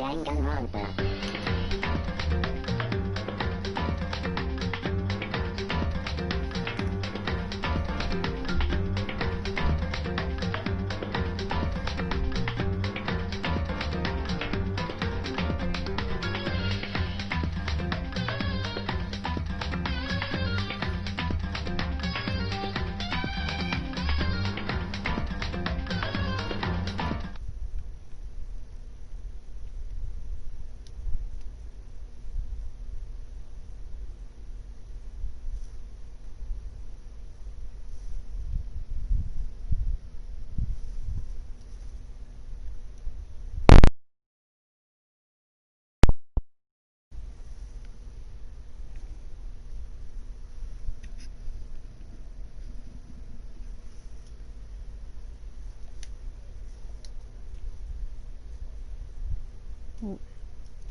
Danganronpa.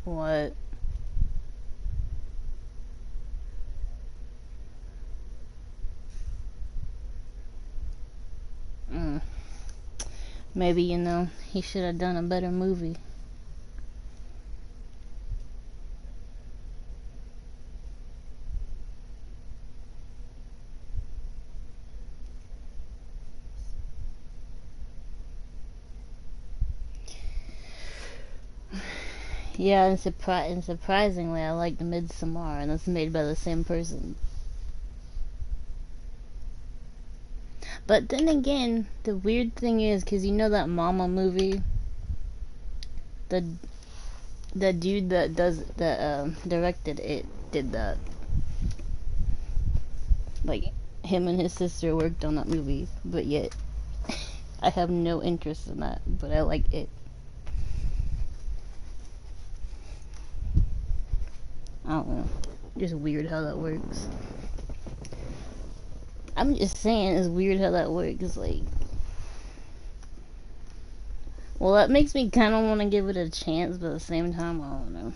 What? Maybe, you know, he should have done a better movie. Yeah, and surprisingly, I like the Midsommar, and it's made by the same person. But then again, the weird thing is, cause you know that Mama movie, the dude that directed it did that. Like, him and his sister worked on that movie, but yet I have no interest in that, but I like it. I don't know. Just weird how that works. I'm just saying, it's weird how that works. Like, well, that makes me kind of want to give it a chance, but at the same time, I don't know.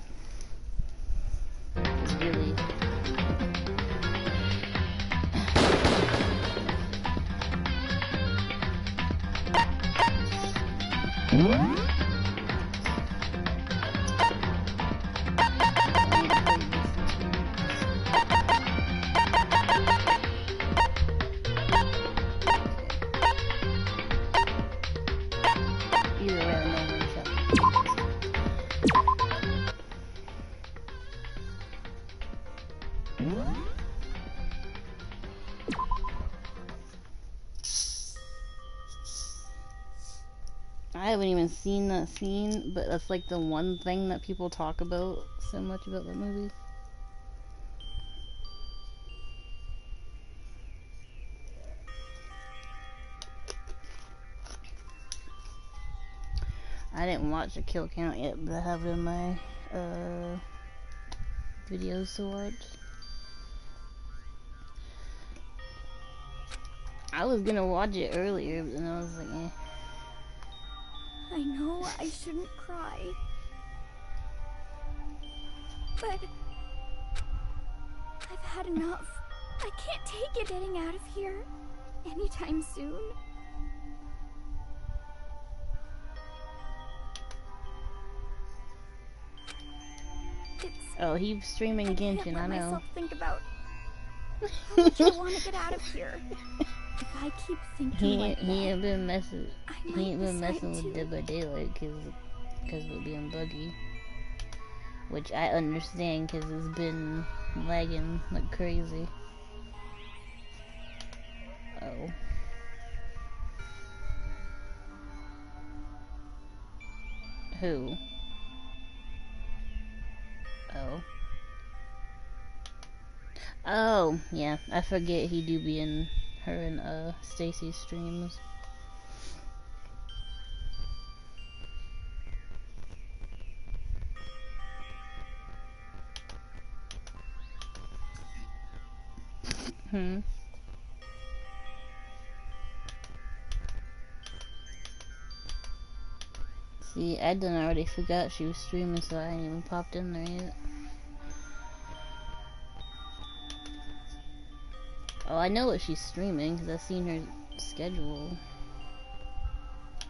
It's really. I haven't even seen that scene, but that's like the one thing that people talk about so much about that movie. I didn't watch the kill count yet, but I have it in my videos to watch. I was gonna watch it earlier, but then I was like, eh. I know I shouldn't cry, but I've had enough. I can't take it getting out of here anytime soon. Oh, he's streaming Genshin, I know. Myself think about how much I want to get out of here. If I keep thinking he ain't been messing with Dead by Daylight because of it being buggy, which I understand because it's been lagging like crazy. Oh. Who? Oh. Oh, yeah. I forget he do be in her and Stacy's streams. See, I done already forgot she was streaming, so I ain't even popped in there yet. Oh, I know what she's streaming, because I've seen her schedule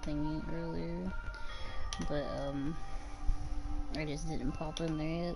thingy earlier. But, I just didn't pop in there yet.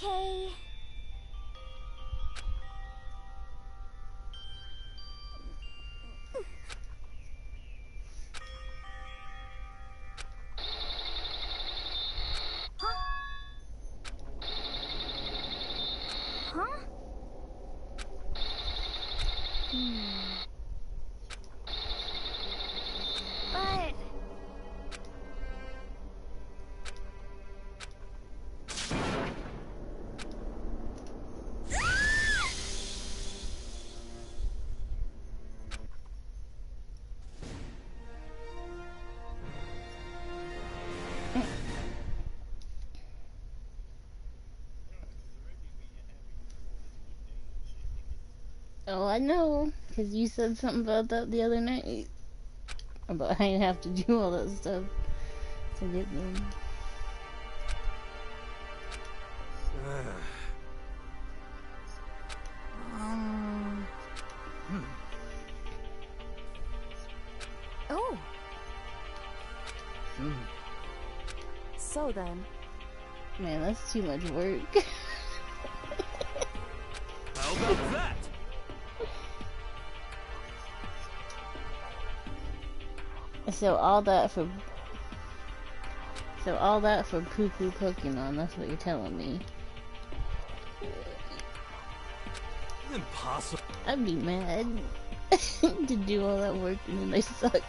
Okay. Huh? But... Oh, I know, because you said something about that the other night. About how you have to do all that stuff to get them. Oh. So then. Man, that's too much work. How about that? So all that for poo-poo Pokemon, that's what you're telling me. Impossible. I'd be mad to do all that work and then they suck.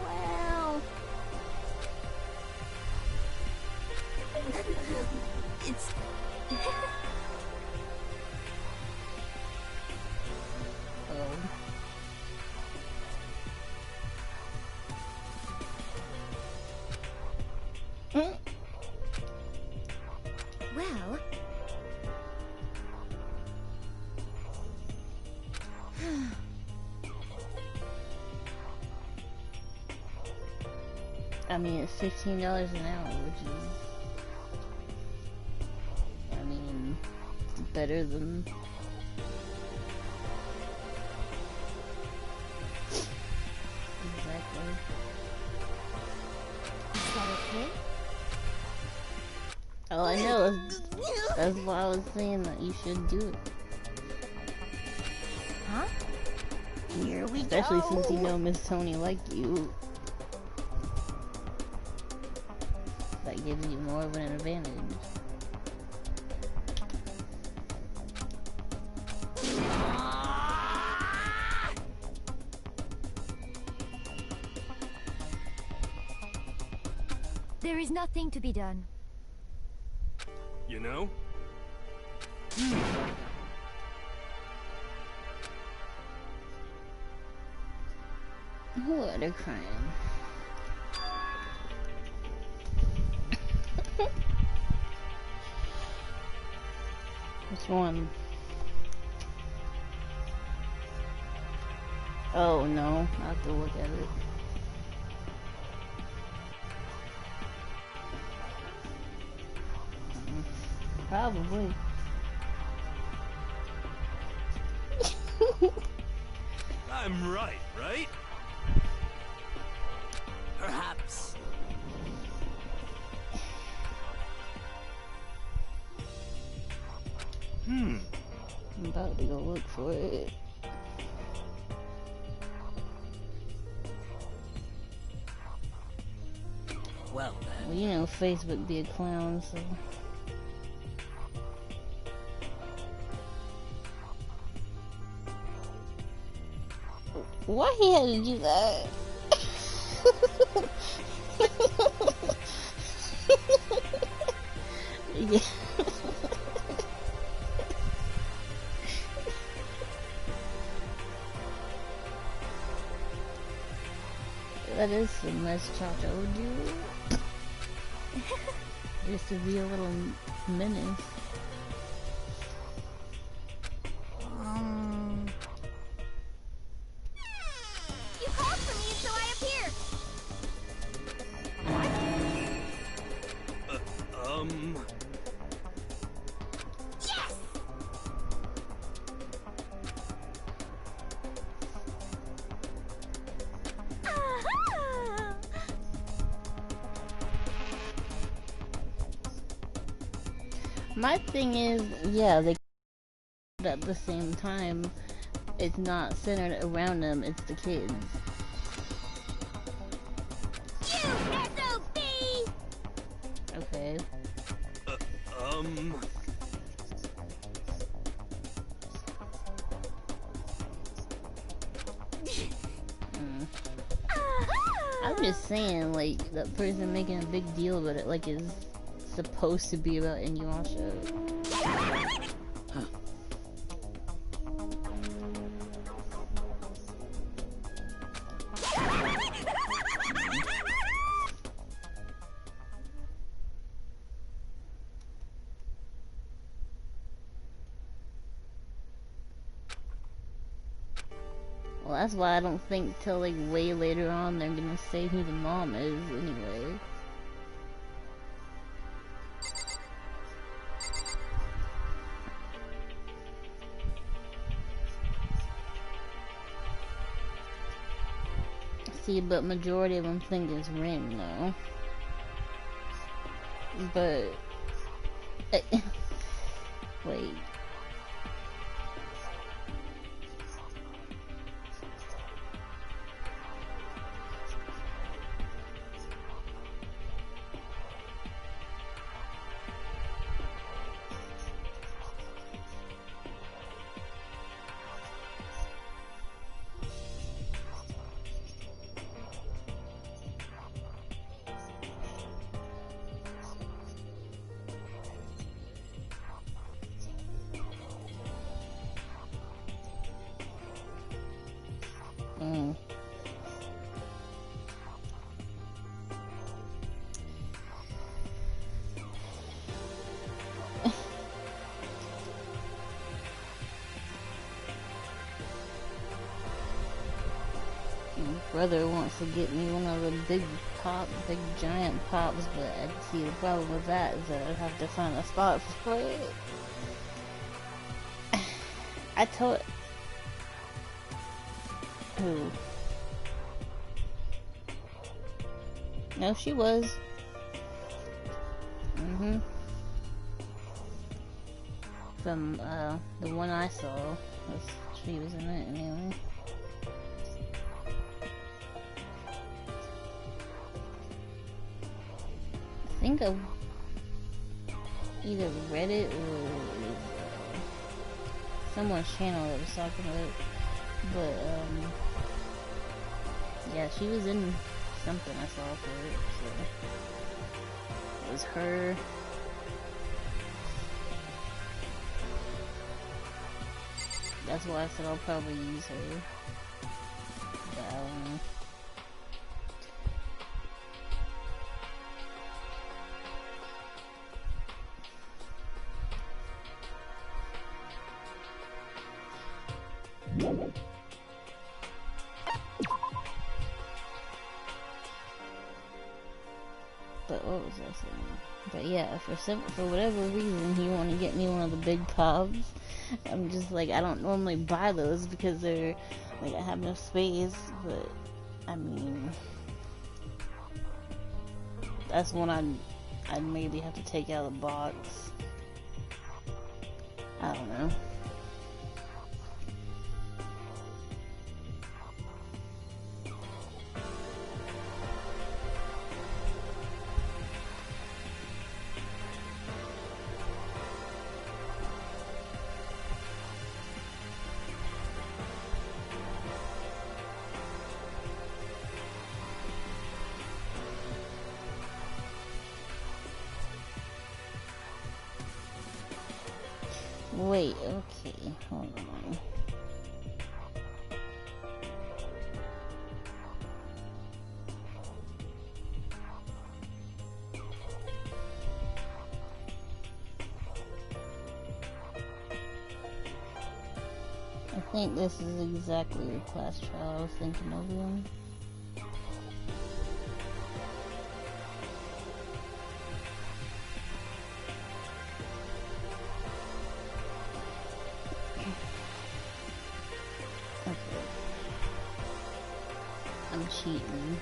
Well... It's... Well... I mean, it's $15 an hour, which is, I mean, better than... Exactly. Is that okay? Oh, I know. That's why I was saying that you should do it. Huh? Here we Especially go. since you know Miss Tony liked you. That gives you more of an advantage. There is nothing to be done. You know? Oh, they're crying. Which one? Oh no, I have to look at it. Probably. I'm right, right? Perhaps. I'm about to go look for it. Well then. Well, you know Facebook be a clown, so... Why he had to do that? Yeah. That is some nice Chacho would do. Just to be a little menace. You called for me, so I appeared. Yes! Aha! My thing is, yeah, they at the same time, it's not centered around them, it's the kids. You SOB! Okay. I'm just saying, like, that person making a big deal about it, like, is supposed to be about Inuyasha. Huh. Well, that's why I don't think till, like, way later on they're gonna say who the mom is, anyway. See, but majority of them think it's Rin, though. But... wait. Brother wants to get me one of the big giant pops, but I see the problem with that is that I'd have to find a spot for it. I told... Who? No, she was. From, the one I saw, she was in it anyway. I think I either read it or someone's channel that was talking about it, but yeah, she was in something I saw for it, so it was her. That's why I said I'll probably use her, but I don't know. But what was I saying? But yeah, for whatever reason he wanted to get me one of the big pops. I'm just like, I don't normally buy those because they're like, I have no space, but I mean, that's one I'd maybe have to take out of the box. I don't know. Wait, okay, hold on. I think this is exactly the class trial I was thinking of doing. I'm cheating.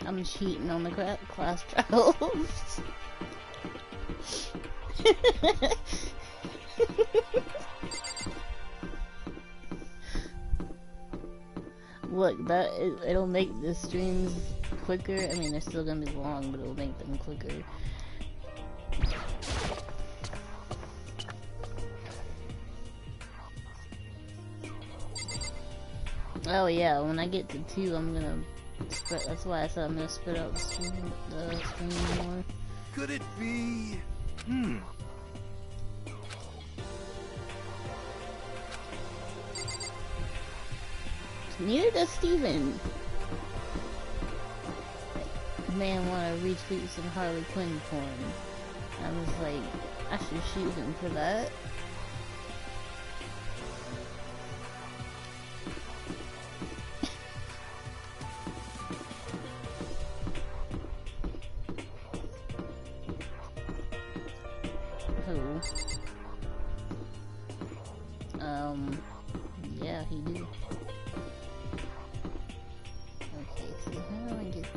I'm cheating on the class trials. Look, it'll make the streams quicker. I mean, they're still gonna be long, but it'll make them quicker. Oh yeah, when I get to 2, I'm gonna spread. That's why I said I'm gonna spread out the stream more. Could it be? Neither does Steven. Man wanna retweet some Harley Quinn porn. I was like, I should shoot him for that. Who? Yeah, he did. Okay, so how do I get to...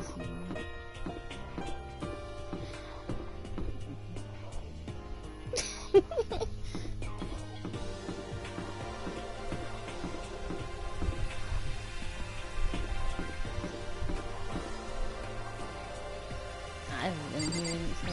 I've been hearing it so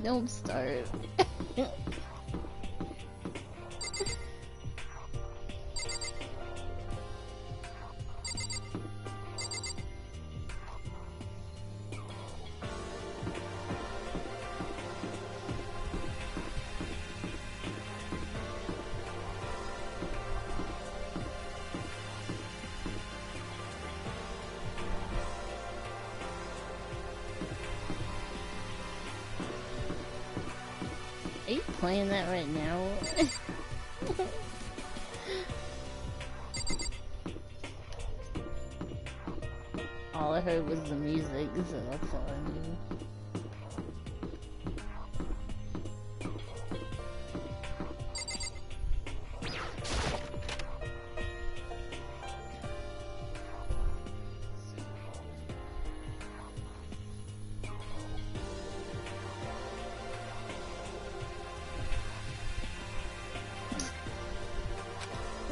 don't start. Are you playing that right now? All I heard was the music, so that's all I knew.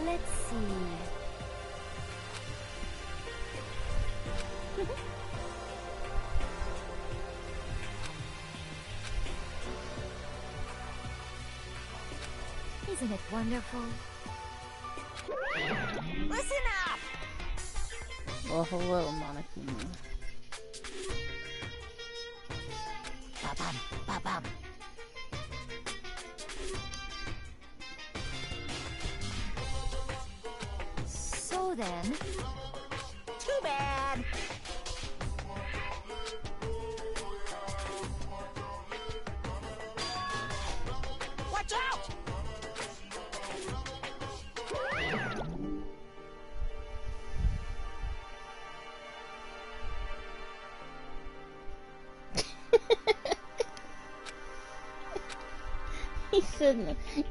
Let's see. Isn't it wonderful? Listen up! Well, hello, Monokuma. Ba-bum, ba-bum. So then... Too bad! Watch out!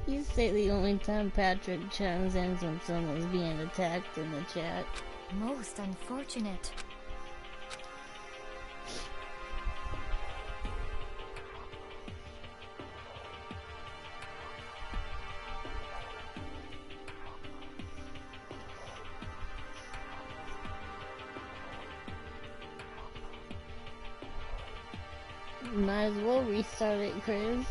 He said the only time Patrick chimes in when someone's being attacked in the chat. Most unfortunate. Might as well restart it, Chris.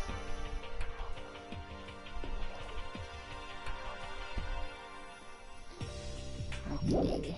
Okay.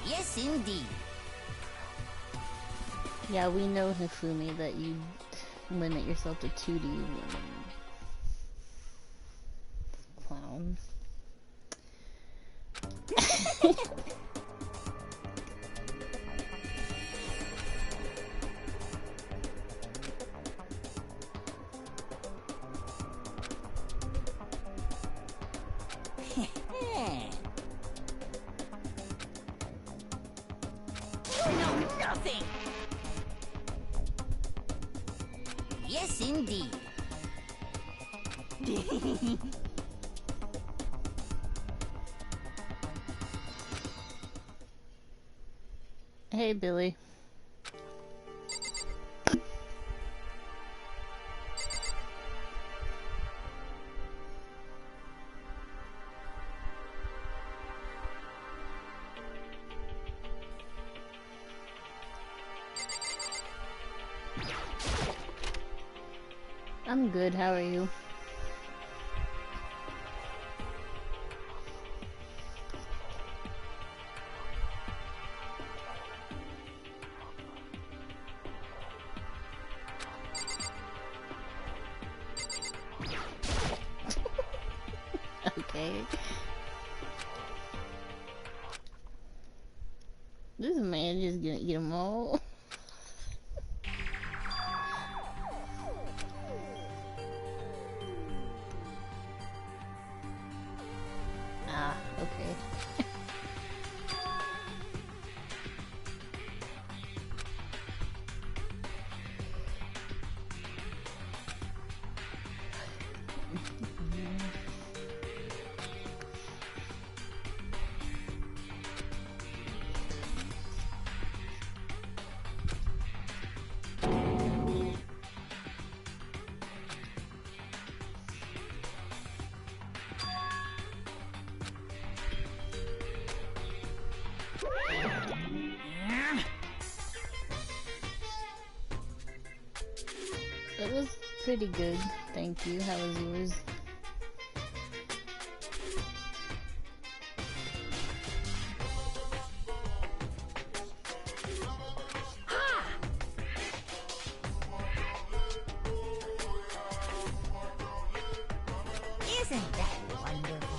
Yes, indeed. Yeah, we know, Hifumi, that you limit yourself to 2D women. Clown. Nothing. Yes, indeed. Hey, Billy. I'm good, how are you? Okay. This man just gonna eat them all. Ah, okay. Pretty good, thank you. How was yours? Isn't that wonderful?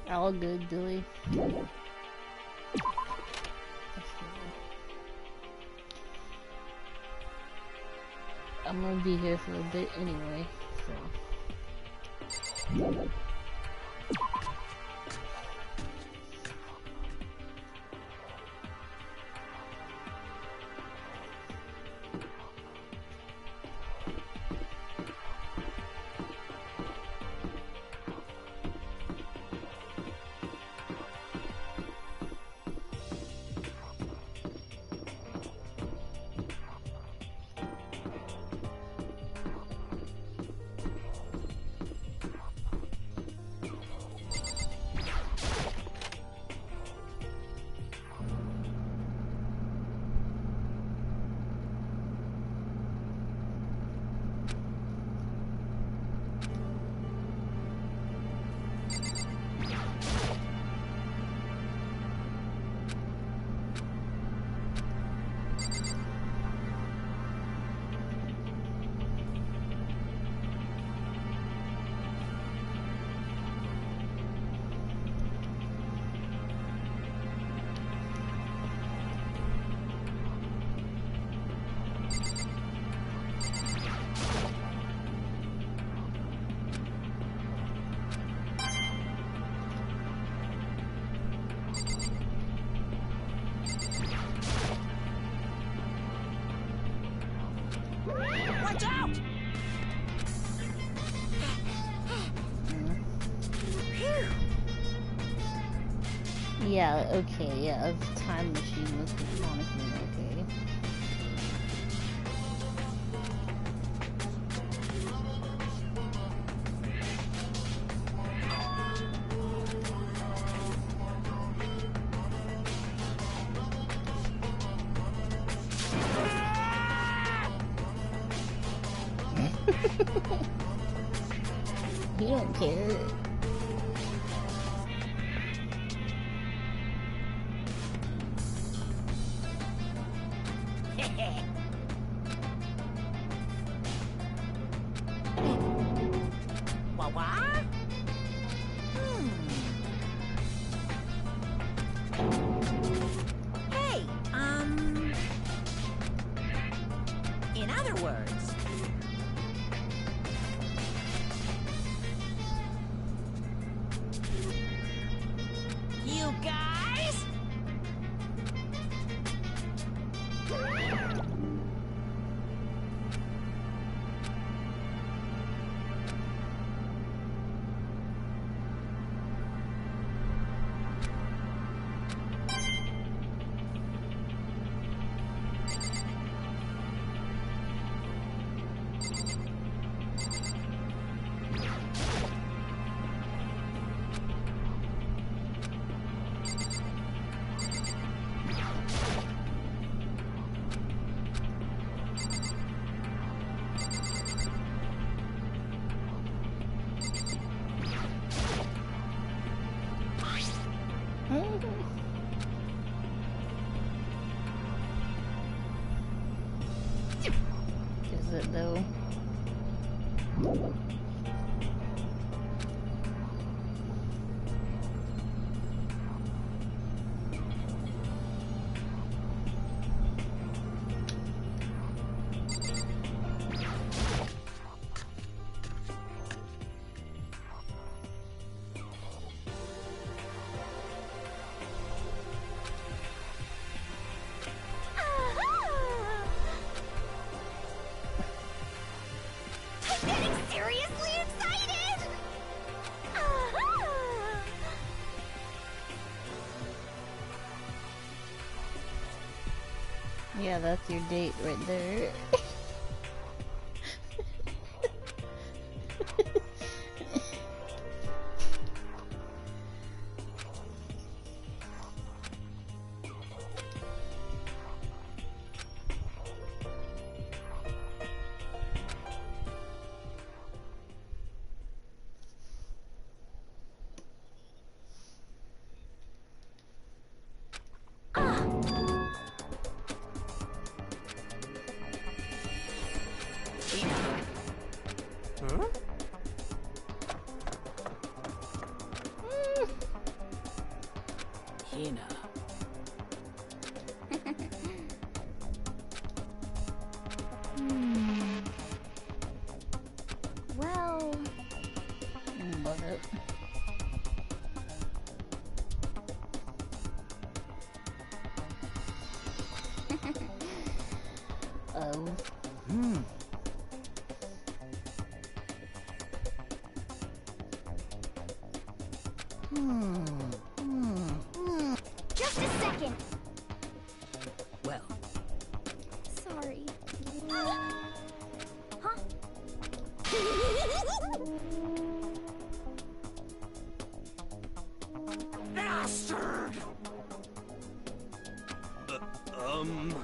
All good, Billy. I'm gonna be here for a bit anyway, so. Watch out! Yeah, okay, yeah, a time machine was chronicling, okay. You don't care. What? Hey, in other words, you guys? Is it though? Yeah, that's your date right there. Huh? Hina. Well, Love it. Oh. Hmm. just a second. Well, Sorry. Huh? Bastard! Um.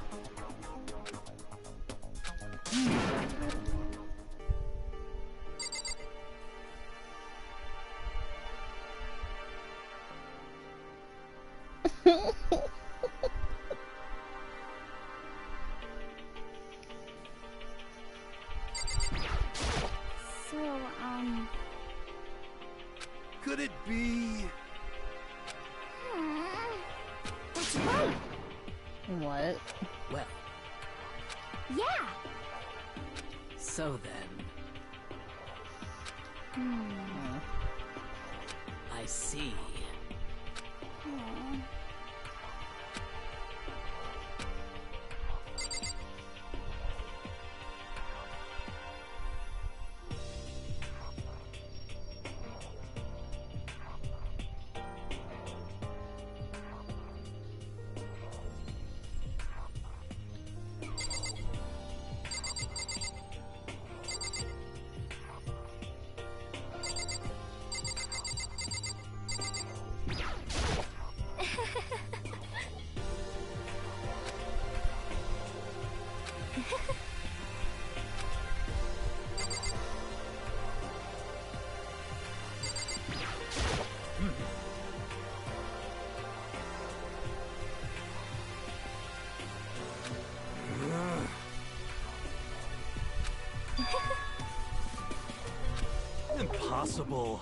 So, Could it be? that's right. What? well, Yeah. so then, I see. Aw. Impossible.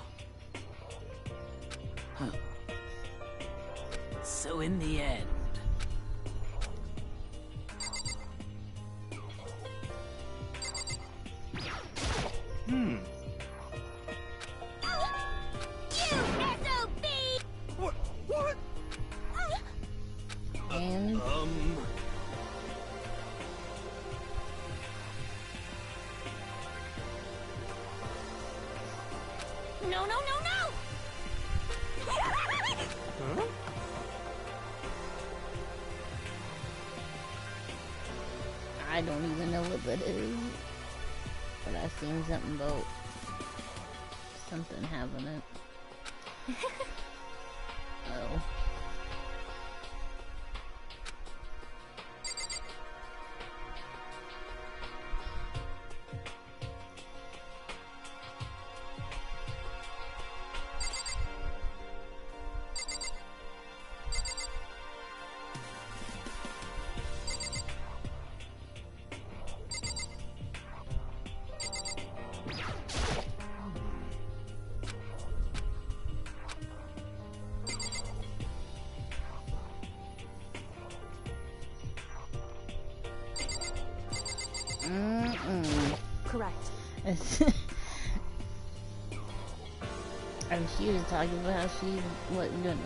So in the end, Hmm. You SOB! What? What? And No, no, no, no! Huh? I don't even know what that is. But I seen something about something having it. Oh. Correct. And she was talking about how she wasn't gonna.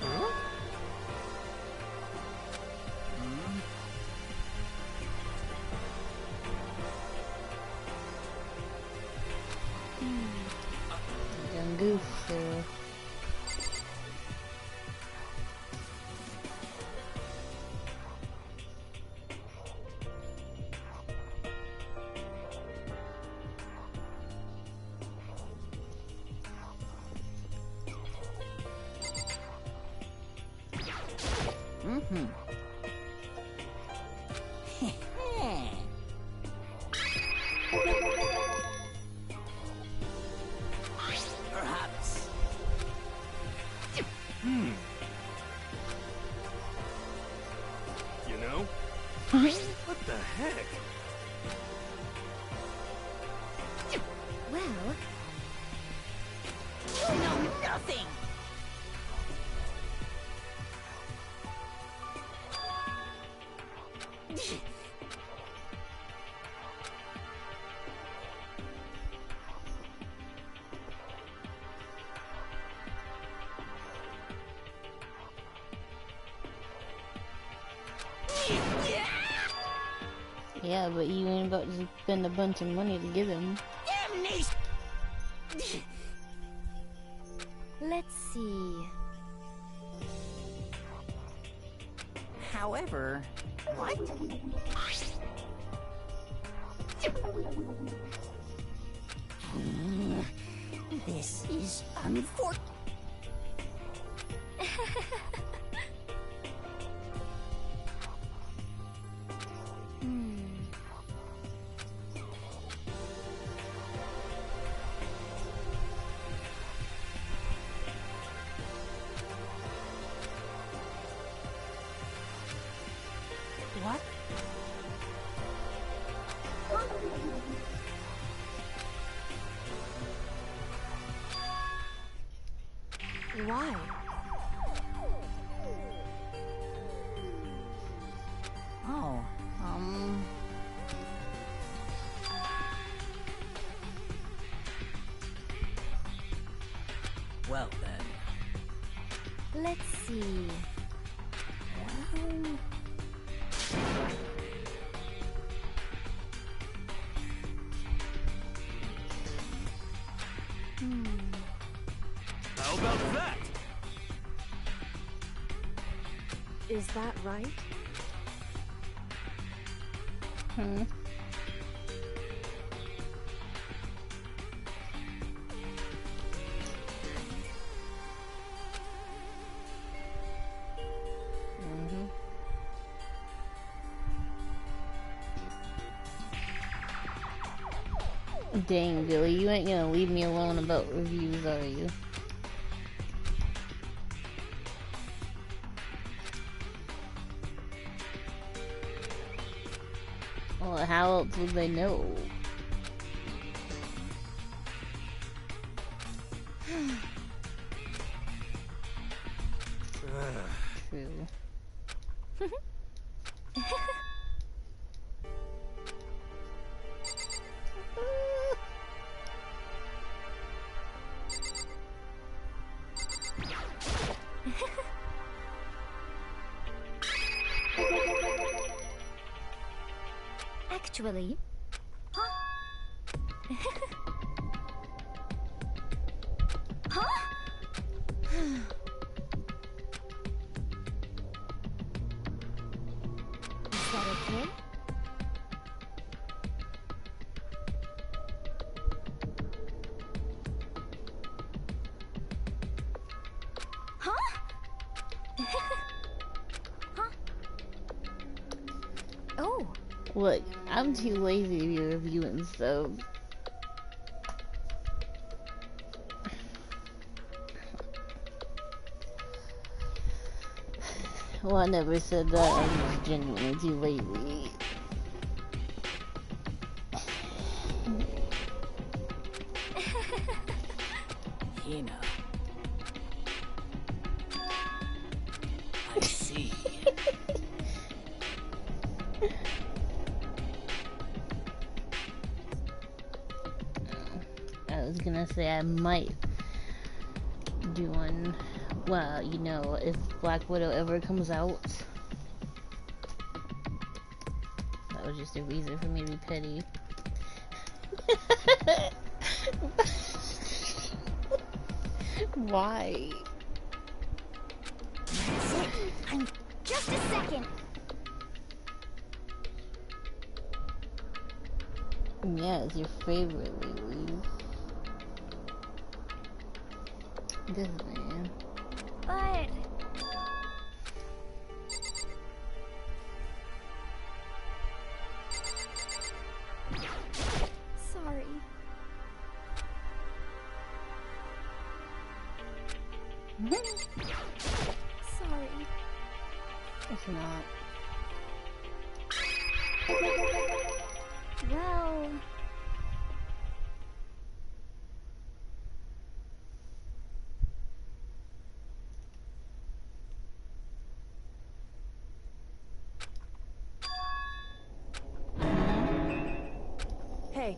Huh? Done goof, so. Perhaps. You know? What the heck? Well, you know nothing. Yeah, but you ain't about to spend a bunch of money to get him. Damnation! Let's see. However, what? This is unfortunate. What? Why? Oh, well then. Let's see. Well, How about that? Is that right? Dang, Billy, you ain't gonna leave me alone about reviews, are you? Well, how else would they know? True. Actually, is that okay? Oh, Look, I'm too lazy to be reviewing stuff. Well, I never said that. I'm just genuinely too lazy. Hina. I see. I was gonna say I might do one. Well, you know, if Black Widow ever comes out. That was just a reason for me to be petty. Why? that's it. I'm just a second. Yeah, it's your favorite lately. This man. But Sorry. It's not. Well... Hey.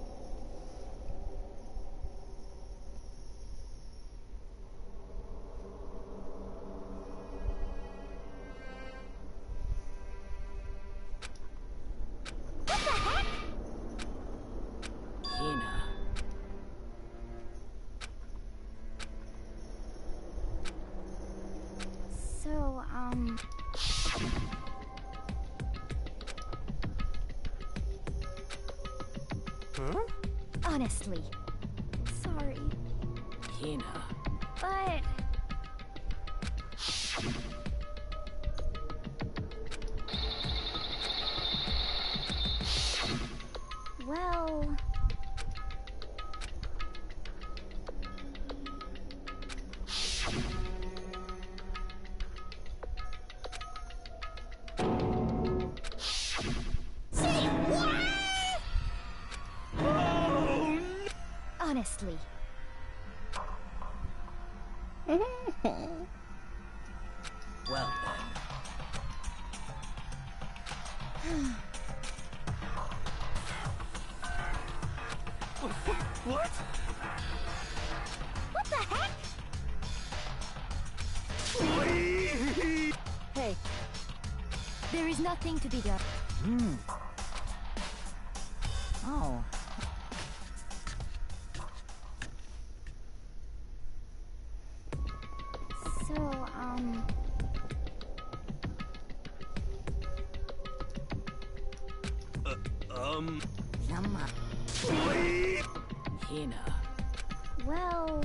Hina. So, Huh? honestly, sorry, Hina. but... Well... Honestly. Well then. What? What the heck? Please! Hey. There is nothing to be done. Oh. So, Yama. Please! Hina. well...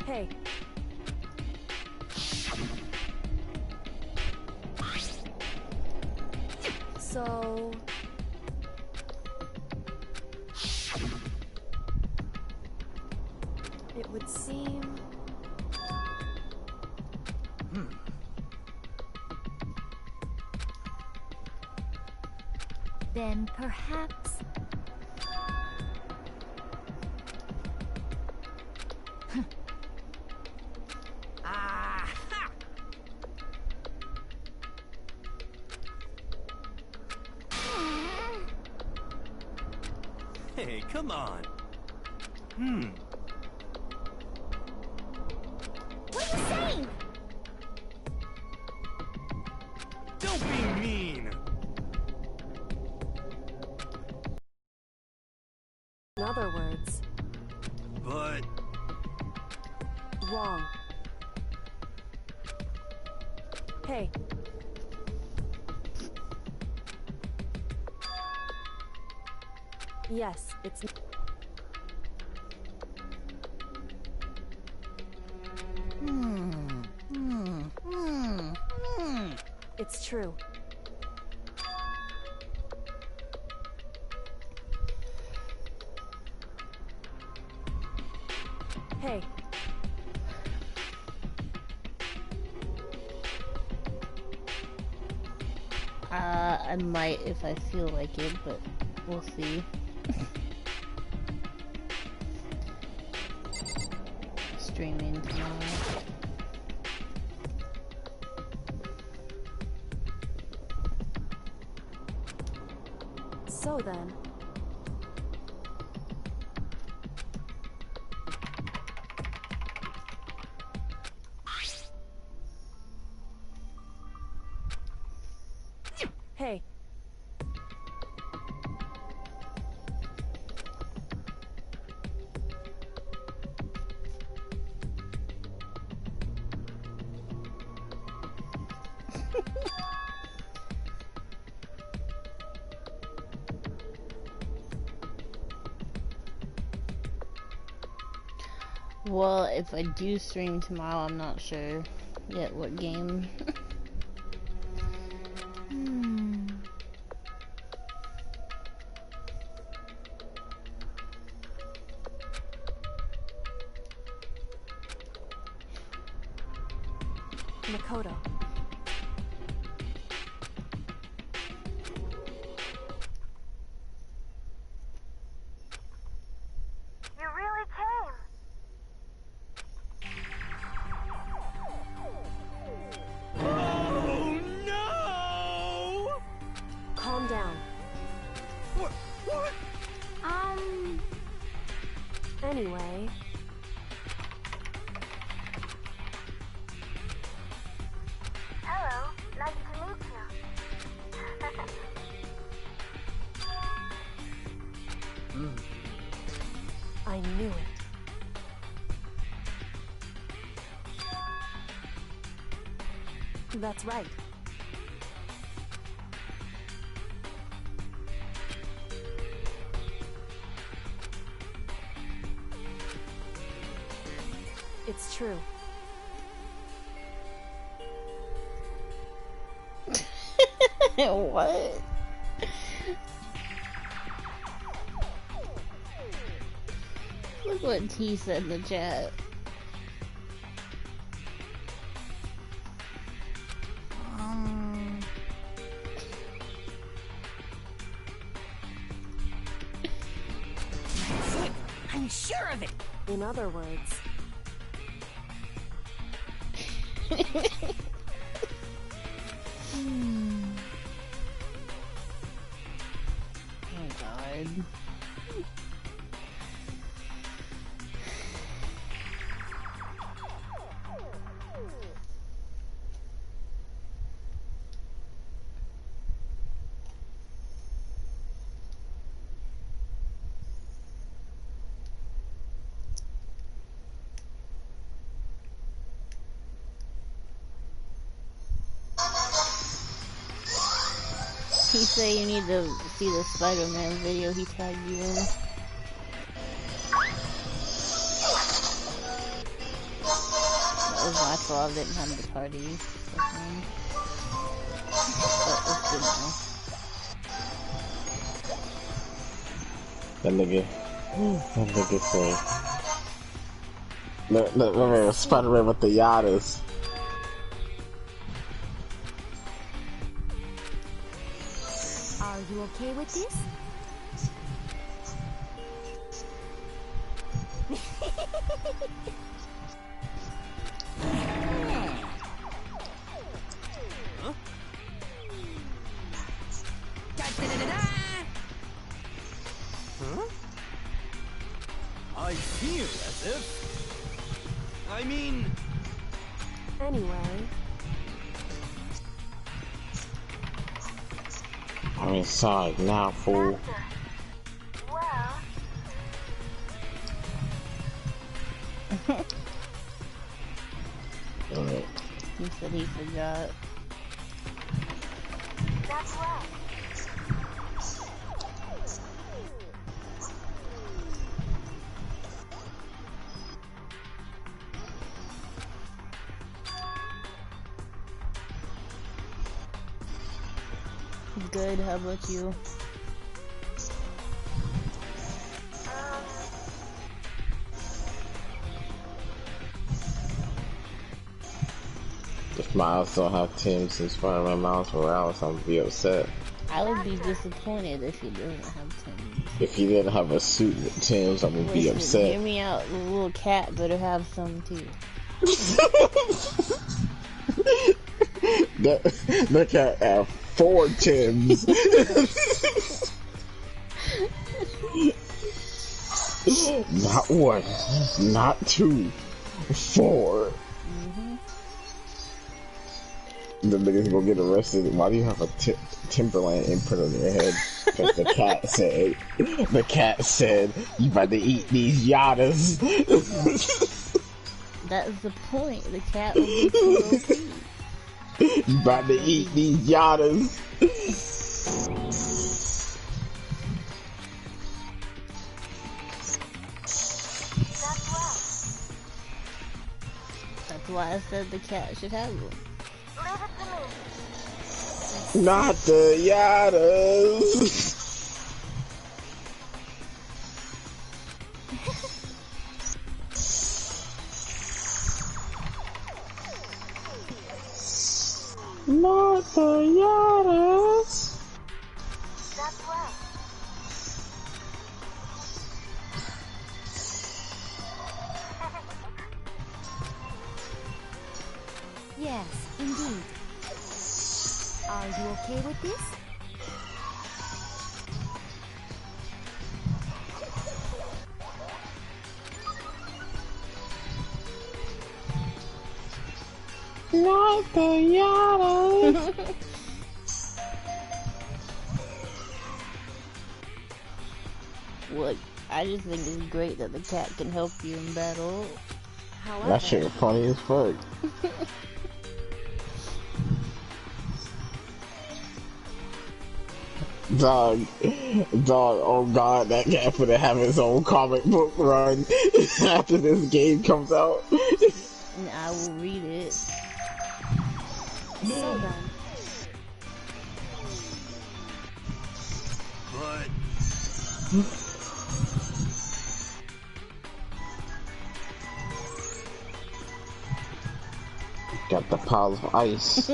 Hey. So... It would seem... Then perhaps... Ah! Ha! Hey, come on. What are you saying? Don't be mean! In other words, But... wrong. Hey. Yes, it's... It's true. Hey. I might if I feel like it, but we'll see. Streaming tomorrow. So then... Hey. Well, if I do stream tomorrow, I'm not sure yet what game. Makoto. You really came. Oh no! Calm down. What? What? Anyway, Hello. Nice to meet you. I knew it. That's right. It's true. What? Look what T said in the chat. That's it. I'm sure of it. In other words, Oh God. He said you need to see the Spider-Man video he tagged you in. That was my fault, I didn't have the party with him. But it's good now. That nigga say, look, Spider-Man with the Yadas. Are you okay with this? Huh? Da-da-da-da-da. Huh? I feel as if... I mean... anyway, I'm inside now, fool. Well, Alright. He said he forgot. that's right. Good, how about you? If Miles don't have Tim's and Spider-Man Miles Morales, I'm gonna be upset. I would be disappointed if he doesn't have Tim's. If he didn't have a suit with Tim's, I'm gonna be Listen, hear upset. me out, the little cat better have some too. That cat have 4 Tims. Not 1, not 2, 4. The niggas gonna get arrested. Why do you have a Timberland imprint on your head? Because the cat said, you about to eat these Yadas. That is the point. The cat will be too OP. You about to eat these yadas. That's why I said the cat should have one. Not the yadas. Not the yadas. Yes, indeed. Are you okay with this? Not the yadas. Look, I just think it's great that the cat can help you in battle. However, That shit funny as fuck. Dog, oh god, that cat finna have his own comic book run after this game comes out. And I will read it. so then, But Got the pile of ice.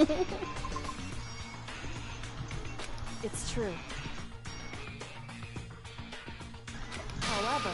it's true. However,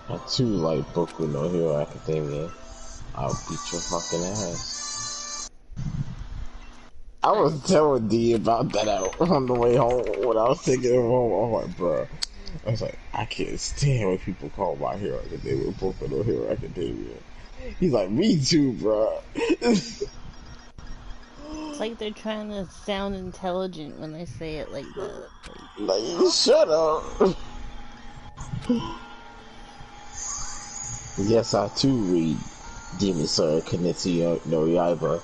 I too like Boku no Hero Academia. I'll beat your fucking ass. I was telling D about that on the way home when I was taking him home. I was like, bruh. I was like, I can't stand when people call My Hero Academia Boku no Hero Academia. He's like, me too, bruh. It's like they're trying to sound intelligent when they say it like that. Like, shut up. Yes, I too read Demon Slayer Kimetsu no Yaiba.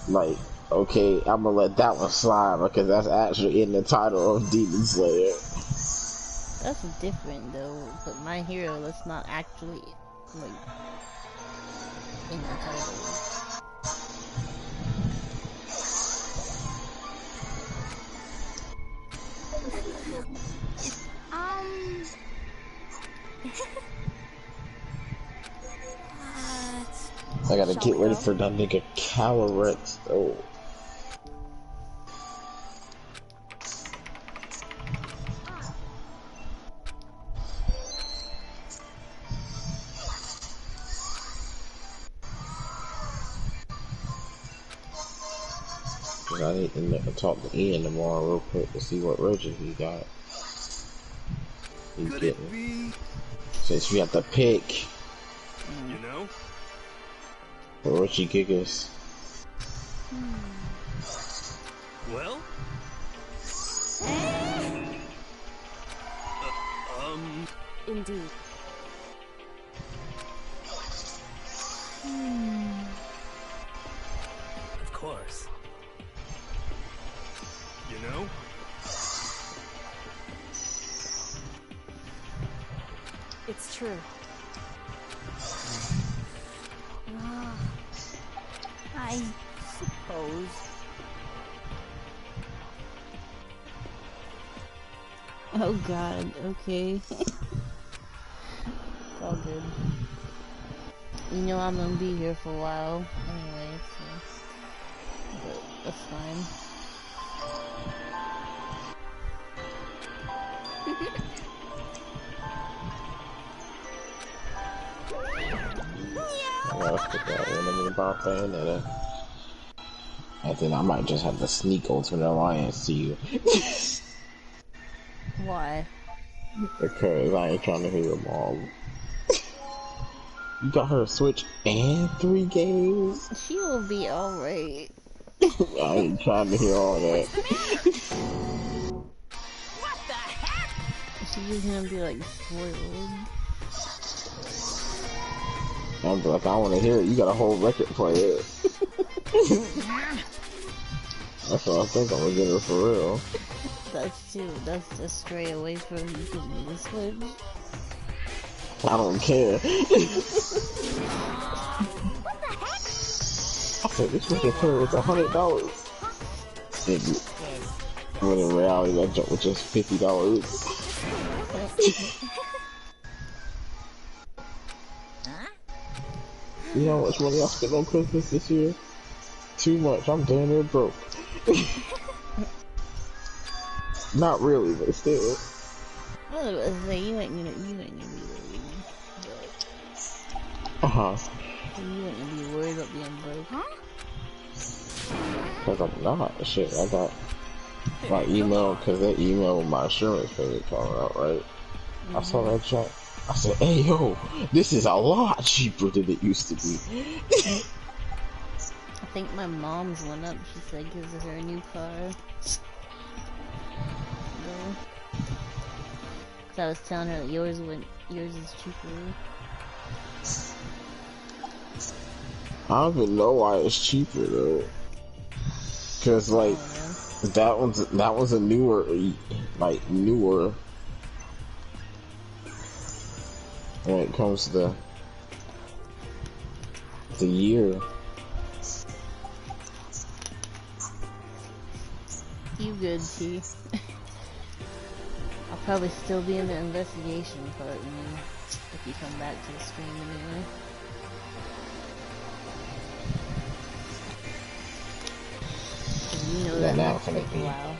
Like, okay, I'm gonna let that one slide because that's actually in the title of Demon Slayer. That's different though. But My Hero, that's not actually like in the title. I gotta Shall get we ready go? for that nigga Calorex though. Cause I need to talk to Ian tomorrow real quick to see what Reggie he got. He's could getting. it be, Since we have to pick you know? for Reggie Gigas. Well? indeed. Of course. You know? It's true. I suppose. Oh god, okay. It's all good. You know I'm gonna be here for a while anyway, so. But That's fine. Let's put that one in the bar fan and then I might just have to sneak Ultimate Alliance to you. Why? Because I ain't trying to hear your mom. You got her a Switch and 3 games? She will be alright. I ain't trying to hear all that. What the heck? She's gonna be like spoiled. I'm like, I want to hear it. You got a whole record player. That's what I think I'm gonna get her for real. That's too. That's just stray away from you can the Switch. I don't care. What the heck? I said this record player was $100. When in reality that jump was just $50. You know how much money I spent on Christmas this year? Too much. I'm damn near broke. Not really, but still. I was about to say you ain't gonna be worried. You ain't gonna be worried about being broke. Huh? Cause I'm not. Shit, I got my email, cause that email with my insurance payment coming out, right? I saw that junk. I said, hey yo, this is a lot cheaper than it used to be. I think my mom's went up. She said because of her new car. Cause I was telling her that yours is cheaper. I don't even know why it's cheaper though. Cause like that one's a newer when it comes to the year. You good, T? I'll probably still be in the investigation part if you come back to the stream anyway. You know that might take a while.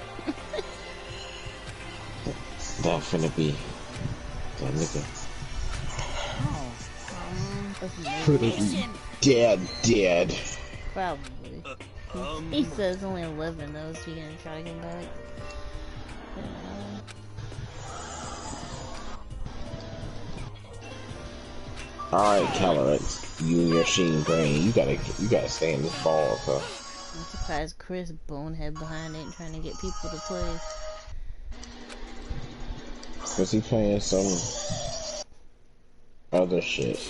That finna be that nigga. Finna be dead. Probably. He says only 11 though, so you're gonna try to come back. Alright, Calorex, you and your Sheen brain, you gotta stay in this ball, so. I'm surprised Chris bonehead behind it and trying to get people to play. Cause he playing some other shit.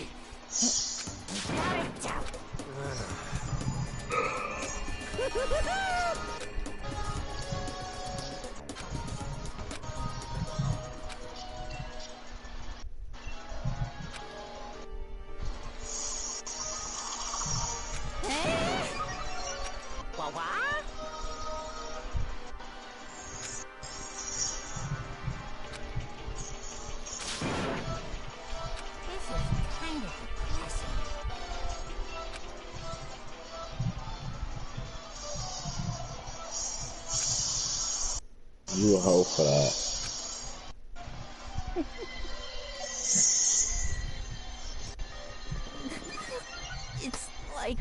You a hoe for that. It's like...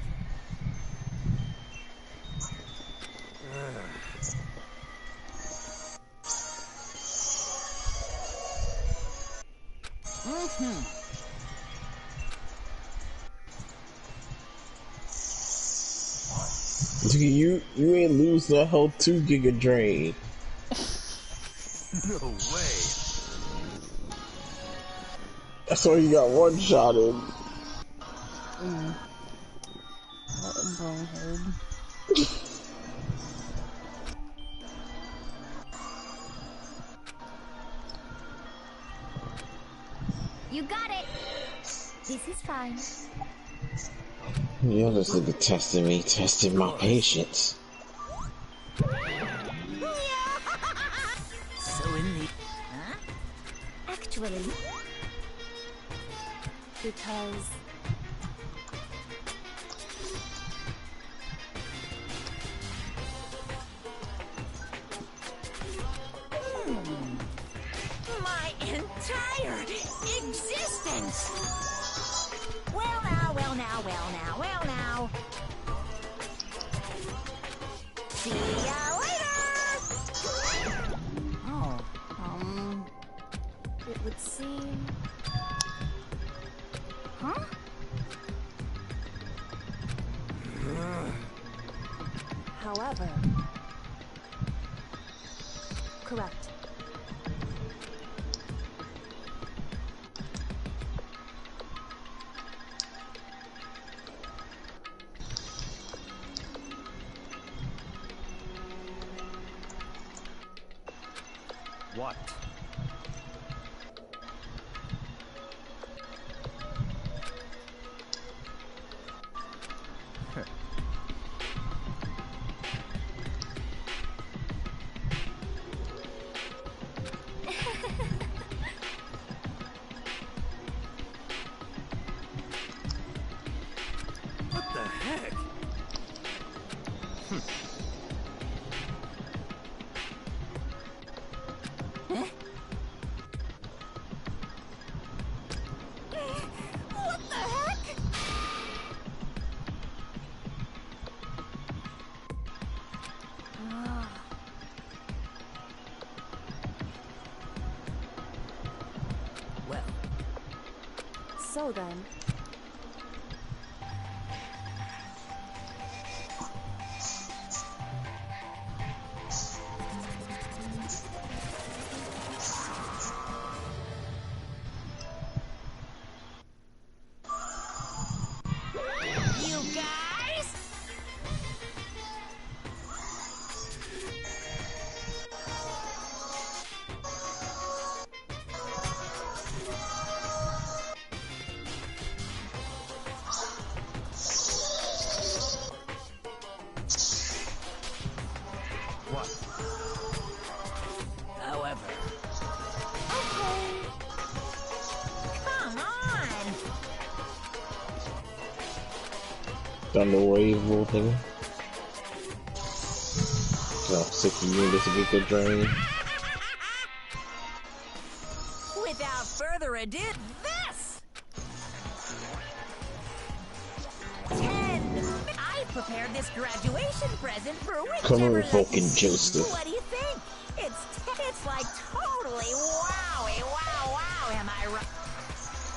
You ain't lose the whole 2 giga drain. No way. That's why you got one shot in. What a bonehead. You got it. This is fine. You this nigga testing my patience. So in the... Huh? Actually, because entire existence. Well now, well now, well now, well now. See ya later! Oh, it would seem... Huh? However... Correct. What? What the heck? What the heck? Well, So then... You guys? what? However. Come on! Thunder wave thing. So 60 units to get the drain. Without further ado, this! 10! I prepared this graduation present for Come whichever on, fucking Joseph. What do you think? It's like totally wowie, wow, am I right?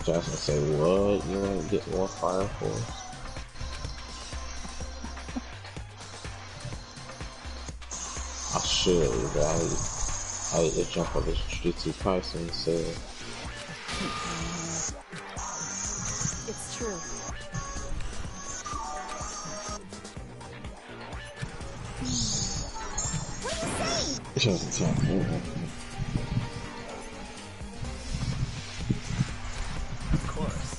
Jasmine say, what? You want to get more Fire Force? I should, but I hate to jump on this Jujutsu Kaisen sale. It's true. It doesn't sound cool. Of course.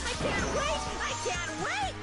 I can't wait! I can't wait!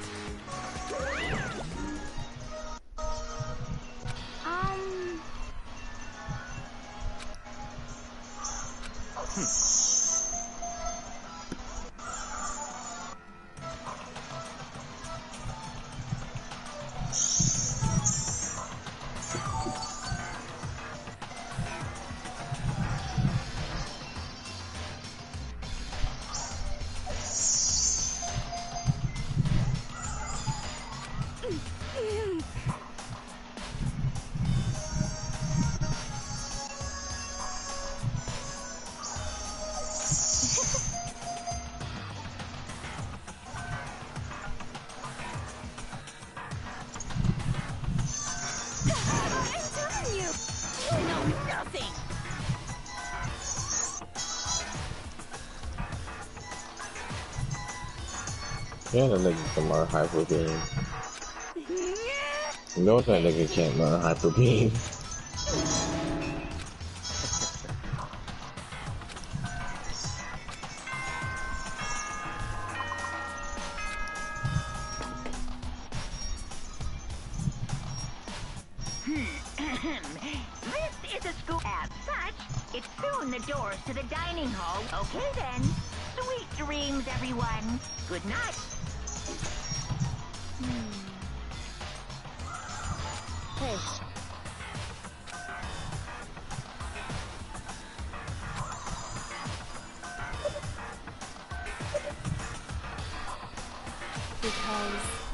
I'm telling you, you know nothing. Yeah, that nigga can learn Hyper Beam. You know that nigga can't learn Hyper Beam. This is a school as such. It's soon the doors to the dining hall. Okay then. Sweet dreams, everyone. Good night. Hey, because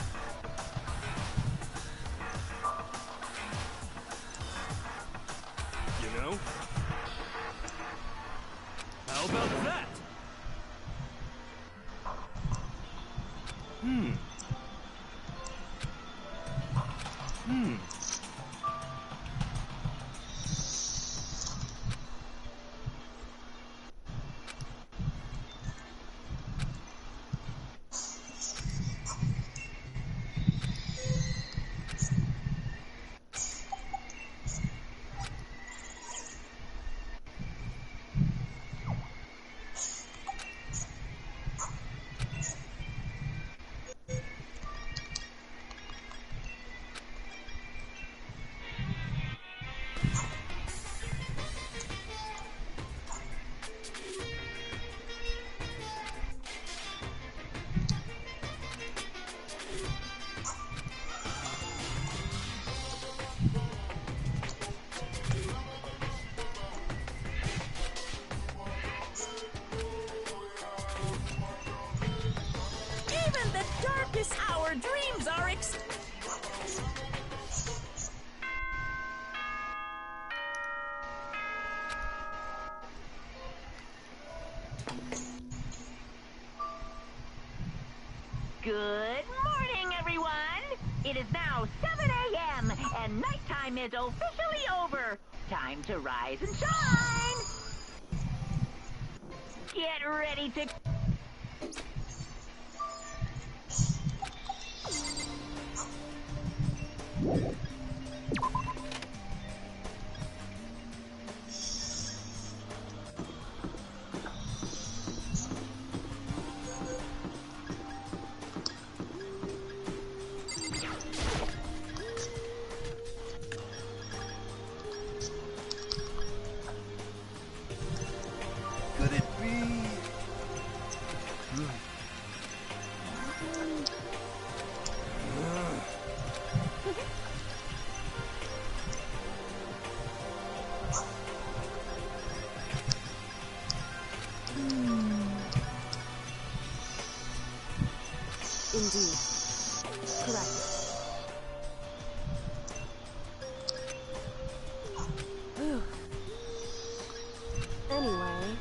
You know? How about that? Hmm. Even the darkest hour dreams are Good morning, everyone. It is now 7 a.m. and nighttime is officially over. Time to rise and shine. Get ready to... Could it be? indeed. Correct. Whew. Anyway.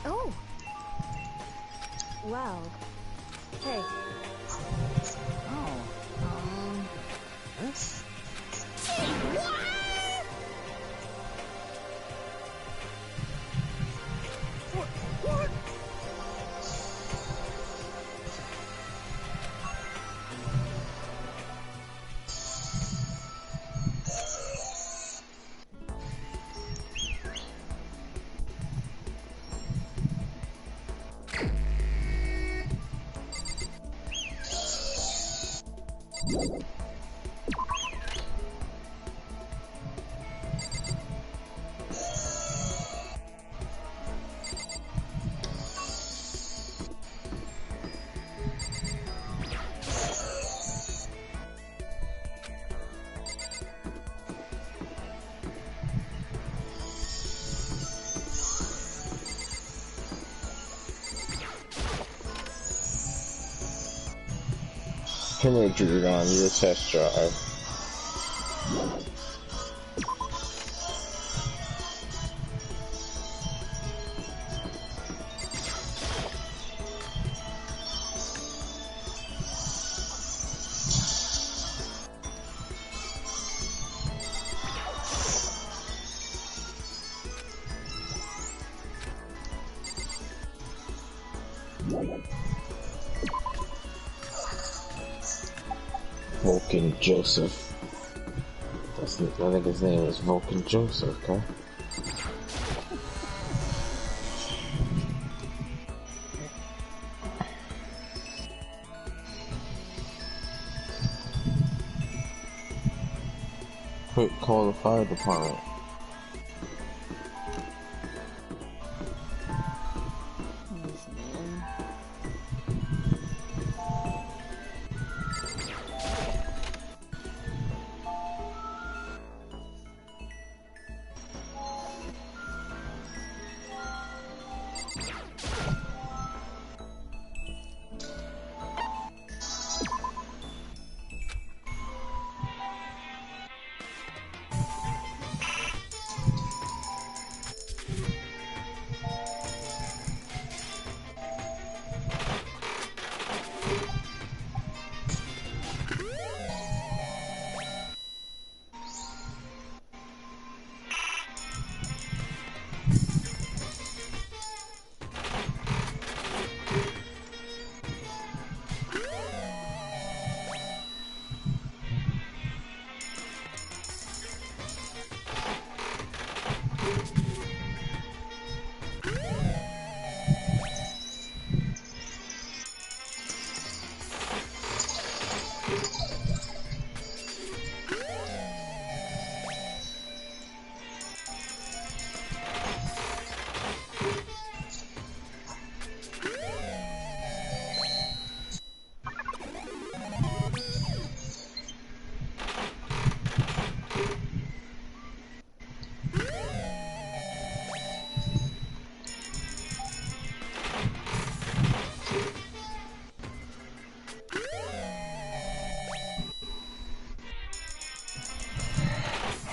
Oh. Well. Hey. Come here, Drew, on your test drive. Vulcan Joseph. I think his name is Vulcan Joseph, okay? Quick, call the fire department. This man.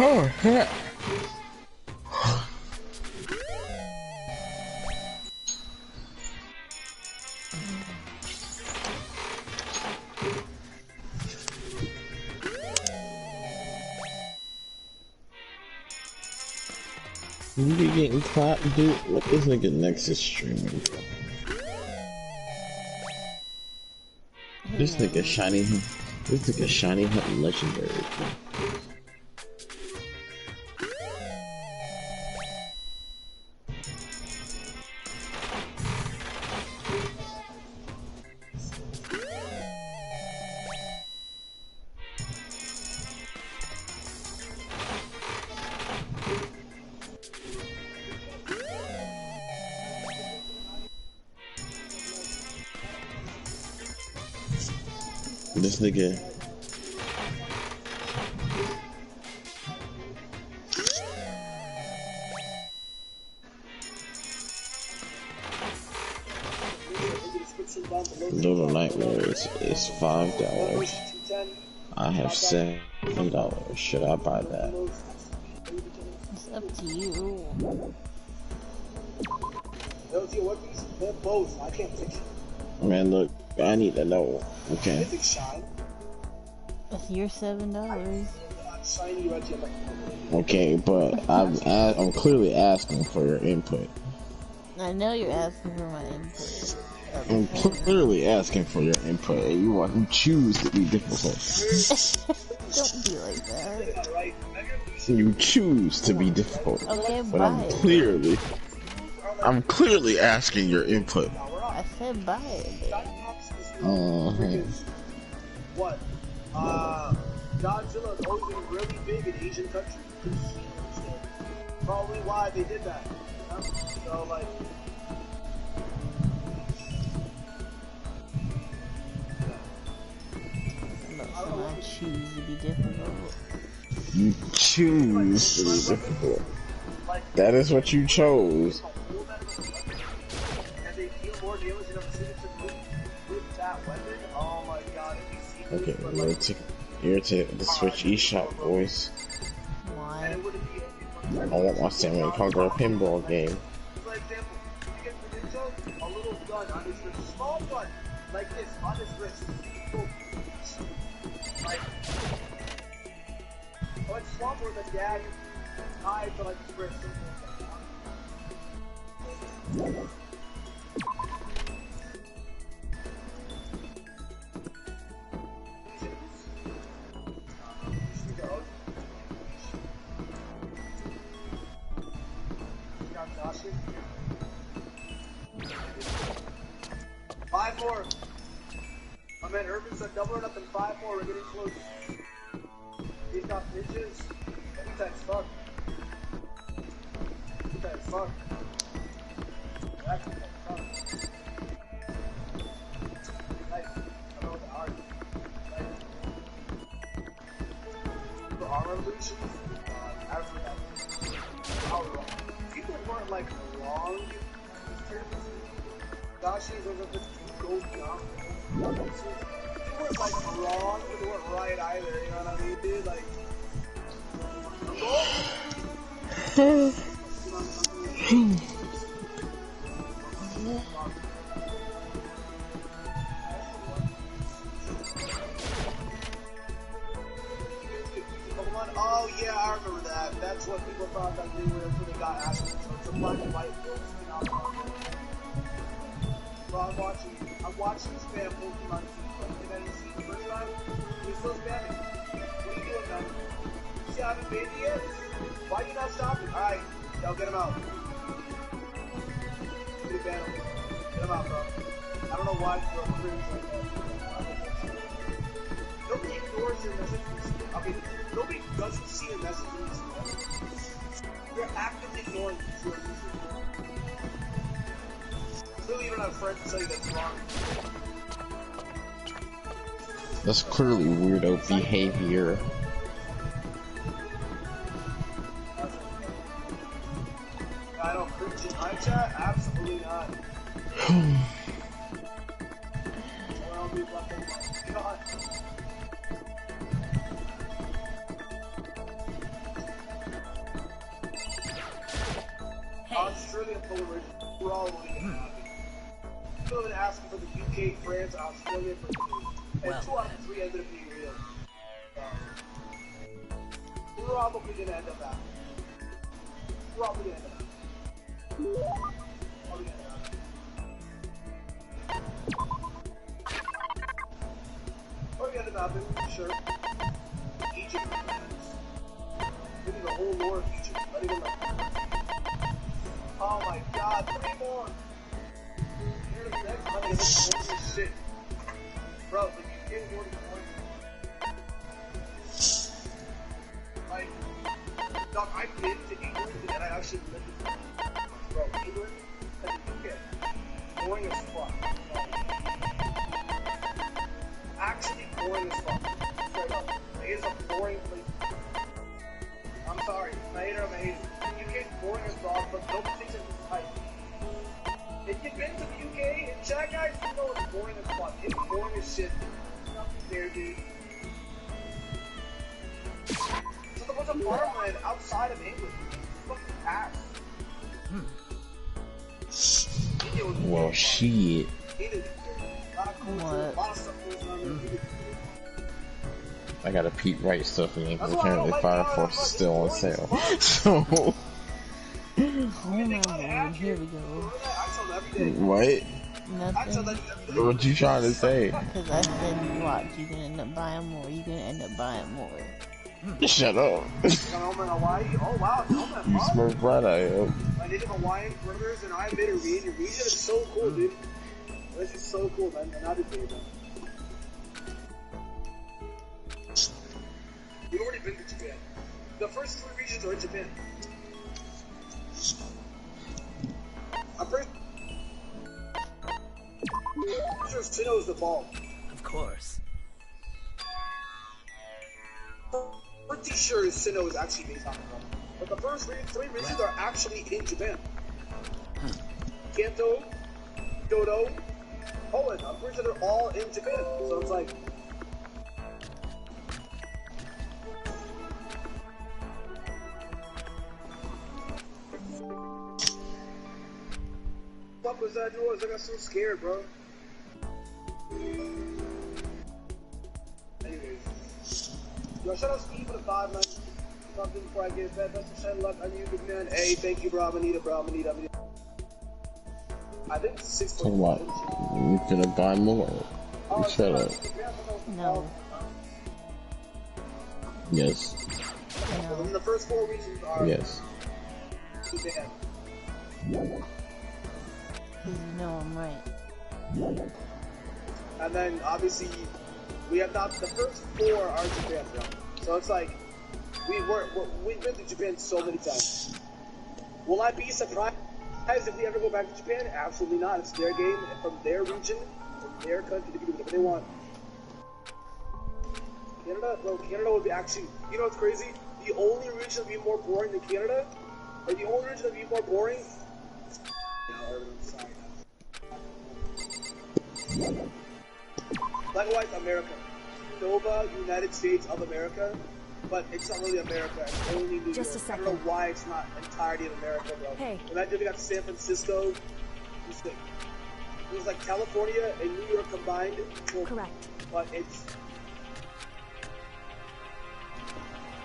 Oh, shit. You be getting clapped, dude? What this nigga next is streaming? This nigga shiny, this nigga shiny hunting legendary. This nigga. Little Nightmares is $5. I have $7. Should I buy that? It's up to you. Man, look, I need to know. Okay. That's your $7. Okay, but I'm clearly asking for your input. I know you're asking for my input. I'm clearly asking for your input, and you choose to be difficult. Don't be like that. You choose to be difficult. Okay, but buy it. I'm clearly asking your input. I said buy it. What? Godzilla is always been really big in Asian countries. Probably why they did that. You know? So, like... I choose to be difficult. You choose to be difficult. That is what you chose. And they deal more damage than I've seen with that weapon. Oh my god, if you see Okay, irritate the Switch eShop, boys. Why? I want my Samurai Conqueror pinball game. For example, you get Benito, a little gun on his wrist, a small gun, like this, on his wrist. Like, swap with a dagger, tied to like his wrist. Five more. My man Urban said double it up in 5 more. We're getting close. He's got pitches. as fuck. Cute as fuck. That's cute as fuck. Nice. I don't know what the art is. Nice. The art revolution? I remember that. How long? People weren't like long. Dashi was a bit go down. They weren't like wrong, but they weren't right either, you know what I mean, dude? Like, Pokemon? Oh yeah, I remember that. That's what people thought that they were until they got asked. So it's a black and white phenomenon. Bro, I'm watching spam Pokemon and then you see the first time, you're still spamming. What are you doing, man? You see, I haven't been yet? Why are you not stopping? Alright, yo, get him out. Get him out. Get him out, bro. I don't know why you're cringe like that. Nobody ignores your messages. Okay, nobody doesn't see your messages. You're actively ignoring your messages. Clearly you don't have friends to tell you that's wrong. That's clearly weirdo behavior. I don't cringe in my chat? Absolutely not. Well, we left them God. Australian Polaroid, we're all going to get happy. Still been asking for the UK, France, Australia for 2. And 2 out of 3 ended up being real. We're probably going to end up happening. Probably going to end up happening. Probably going to end up happening. Probably going to end up happening, sure. Egypt, France. Maybe the whole lore of Egypt. Not even like... Oh my god, 3 more! You're the next one to get shit. Bro, like, you get more than 1. Like, dog, I've been to England and I actually lived in bro, England and the UK. Boring as fuck. Actually boring as fuck. Straight up. Like, it's a boring place. I'm sorry. I hate it or I hate it. UK's boring as fuck, but nobody thinks it's tight. If you've been to the UK and chat guys, you know it's boring as fuck. It's boring as shit. Nothing there, dude. It's just a bunch of farmland outside of England. It's fucking ass. Well, shit. I got a Pete Wright stuff in it. Apparently Fire Force is still on sale. So... Oh my lord, here we go. What? Nothing. What you trying to say? Because I said, watch, you can end up buying more, you can end up buying more. Shut up. You smoke right, I am. My native Hawaiian brothers and I made a read. Your region is so cool, dude. This is so cool, man. And I did it, man. We've already been to Japan. The first 3 regions are in Japan. I'm pretty sure Sinnoh is the ball. Of course. Pretty sure Sinnoh is actually based on the ball. But the first 3 regions are actually in Japan. Kanto, Kyoto, Poland. I'm pretty sure they're all in Japan. So it's like... What was that noise? I got so scared, bro. Anyways. Yo, shout out Steve for the 5 man. Something before I get bed. Best of shine luck on you, big man. Hey, thank you, bro. Manita. I think it's 6 Talk about you gonna buy more. Shut up. No. Yes. No. The first 4 regions are... Yes. Japan. You know I'm right. And then, obviously, we have not... The first 4 are Japan, bro. So it's like... We've been to Japan so many times. Will I be surprised if we ever go back to Japan? Absolutely not. It's their game, and from their region, from their country, they can do whatever they want. Canada, bro, Canada would be actually, you know what's crazy? The only region that would be more boring than Canada, or the only region that would be more boring, likewise, America. Nova, United States of America, but it's not really America. It's only New York. Just a second. I don't know why it's not entirety of America, bro. Hey. Imagine we got San Francisco. It was like California and New York combined. Well, Correct. but it's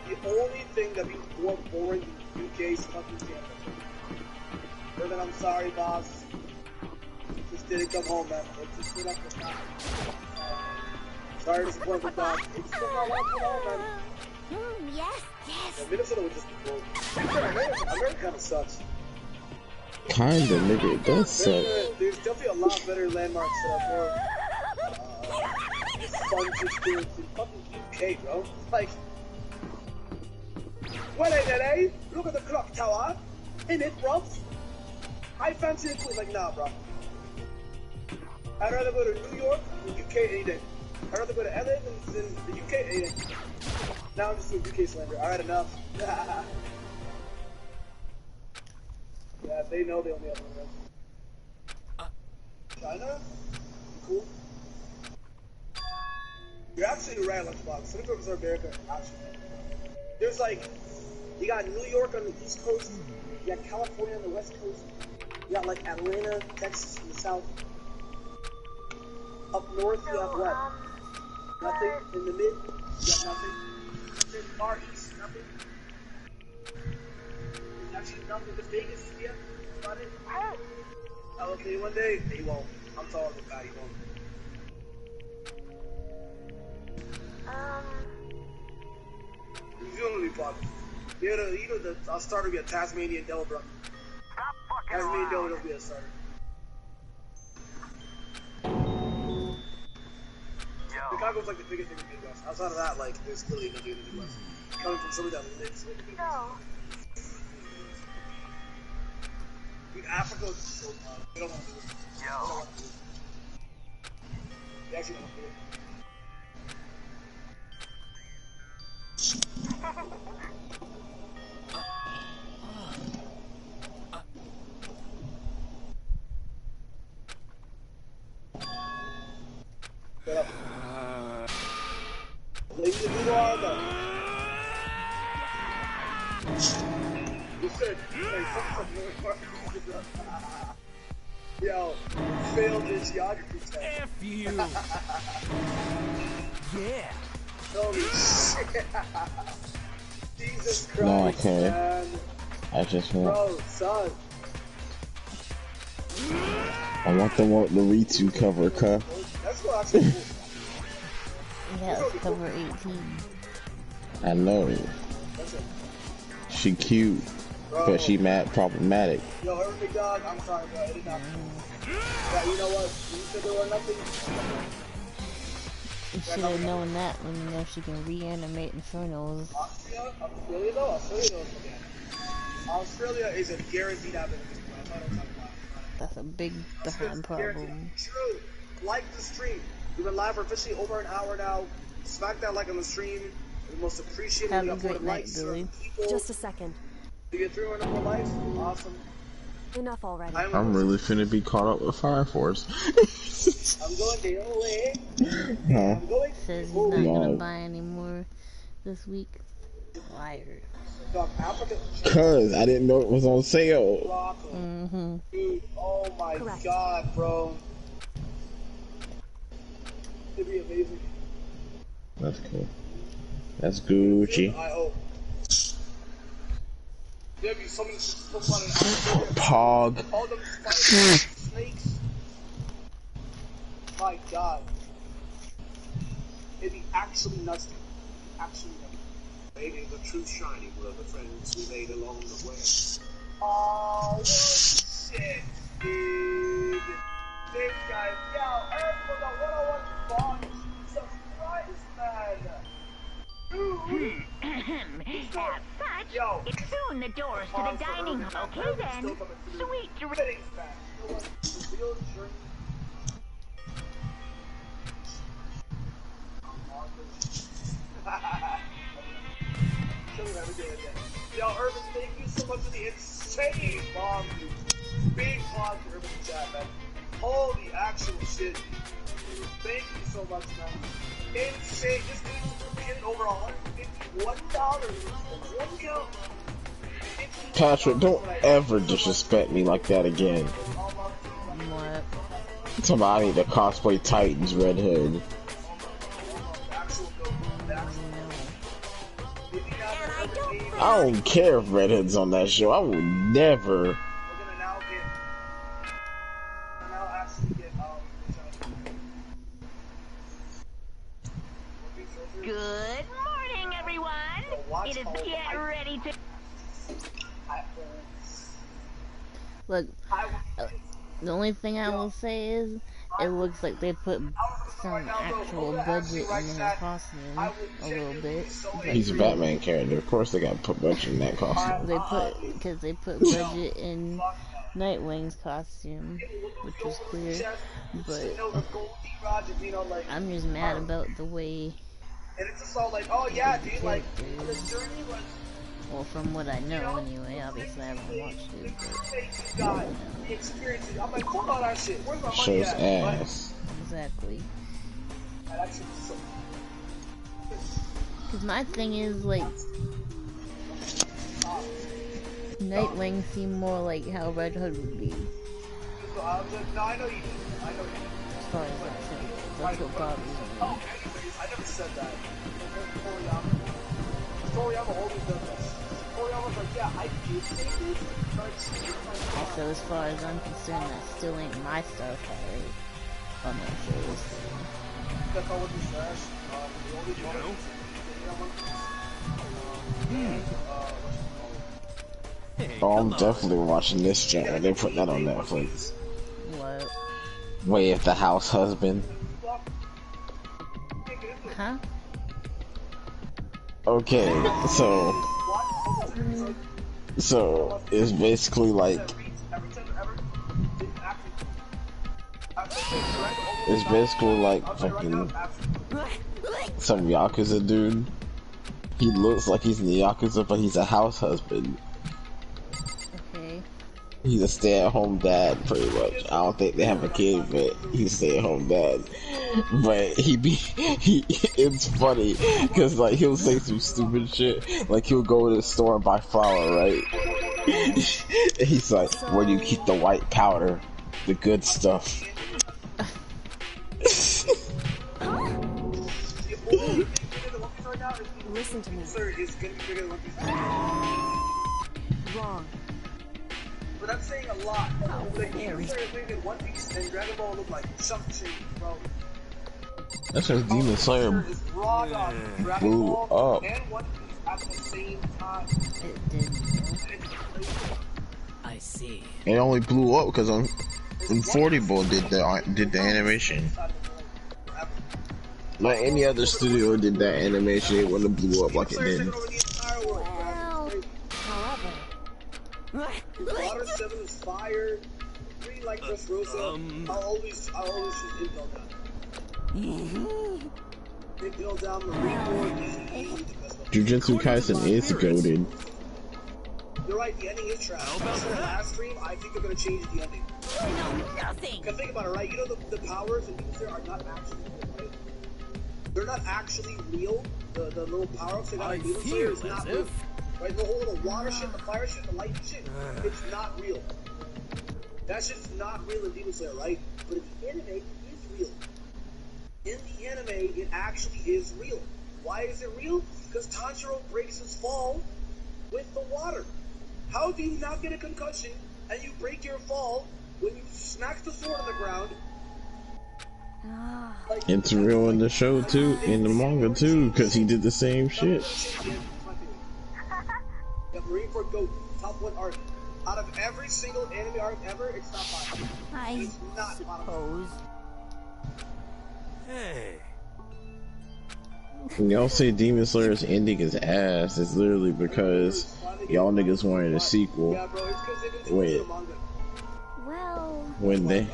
the only thing that be more boring than UK is fucking San Francisco. But then I'm sorry, boss. Just didn't come home, man. It just stood up for time. Sorry to disappoint the dog. It's still not want to come home, man. Yes, yes. Yeah, Minnesota would just be cool. America kind of sucks. Kinda, nigga, it does suck. There's definitely a lot better landmarks that are more fun to experience in fucking UK, bro. Like, well, hey, look at the clock tower. In it, bro. I fancy it too. Like, nah, bro. I'd rather go to New York than UK any day. I'd rather go to LA than the UK any day. Now I'm just doing UK slander. Alright, enough. Yeah, they know they only have one run. China? Cool. You're absolutely right, Lunchbox. Some of are America, actually. There's like, you got New York on the East Coast, you got California on the West Coast, you got like Atlanta, Texas in the South. Up north, you have what? Nothing. In the mid, you got nothing. In far east, nothing. There's actually nothing. Just Vegas, yeah. About it. I'll look at you one day. He won't. I'm taller than that. He won't. He's gonna be fun. You know, our starter will be a Tasmanian Devil, bro. Tasmanian Devil will be a starter. Chicago's like the biggest thing in the Midwest. Outside of that, like, there's really nothing in the Midwest. Coming from somebody that lives in the Midwest. Dude, Africa is so fun. They don't want to do it. They don't want to do it. They actually don't want to do it. Get up. Ladies and gentlemen. You said, yo, failed this geography test. F you. Yeah. Holy shit. Jesus Christ, No, I can't. man. I just want. Bro, son. I want the Ritu cover, cuh. That's what actually cool. Yeah, it's cover 18. I know. That's it. She cute, Bro. but she mad problematic. Yo, Herb Big Dog, I'm sorry, bro. It did not. Yeah, you know what? You said there was nothing. You should have known that when you know she can reanimate Infernos. Australia though? Australia is a guaranteed happening at this point. That's all I'm talking about. That's a big behind problem. True. Like the stream. We've been live for officially over an hour now. Smack that like on the stream. The most appreciated. Have we a got great 4 night, likes. Billy. Just a second. You get 300 more likes? Awesome. Enough already. I'm really finna be caught up with Fire Force. I'm going the other way. Huh? I'm going. Says he's not gonna No. buy any more this week. Liar. Dog, Africa. Cause I didn't know it was on sale. Mm-hmm. Dude, oh my Correct. god, bro. It'd be amazing. That's cool. That's Gucci. I hope. There'd be so many Pokemon in Pog. all them spiders, snakes. My god. It'd be actually nuts. Actually nuts. Maybe the true shining were the friends we made along the way. Oh, shit, dude. Big guy. Yo, Earth for the 101 box. Jesus Christ, man. Dude. the doors to the dining hall. Okay then. Sweet dreams. Fittings back. You know what? The real journey. Show him every day again. Yo, Urban, thank you so much for the insane bomb, dude. Big pause for Urban in chat, man. Holy actual shit. Thank you so much, man. Insane. This dude's getting over $151 for one kill. Patrick, don't ever disrespect me like that again. What? Somebody to cosplay Titan's Red Hood. I don't care if Red Hood's on that show. I would never. We're gonna now actually get Good morning, everyone. It is get ready to. Look, the only thing I will say is, it looks like they put some actual budget in their costume a little bit. He's a Batman character. Of course they got to put budget in that costume. Because they put budget in Nightwing's costume, which was clear. But I'm just mad about the way. And it's just all like, oh yeah, dude, like, this journey was. Well, from what I know, anyway. Obviously, I haven't watched it. But, God, the experience. I'm like, fuck all that shit. Where's my money Shows at? ass. Exactly. That shit was so. Because my thing is, like, Nightwing seemed more like how Red Hood would be. No, I know you do. I know you do. As far as that's what bothers me. Oh, I never said that. Toriyama always does this. Toriyama's like, yeah, I do say this. Also, as far as I'm concerned, that still ain't my star power on that show. That's all what he says. The only Oh, I'm definitely watching this channel. They put that on Netflix. What? Way of the House Husband. Huh? Okay, so it's basically like fucking some Yakuza dude. He looks like he's in the Yakuza, but he's a house husband. Okay. He's a stay-at-home dad, pretty much. I don't think they have a kid, but he's a stay-at-home dad. But it's funny, cause like he'll say some stupid shit, like he'll go to the store and buy flour, right? He's like, where do you keep the white powder? The good stuff. Listen to me. Sir, it's gonna be bigger than One Piece. Wrong. But I'm saying a lot. Like, One Piece and Dragon Ball look like something, bro. That's just Demon Slayer blew up. And One Piece at the same time. It did. I see. It only blew up because when 40 Ball did the animation. Like any other studio did that animation, it wouldn't have blew up like it did. Well, however. Water 7 is fire. 3 like Dressrosa. I'll always choose Impel Down. Impel Down, Marine War, Jujutsu Kaisen is goated. You're right, the ending is trash. I said last stream, I think they're gonna change the ending. Nothing. Cause think about it, right? You know the powers and things there are not actually real, right? They're not actually real. The little power-ups they got in Demon Slayer is not real. Right? The whole little water shit, the fire shit, the lightning shit, it's not real. That shit's not real in Demon Slayer, right? But in the anime, it is real. In the anime, it actually is real. Why is it real? Because Tanjiro breaks his fall with the water. How do you not get a concussion and you break your fall when you smack the sword on the ground? Like, It's real in the show too, in the manga too, because he did the same shit. The Marine Corps GOAT, top 1 arc. Out of every single anime arc ever, it's not mine. I It's not suppose. Hey. When y'all say Demon Slayer's ending is ass, it's literally because y'all niggas wanted a sequel. Yeah, bro, it's because they didn't do Wait, the manga. Well, when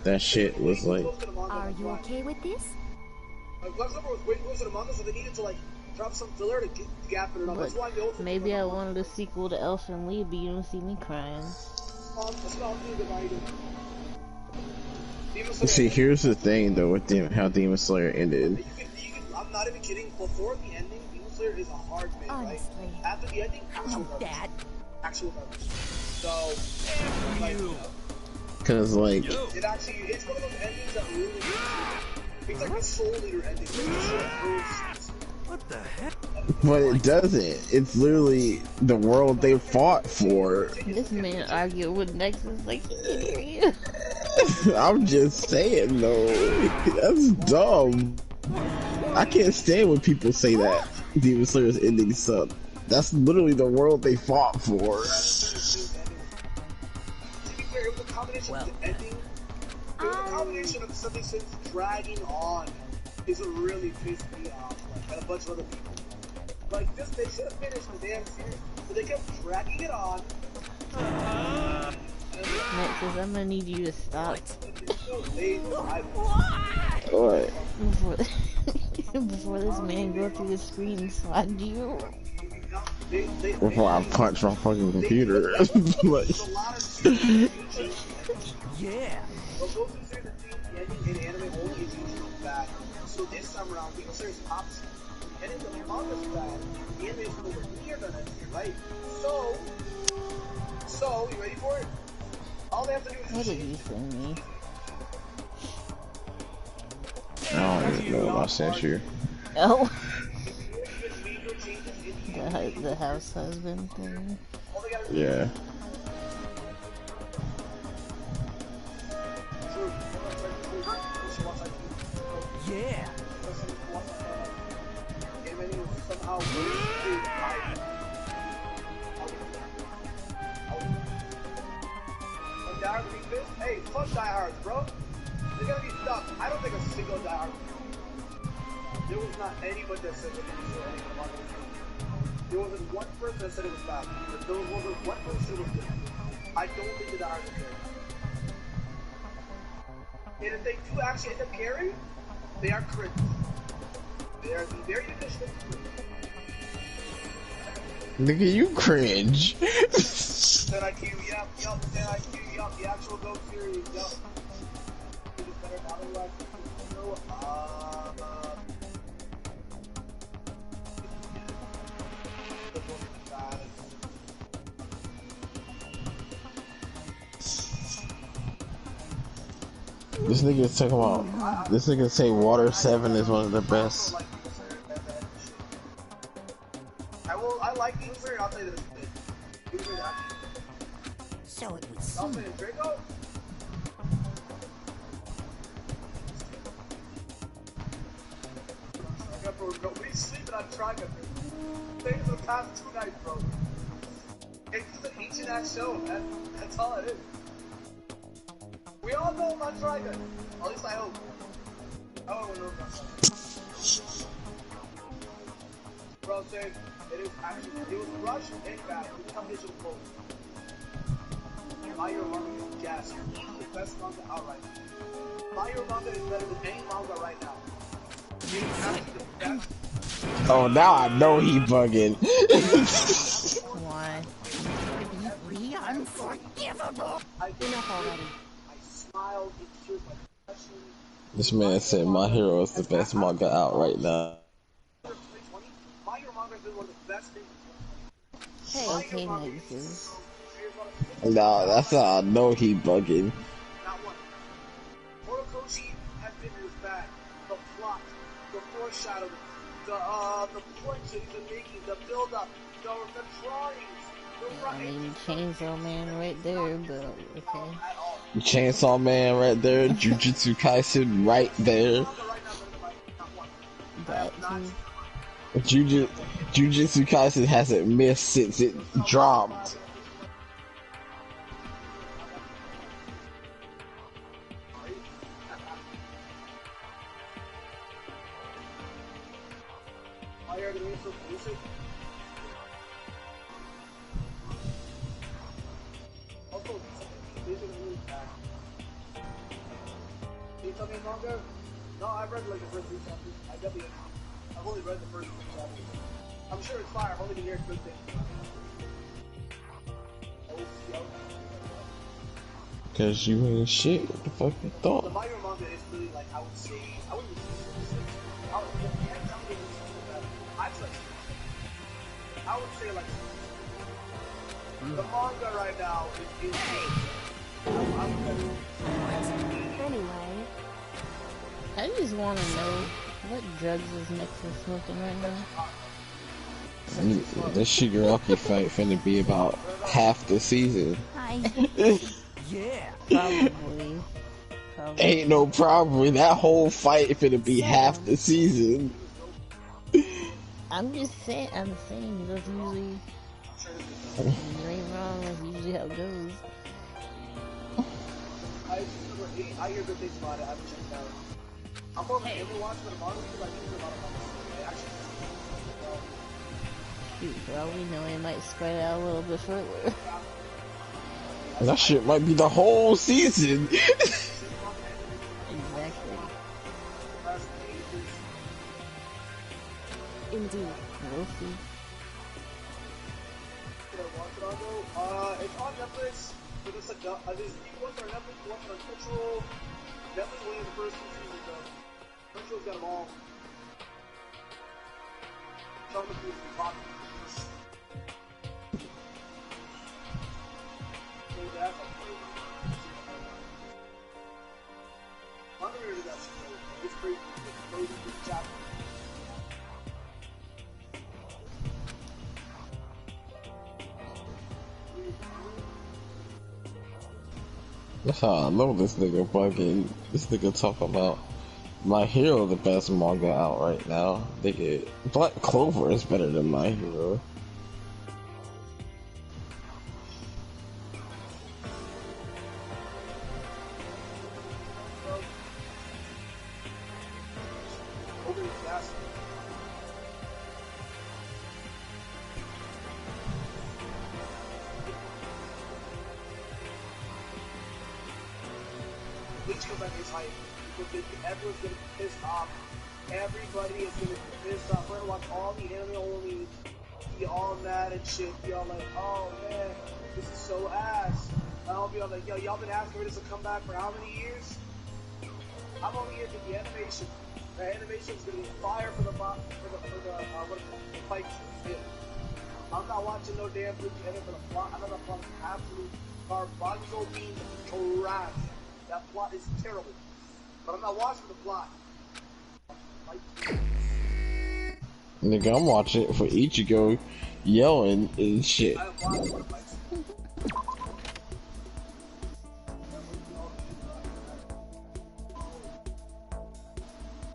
that shit was like, are you okay with this? Like, Black Summer was way closer to the manga, so they needed to, like, drop some filler to gap it up. But That's why they also maybe I wanted a sequel to Elf and Lee, but you don't see me crying. see, here's the thing though with how Demon Slayer ended. I'm not even kidding. Before the ending, Demon Slayer is a hard man, Honestly. right? After the ending, actual garbage. Actual garbage. So, like, Cause like, it actually, it's one of those endings that really makes you, it's like a Soul Eater ending. It's just like, What the heck? but it doesn't. It's literally the world they fought for. This man argued with Nexus like he can hear you. I'm just saying though, that's dumb. I can't stand when people say that Demon Slayer's ending sucked. That's literally the world they fought for. to be fair, it was a combination of the ending. It was a combination of something since dragging on is what really pissed me off. Like, and a bunch of other people. Like, this, they should have finished the damn series, but they kept dragging it on. Nexus, I'm gonna need you to stop. What? Before this man go through the screen and slide you. Before I punch my fucking computer. Like, Yeah. So this time around, Demon Slayer is opposite. And if the manga's bad, the anime is nowhere near gonna be right. So, you ready for it? All they have to do is What did you send me? I don't even know what I sent you. Oh. The house husband thing. Yeah. Yeah. Hey, fuck Die Hard, bro. They're gonna be stuck. I don't think a single Die Hard. There was not anyone that said that it was any of the There wasn't one person that said it was bad. There wasn't one person that was good. I don't think the Die Hard is good. And if they do actually end up caring, they are cringe. They are the very definition of cringe. Nigga, you cringe. Then I queue, yup, then I queue, yup, the actual Go series, yup. It is better now than last This nigga's talking about. This nigga say Water 7 is one of the best. I like Demon Slayer, I'll tell you that it's good. So it would seem. Draco? Bro, we sleeping on Trigon, bro. Things for the past 2 nights, bro. It's just an ancient ass show, man. That's all it is. We all know about Trigon. At least I hope. I don't know about that. Bro, saying it is actually, it was rushed and bad. It was a combination of both. My Hero Manga is gas. Easily the best manga out right now. My Hero Manga is better than any manga right now. It is actually the best. Oh, now I know he bugging. Why? Be unforgivable. Enough already. I smiled. It cured my depression. This man said My Hero is the best manga out right now. My Hero Manga has been one of the best things. Hey, okay, Nexus. Nah, that's how I know he bugging. Not one. Horikoshi has been in his bag. The plot, the foreshadowing, the punching, the making, the build-up, the drawings, the I mean, Chainsaw Man right there, but okay. Chainsaw Man right there. Jujutsu Kaisen right there. That too. Jujutsu Kaisen hasn't missed since it dropped. Teletubby manga? No, I've read like the first 3 chapters. I've only read the first 3 chapters. I'm sure it's fire. I've only been hearing good things. Cause you ain't shit. What the fuck you The thought? My Hero manga is really like, I would say, I wouldn't even say 6. I would say like the manga right now is Anyway, I just want to know what drugs is Nexus smoking right now. This Shigaraki fight finna be about half the season. Yeah. Probably. Ain't no problem. That whole fight finna be half the season. I'm saying that's usually, you ain't wrong, that's usually how it goes. I hear good things about it. I haven't checked it out. I'm more of an anime watcher than a manga because I hear about it. Shoot, for all we know, it might spread it out a little bit further. That shit might be the whole season. Exactly. indeed. We'll see. It's on Netflix. But it's like, there's ones on Netflix, ones on Crunchyroll. Definitely one of the first 2 seasons, though. Crunchyroll's got them all. Some of the food is popular. So that's like crazy. I'm gonna do that shit, though. It's crazy. It's crazy for the chapter. That's how I know this nigga fucking. This nigga talk about My Hero, the best manga out right now. Nigga, Black Clover is better than My Hero. Everyone's gonna be pissed off. Everybody is gonna be pissed off. We're gonna watch all the anime only, be all mad and shit. Be all like, oh man, this is so ass. And I'll be all like, yo, y'all been asking for this to come back for how many years? I'm only here for the animation. The animation's gonna be fire for the fight. I'm not watching no damn movie edit for the plot. I know the plot is absolute garbanzo beans trash. That plot is terrible. But I'm not watching the plot. Nigga, I'm watching it for Ichigo yelling and shit.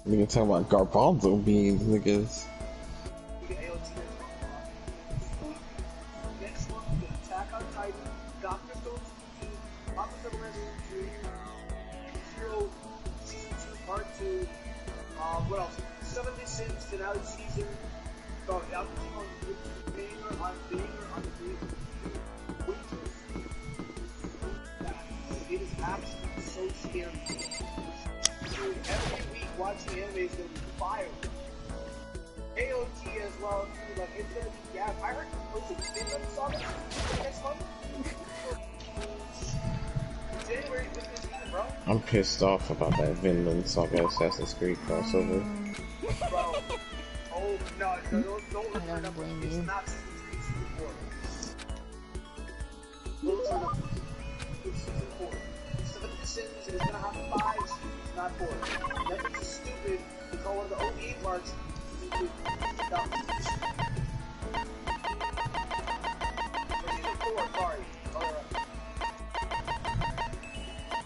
Nigga talking about garbanzo beans, niggas. Next one, we get Attack on Titan, Dr. Stone Season 2, Officer of Rescue 2, Hero Season 2 Part 2, what else? 7 Missions, finale season. So, yeah, I'm on banger on Winter. It is absolutely so scary. Dude, every week watching anime is gonna be fire. AOT as well, too. Like, it's gonna be, yeah, I heard, was it Finland Saga next month? January 15th, bro. I'm pissed off about that Vinland Saga Assassin's Creed crossover. Bro. Oh, no, don't I don't blame It's you. not season 3, season 4. Don't turn up. It's season 4. 7 Missions, and it's gonna have 5 seasons, not 4. Netflix is stupid. It's all one of the OVA parts. Season 2. Stop. Or season 4, sorry. Alright.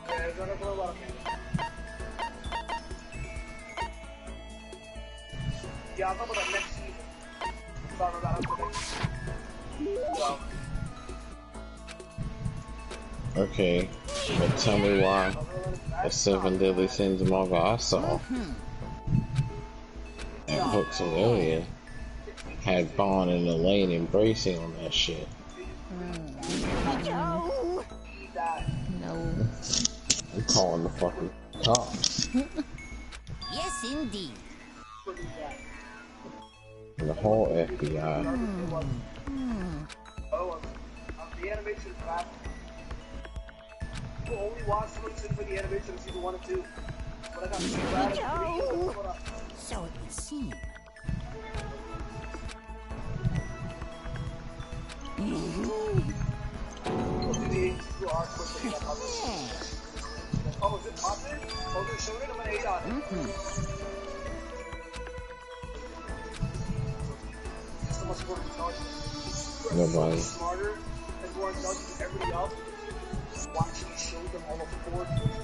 Yeah, it's gonna go a lot of things. Yeah, I'm talking about next season. I'm talking about after next season. So, Okay, but tell me why the 7 Deadly Sins manga I saw at Books of Alien had Bond and Elaine embracing on that shit. No. I'm calling the fucking Oh, Yes, indeed. the whole FBI. Oh, the animation is fast. People only watch Solution for the animation of season 1 and 2. But I got so bad at 3. So it would seem. People do the AG2 arc quickly. Oh, is it popping? Oh, they're showing it? I'm gonna 8 on it. Just so much more intelligent. Nobody. Smarter and more intelligent than everybody else. Watch me show them all the 4 tools.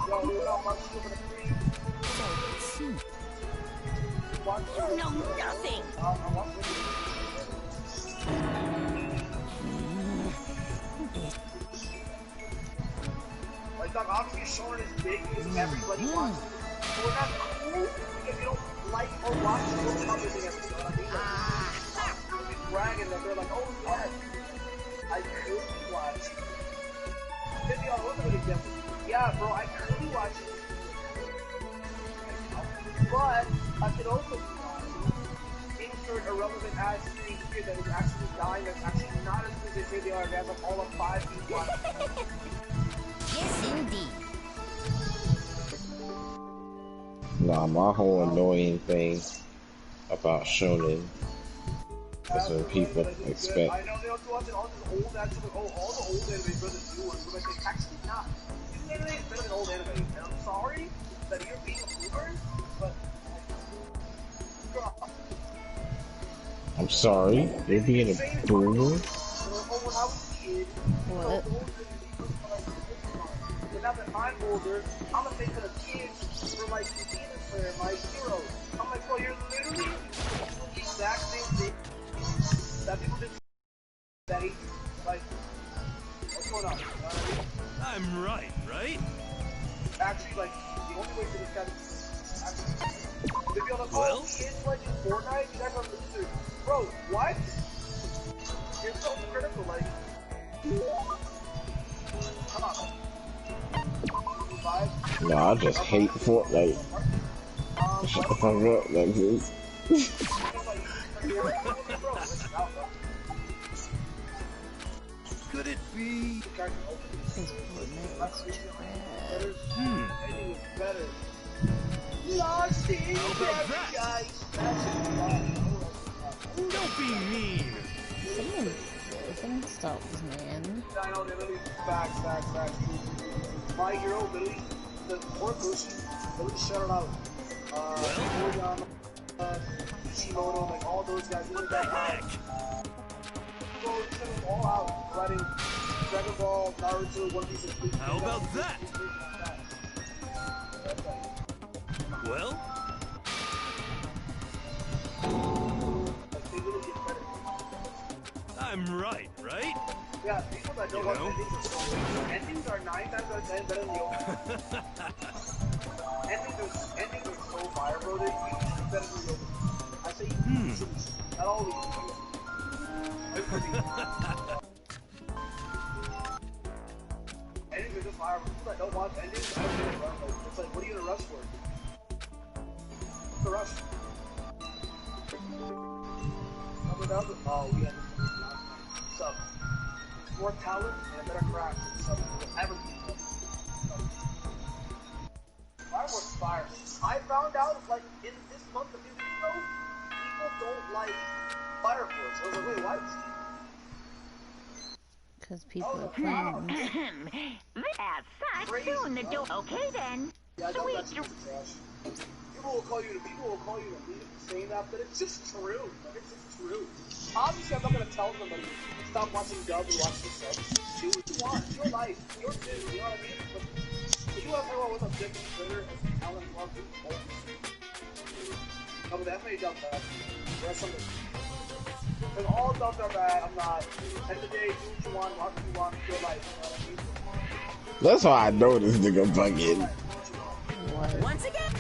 Yo, look how much you're gonna create. So it would seem. You know nothing! Like, Doc Oxley showing his big because everybody wants it. So we're not cool because you don't like or watch the most everything episode. I mean, like, bragging that they're like, oh, yes, I could watch. Maybe I'll look at it again. Yeah, bro, I could watch it. But I could also insert irrelevant ass things here that is actually dying, that's actually not as good as they say they are. They have like all of 5 views on it. Yes, indeed. Nah, my whole annoying thing about shonen is when people expect. I know they also watch all this old ass, like, oh, all the old anime for the new ones, but like, it's actually not. This anime is better than old anime, and I'm sorry that you're being a boomer, but I'm sorry, you're being a boomer. when I was a kid, What? but now that I'm older, I'm gonna think of the kids for like the Demon Slayer, my heroes. I'm like, well, you're literally doing the exact same thing that people did that he, like, what's going on? I'm right, right? Actually, like, the only way for this guy to actually, if you're like, Well? oh, kids like in Fortnite, you guys are losers. Bro, what? You're so critical, like, come on. No, I just hate Fortnite. Shut the fuck up, like this. Could it be? Better. Lost it, guys. Don't be mean. Singing stops, man. I know, they literally facts. My hero, literally, the poor Bushi, literally shut it out. Oriana, Kishimoto, like all those guys, What the heck? So he shut them all out, writing Dragon Ball, Naruto, One Piece, and Bleach. How about that? Well? Like, they really get better. I'm right, right? Yeah, people that don't watch endings are 9 times out of 10 better than the old. endings are so fire, bro. They're usually better than the old. I say usually. Not always. Endings are just fire. People that don't watch endings, I don't get it, bro. It's like, what are you in a rush for? What's the rush? Oh, we had this sub. More talent and a better craft than sub will ever be. Fireworks fire. I found out, like, in this month of new ago, people don't like Fire Force. I was like, wait, what? Because people are playing. That's such soon the door. Okay then. Yeah, I know Sweet. that's just trash. People will call you to leave saying that, but it's just true. Like, it's just true. Obviously, I'm not gonna tell somebody stop watching dub and watch the subs. Do what you want. It's your life. Your business. You know what I mean? But if you have everyone with a different Twitter and Alan Clark, no, but that's how you dub that. There's something. Because all dubs are bad. I'm not. End of the day, do what you want, watch what you want. It's your life. You know what I mean? That's how I know this nigga bugging. What? Once again.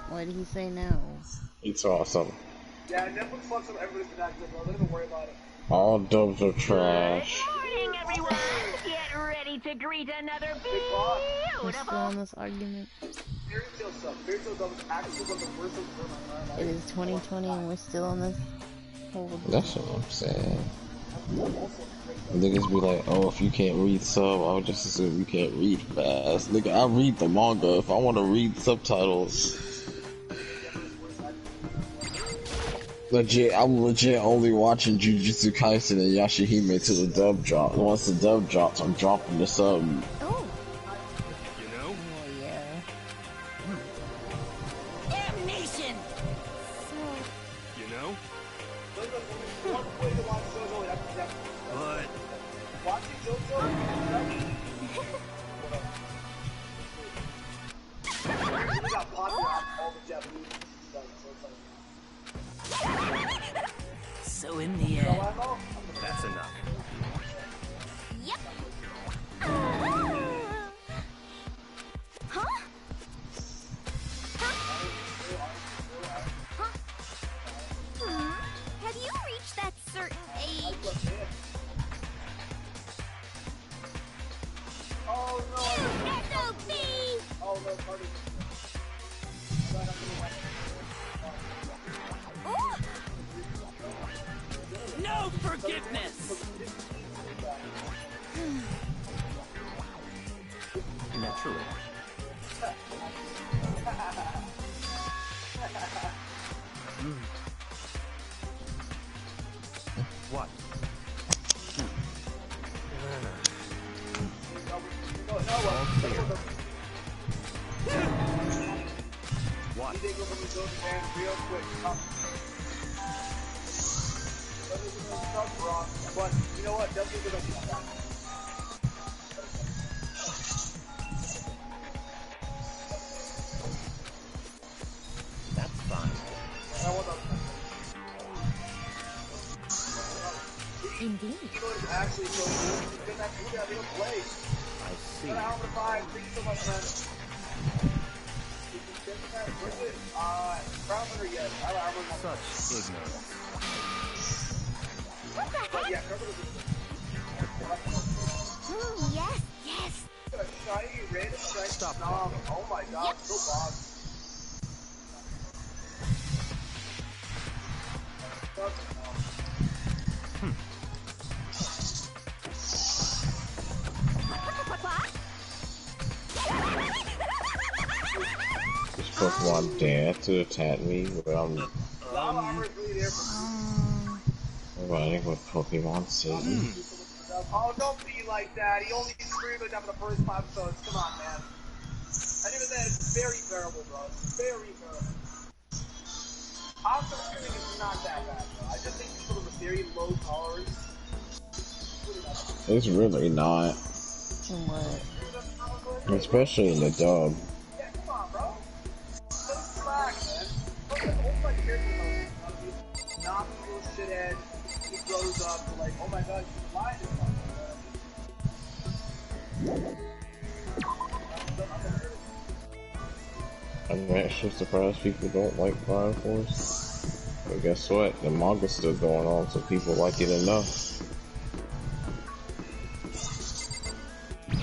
What did he say now? He saw something. Yeah, Netflix fucks up everybody's vernacular, bro. Don't even worry about it. All dubs are trash. Good morning, everyone. Get ready to greet another We're still beautiful. on this argument. Fairy Tail stuff. Fairy Tail dub is actually one of the worst things I've ever heard in my It life. is 2020 and we're still on this whole. That's what I'm saying. Niggas be like, oh, if you can't read sub, I would just assume you can't read fast. Nigga, I read the manga if I want to read subtitles. Legit, I'm legit only watching Jujutsu Kaisen and Yashahime till the dub drops. Once the dub drops, I'm dropping the sub. Oh, You know? Oh yeah. damnation! So, You know? One way to watch JoJo, you have to But watching JoJo, you got popular on all the Japanese stuff, so it's like, So in the you know end, what I know? that's enough. yep. Huh? Have you reached that certain age? Oh no! SOB! Oh no, party. no forgiveness. Naturally. What? All clear. What? You take over the zone man real quick. But you know what? Definitely gonna come back. That's fine. I want to. Indeed. You know it's actually so good. Because that movie I didn't play. I see. But Albert 5, thank you so much, man. Where's it? Crown Hunter, yes. I remember. Such ignorance. What the But heck? yeah, Crown Hunter is Yes, yes. a shiny, random shiny Stop snob. Oh my god, Yep. so boss. This Pokemon dare to attack me where I'm Lava armor is really there for running with Pokemon Satan. Oh, don't be like that. He only screamed like that for the first 5 episodes. Come on, man. And even then, it's very bearable, bro. It's very bearable. After screaming is not that bad, bro. I just think people have a very low tolerance. It's really not. What? Especially in the dub. Yeah, come on, bro. Just relax, man. Look at all my characters, not cool shithead. He grows up to like, oh my god, he's lying to me. I'm actually surprised people don't like Fire Force. But guess what? The manga's still going on, so people like it enough.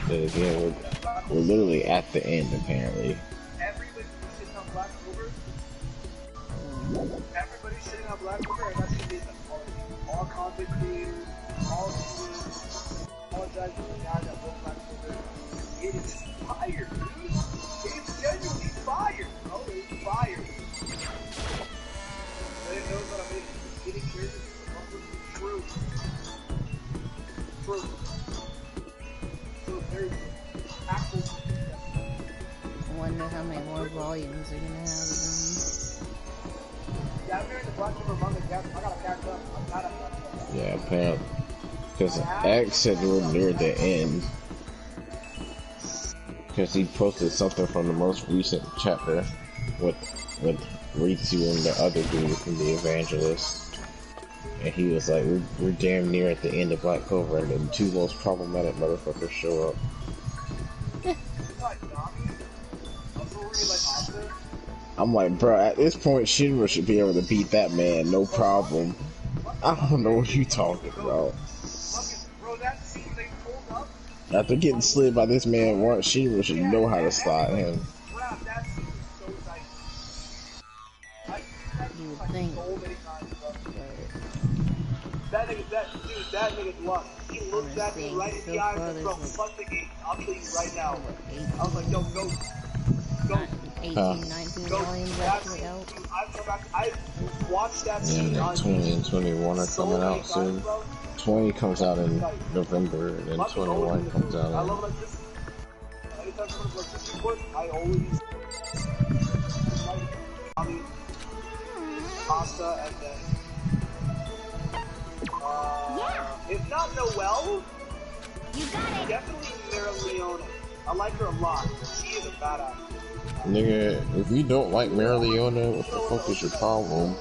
Then again, we're literally at the end, apparently. Everybody's shitting on Black Clover. Everybody's shitting on Black Clover, and that's the all content creators, all students, apologize to the guy that wrote Black Clover. It is fire, dude. It's genuinely fire, bro. It's fire. But it knows what I mean. Getting characters is true. True. So very good. Actual. I wonder how many more volumes they're gonna have. Yeah, I'm hearing the Black Clover manga. I gotta catch up. I'm not up. Yeah, apparently. Because X said we're near the end. Because he posted something from the most recent chapter with Ritsu and the other dude from the Evangelist. And he was like, we're damn near at the end of Black Clover, and the two most problematic motherfuckers show up. I'm like, bro, at this point, Shinra should be able to beat that man, no problem. I don't know what you talking about. Bro, that scene they pulled up. After getting slid by this man once, Shinra should know how to slide him. Crap, that scene is so tight. I've seen that You scene would like think. so many times, bro. But That nigga's luck. He looked at me right in the eyes and bro, there's fuck the game. I'll kill you right now. what, I was like, yo, go. Go. 18, 19 Go. volumes That actually scene, out. dude, I've watched that Yeah, scene like on 20 and 21 are so coming many out times, soon. bro. 20 comes out in November, and then Luck is always 21 in the comes movie. I out love like this. Anytime someone's like this report, I always like pasta and then if not Noelle, You got it. definitely Mira Leone. I like her a lot. She is a badass. in. Nigga, if you don't like Mara Leona, what the fuck is your problem?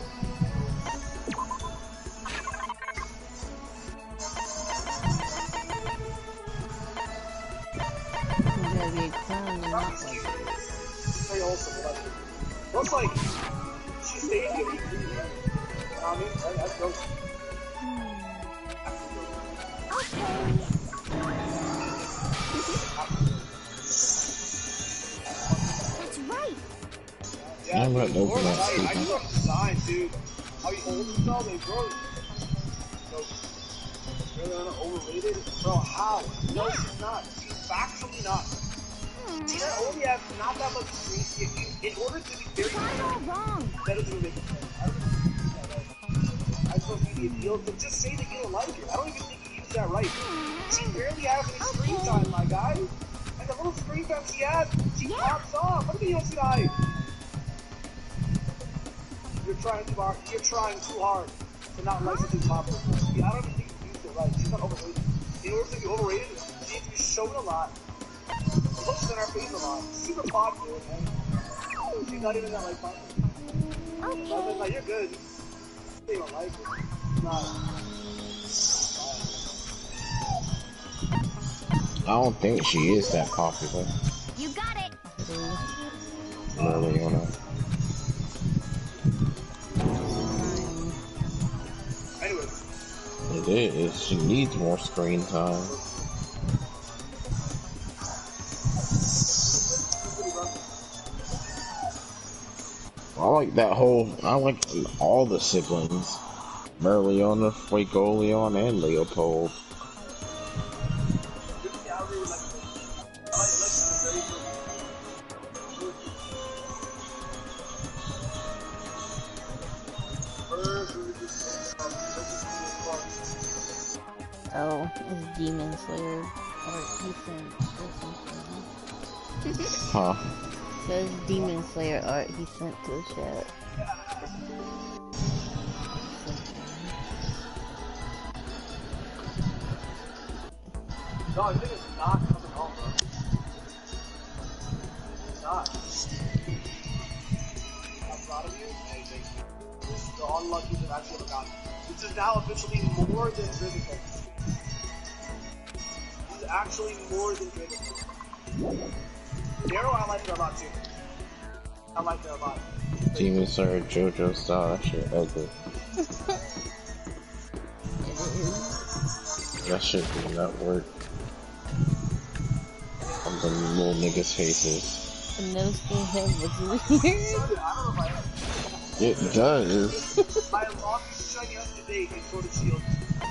You gotta be a clown and not like it. Very wholesome, like it. Well, it's like she stayed here. You know what I mean? That's dope. That's right. Yeah, I'm not dude, open Laura's that tight. I speaking. just love the design, dude. How you hold himself, they grow. So, really overrated? Bro, how? No, she's not. She's factually not. She not only has not that much screen, in order to be very Got it all wrong. that doesn't make sense. I don't even think that right. I just don't see the appeal. So just say that you don't like it. I don't even think you use that right. She barely has any screen time, my guy. And the little screen time she has, she pops off. What do you mean you don't see the hype? You're trying too hard. You're trying too hard to not like something popular. Yeah, I don't even think you used it right. She's not overrated. In order to be overrated, she needs to be shown a lot. Looks in our face a lot. Super popular, man. She's not even that like popular. Okay. Like, you're good. They don't like it. It's not. I don't think she is that popular. You got it. Mara Leona. Anyways. It is. She needs more screen time. I like that whole. I like all the siblings. Mara Leona, Fuego Leon, and Leopold. Oh, it's Demon Slayer art he sent or something. Huh? Says Demon Slayer art he sent to the chat. No, I think it's not coming home, bro. It's not. I'm proud of you. Hey, thank you. This is the unlucky that actually ever got. This is now officially more than Driven Focus. This is actually more than Driven Focus. Darrow, I like her a lot too. I like her a lot. Demon Slayer JoJo style, that shit ugly. That shit did not work. On the little niggas' faces. The no skin head was weird. It does. My longest shiny up to date is Sword and Shield.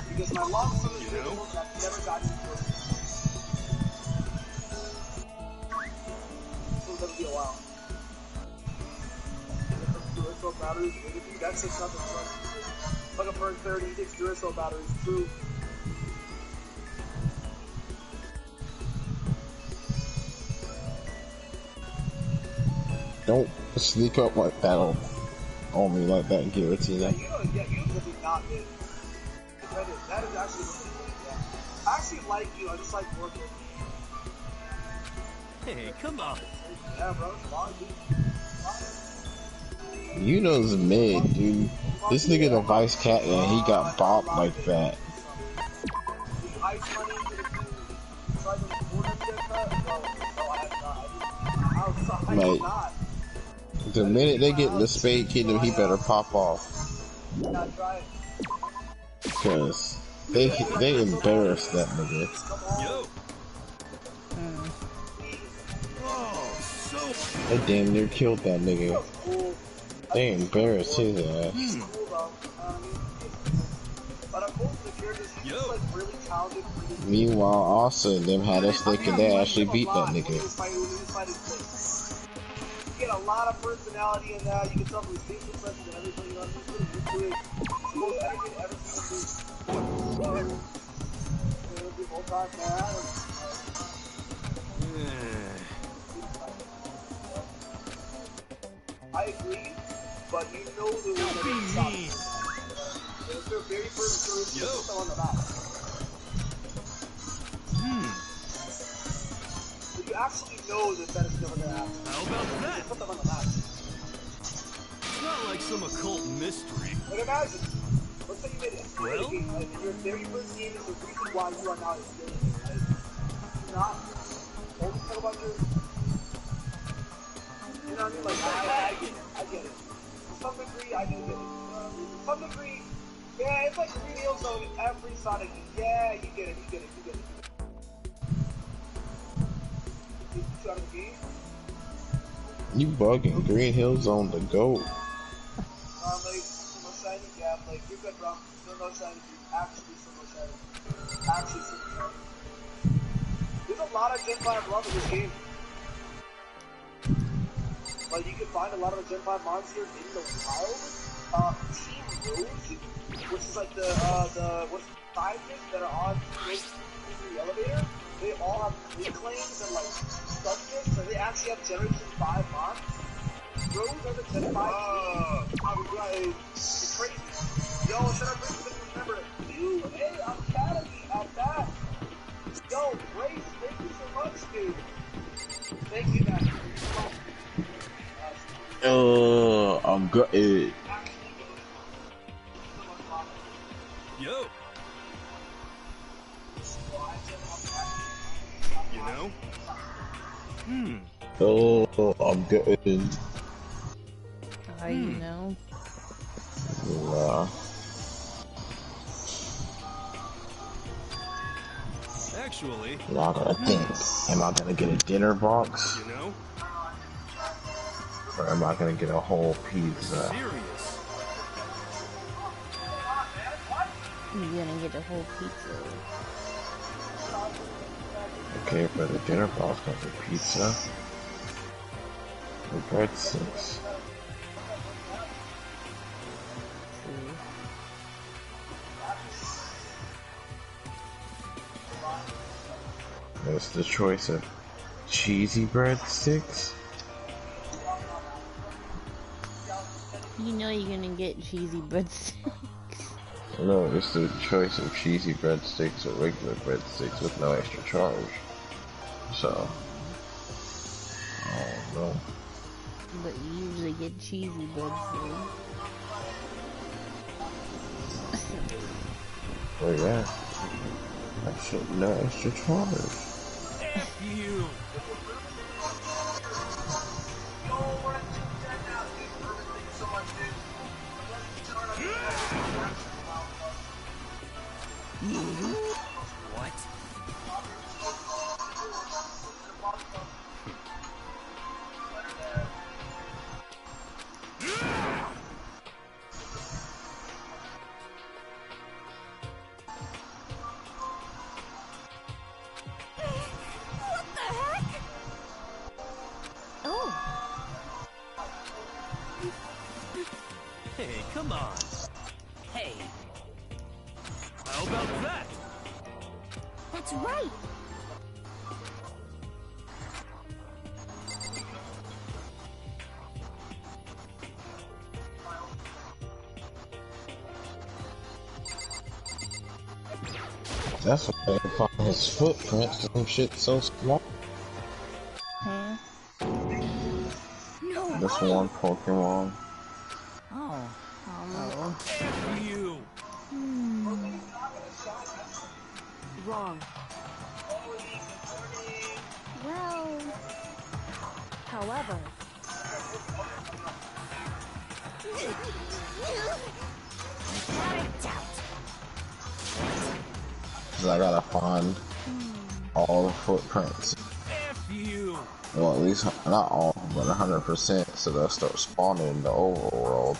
Because my longest one is visual, I've never gotten to it. So that'll be a while. Duracell batteries, that's just nothing fun. Like a burn 36 Duracell batteries, true. Don't sneak up like that on me like that, guillotine. Yeah, you really not good. That is actually really good, yeah. I actually like you, I just like working. Hey, come on. Yeah, bro, it's fine, dude. You know it's mid, dude. This nigga the vice cat and he got bopped like that. Like, The minute they get in the Spade Kingdom, he better pop off. Yeah, try it. Cause they embarrassed that nigga. Yo. Mm. Oh, so. They damn near killed that nigga. They embarrassed his ass. But I'm cool with the characters. He's just like really talented. Meanwhile, Asa and them had us thinking they actually beat that nigga. You get a lot of personality in that. You can tell from his facial expressions and everything. You know, he's really into it. It's the most energy ever seen him do. It'll be whole time, man. I agree, but you know there was a stop. It was their very first choice to put them on the map. But you actually know that that is never gonna happen. How about that? Put them on the map. It's not like some occult mystery. Like imagine, let's say you made a game, right? And your very first game is the reason why you are now experiencing, right? You're not only talk about your, you know what I mean? Like, I get it. To some degree, I do get it. To some degree, yeah, it's like Green Hill Zone in every Sonic game. Yeah, you get it. You out of the game? You bugging. Green Hill Zone the GOAT. Like, no shiny gap, like, you're good, bro. No shiny, actually so much shiny. Actually so much shiny. There's a lot of Gen 5 love in this game. Like, you can find a lot of the Gen 5 monsters in the wild. Team Rouge, which is like the scientists that are on the elevator, they all have clean claims and like subjects, and they actually have Generation 5 mods. Rouge are the Gen 5 right. It's crazy. Yo, instead of Grace, remember, hey, I'm Academy at that. Yo, Grace, thank you so much, dude. Thank you, man. I'm gutted. Yo. You know? I'm gutted. How you know? Nah. Actually. Now I gotta think. Am I gonna get a dinner box? You know? Or am I gonna get a whole pizza? Serious. You're gonna get a whole pizza. Okay, for the dinner box, got the pizza, the breadsticks. There's the choice of cheesy breadsticks. You know you're gonna get cheesy breadsticks. No, it's the choice of cheesy breadsticks or regular breadsticks with no extra charge. So, I don't know. But you usually get cheesy breadsticks. Oh yeah. That shit, no extra charge. F you. What? What the heck? Oh. Hey, come on. Hey. How about that? That's right. That's what they find his footprints. Some shit so small. Huh? No This way. one Pokemon. Oh. F you. Wrong. Well, however, Cause I gotta find all the footprints. F you. Well, at least not all, but 100%. So they'll start spawning in the overworld.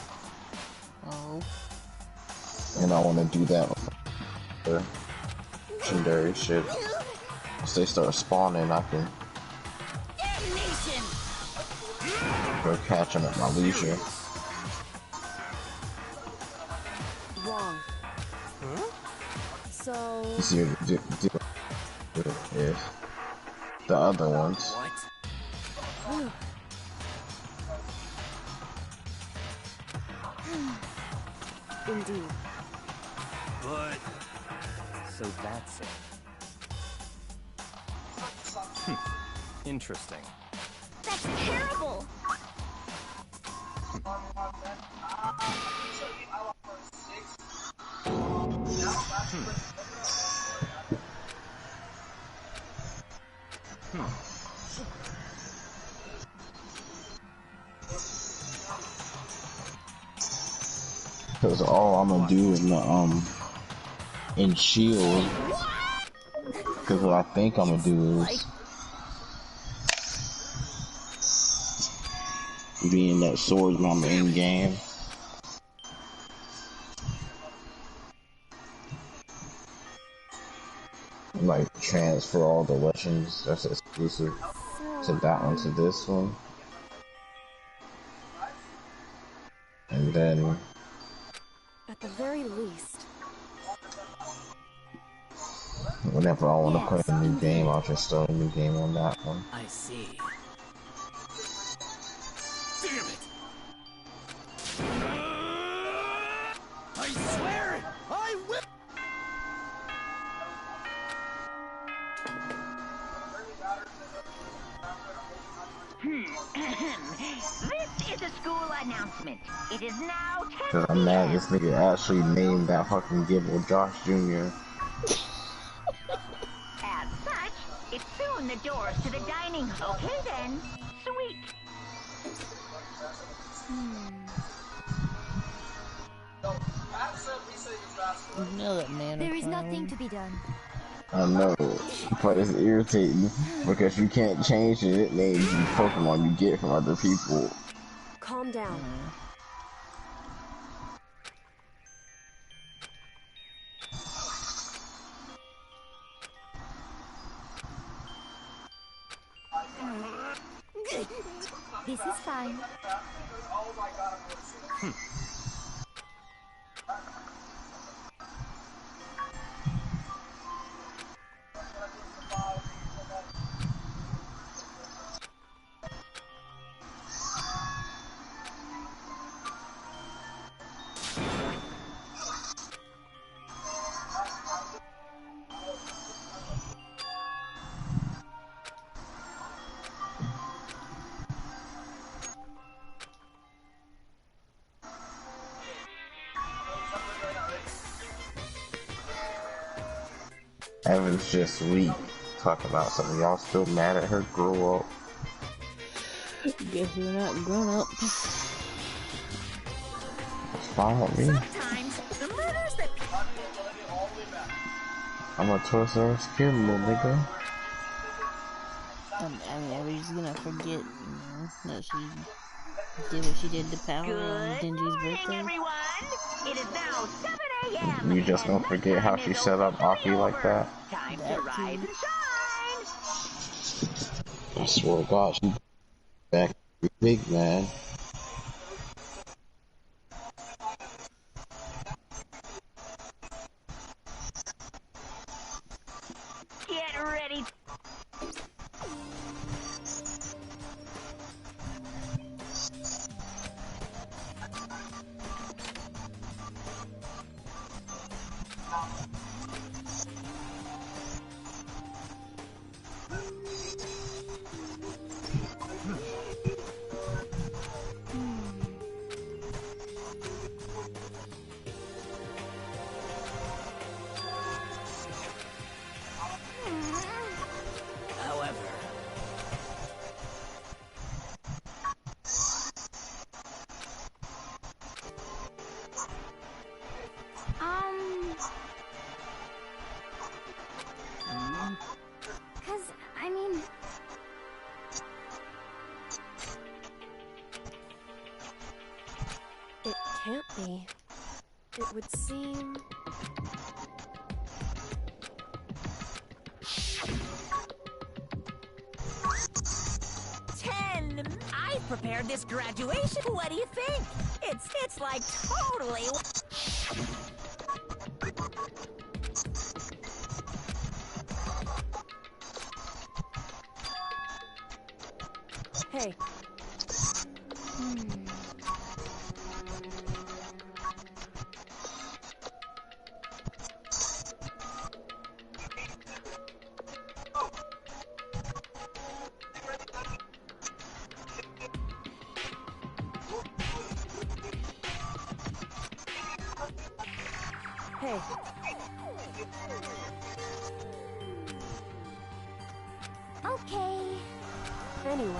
Oh. And I want to do that with the legendary shit. Once they start spawning, I can go catch them at my leisure. Wrong. Huh? So... Easier to do is the other ones. What? Indeed. But... So that's it. Interesting. That's terrible. Cause all I'm gonna do is in shield. Cause what I think I'm gonna do is be in that swordsman in game. Like transfer all the weapons that's exclusive to that one to this one. And then At the very least. whenever I want to play a new game, I'll just start a new game on that one. I see. Damn it! I swear it! I will! This is a school announcement. It is now 10 Cause I'm mad this nigga actually named that fucking Gibble Josh Jr. As such, it's soon the doors to the dining hall. Okay then. Sweet. You know that man. There is nothing to be done. I know, but it's irritating because you can't change the nicknames and Pokemon you get from other people. Calm down. This is fine. Evan's just weak. Talk about something. Y'all still mad at her? Grow up. Guess you're not grown up. It's fine with me. Sometimes the murders that I'm a Taurus kid, little nigga. I mean, are we just gonna forget, you know, that she did what she did to Power on Good Denji's morning, birthday? everyone. It is now 7 a.m. You just gonna forget how she set up Aki like that? Time That to rise too. and shine. I swear to God, she back big man. Get ready. It would seem... I've prepared this graduation. What do you think? It's like totally... Hey. Hey. Okay. Anyway,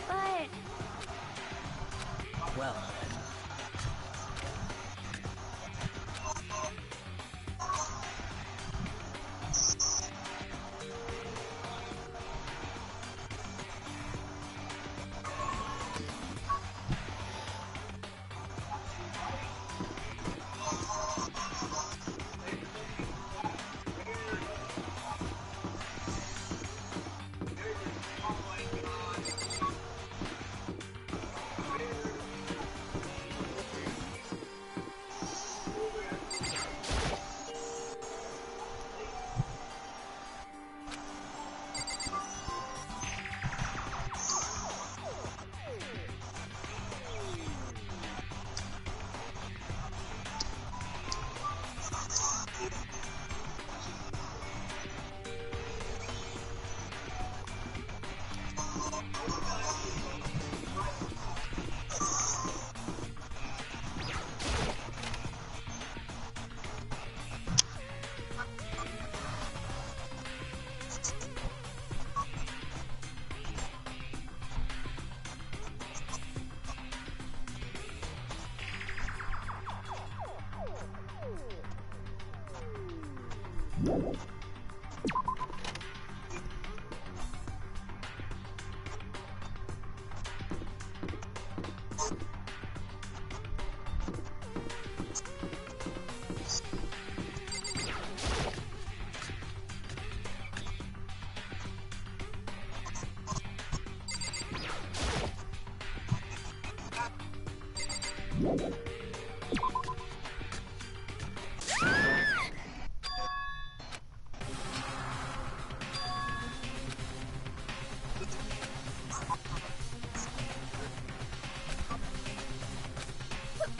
But Well,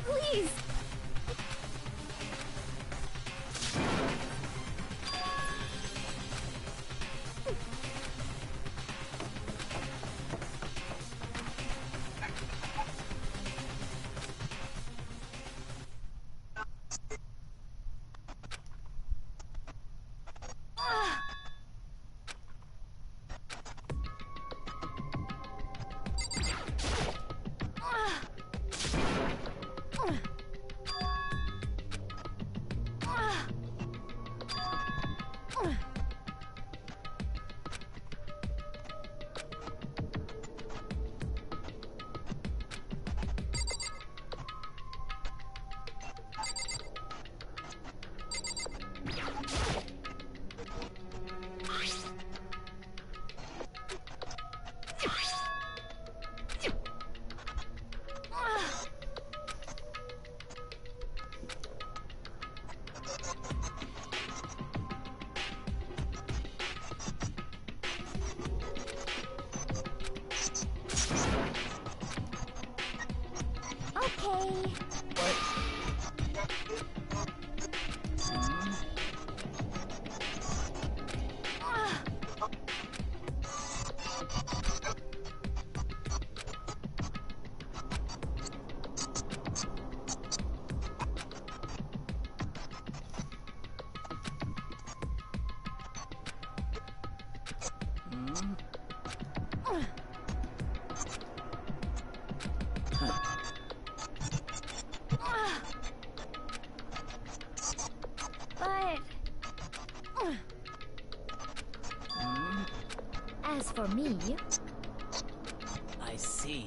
please. Okay. But as for me, I see.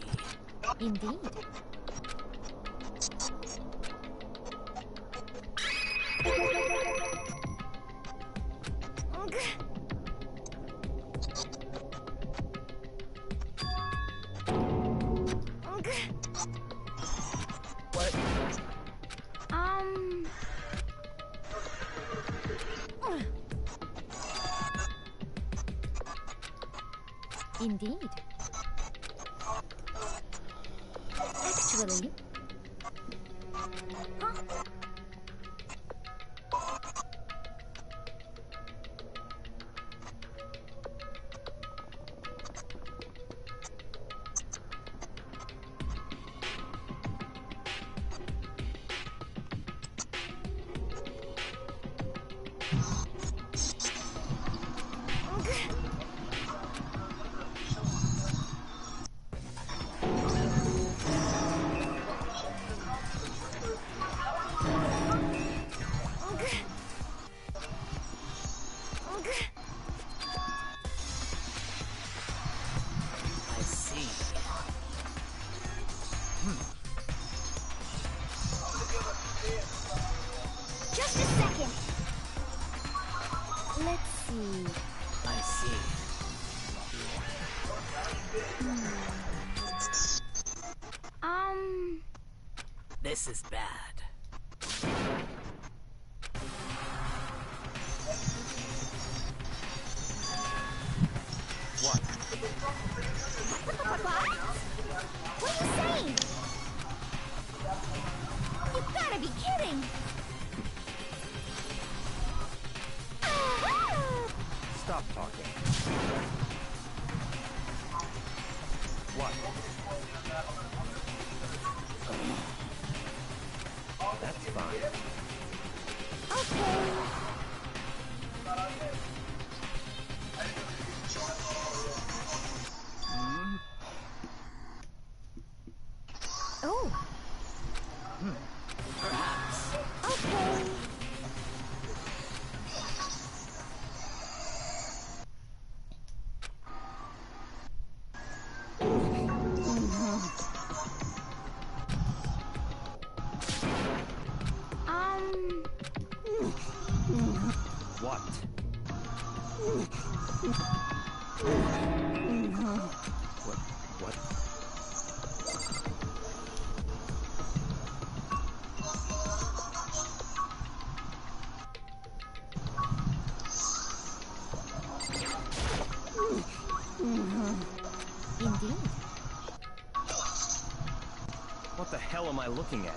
indeed. What? Indeed. Actually. Huh? I see. Just a second. Let's see. I see. This is bad. What? What are you saying? You've gotta be kidding. Stop talking. What? That's fine. Okay. Oh. Perhaps. Okay. What? What? Indeed. What the hell am I looking at?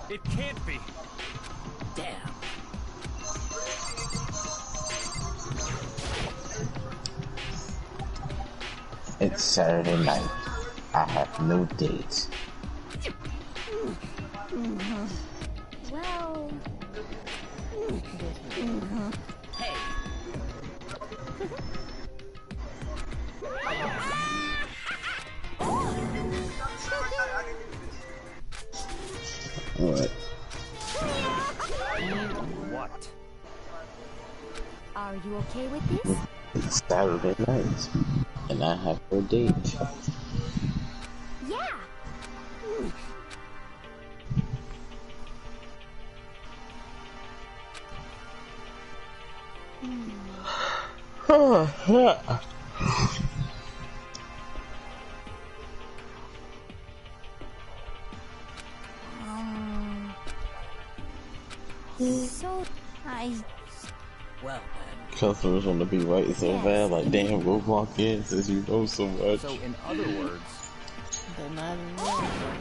It can't be. Damn. It's Saturday night. I have no dates. Well. Hey. What? What? Are you okay with this? It's Saturday night, and I have no date. Yeah. So Well then. Customers want to be right so Yes. bad, like damn, go clock in since you know so much. So, in other words, They're not in love.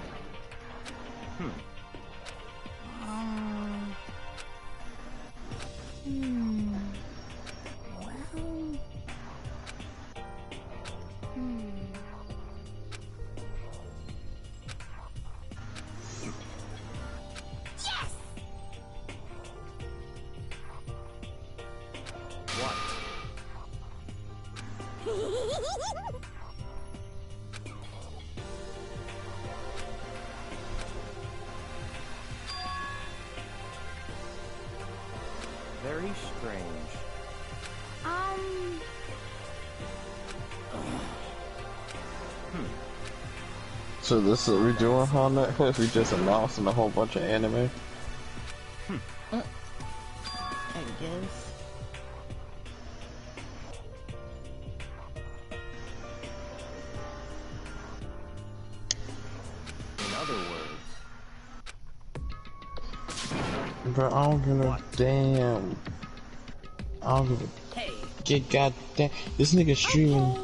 what? Very strange. So this is what we're doing on Netflix? We just announcing a whole bunch of anime? I guess. In other words, Bro, I don't give a damn. I don't give a Hey, get goddamn. This nigga streaming.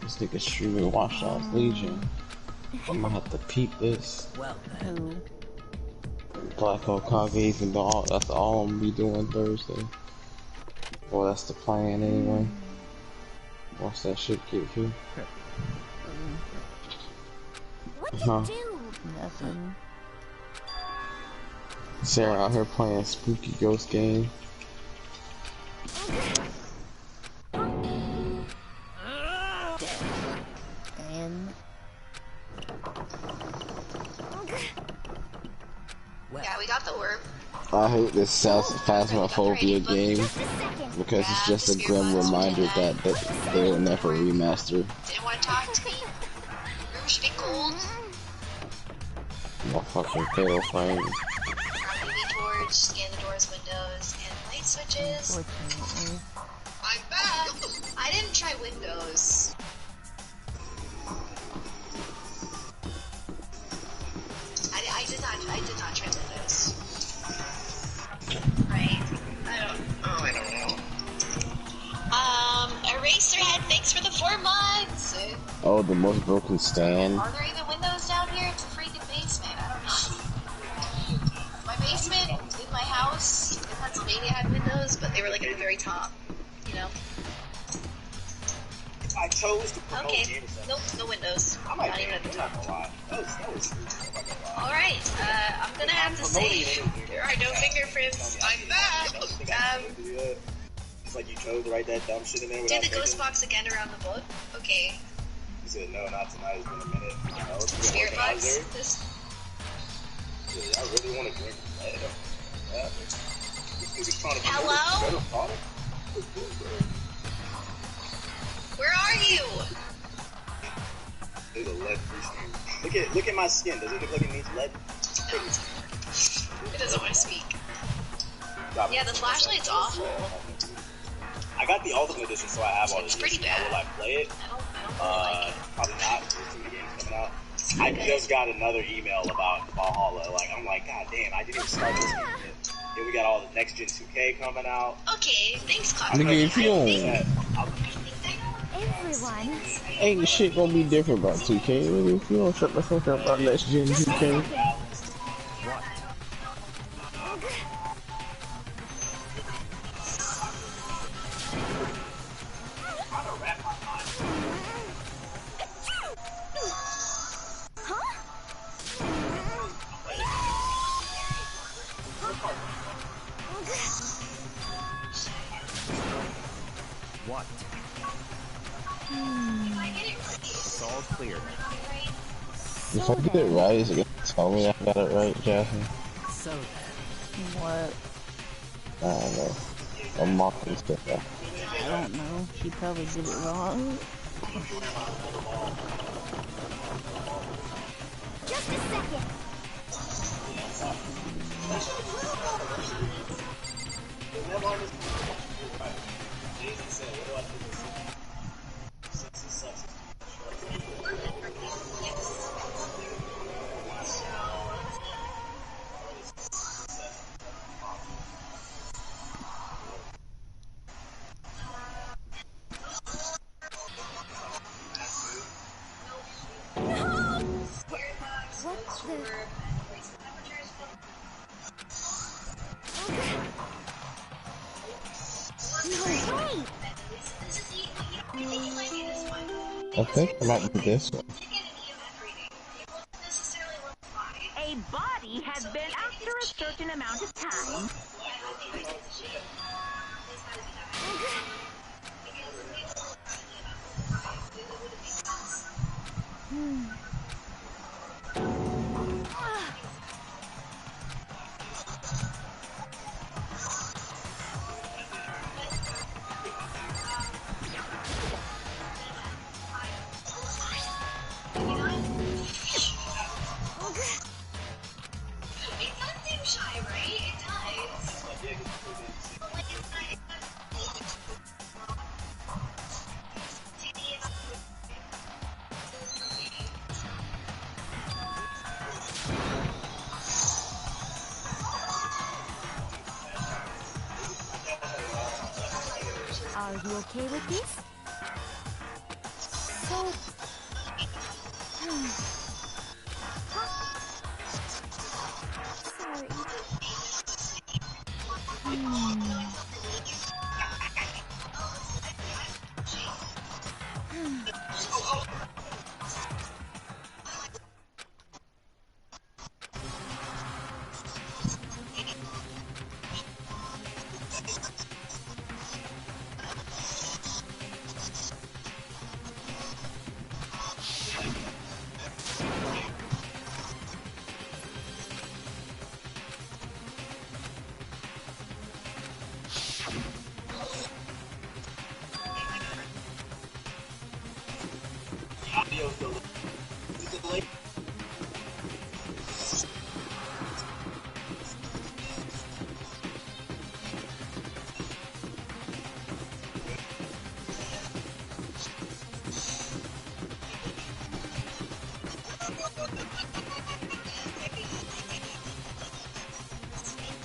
This nigga streaming Watch Dogs Legion. I'm gonna have to peep this. well, Who? Black Hokage and all. That's all I'm gonna be doing Thursday. Well, that's the plan anyway. Once that shit get here. What'd Huh. you do? Nothing. Sarah out here playing spooky ghost game. And Yeah, we got the orb. I hate this Phasmophobia game Just a second. because it's Yeah, just a the grim Spirit Box reminder did that. that they'll never remaster. Didn't want to talk to me. Room should be cold. Motherfucking fatal frame. UV torch, scan the doors, windows, and light switches. unfortunately. I'm back. I didn't try windows. I did not try windows. Right. I don't know. Eraserhead, thanks for the 4 months. Oh, the most broken stand. Are there even windows down here? It's a freaking basement. I don't know. My basement in my house in Pennsylvania had windows, but they were like at the very top. You know? I chose to promote Okay. Jameson. Nope, no windows. I might Not be, even at the I'm top. not gonna lie. That was rude. I'm not gonna lie. Alright, I'm gonna have to say, there are no fingerprints. I'm back. It's like you chose to write that dumb shit in there without Did the ghost thinking. box again around the book? Okay. He said, no, not tonight. It's been a minute. You know, it's been Spirit working box? out there. This. Yeah, I really want to drink lead. Yeah. This nigga's trying to promote Hello? a better product. Where are you? There's a lead free stream. Look at my skin. Does it look like it needs lead? No. It doesn't want to speak. Yeah, the flashlight's awful. I got the Ultimate Edition, so I have all the It's pretty discs. Now, will I bad. play it? I don't really like it. Probably not. There's too many games coming out. I just got another email about Valhalla. Like, I'm like, god damn, I didn't even start this game yet. Then we got all the next gen 2K coming out. Okay, thanks, Nigga, if you don't, Everyone. ain't shit gonna be different about 2K. Nigga, if you don't shut the fuck up about next gen 2K. what? It's all clear. If I get it right, is it gonna tell me I got it right, Jasmine? so then. What? I don't know. I'm mocking stuff. I don't know. She probably did it wrong. Just a second. What's the... No way! I think it might be this one. A body has been after a certain amount of time. Are you okay with this? So... Sorry.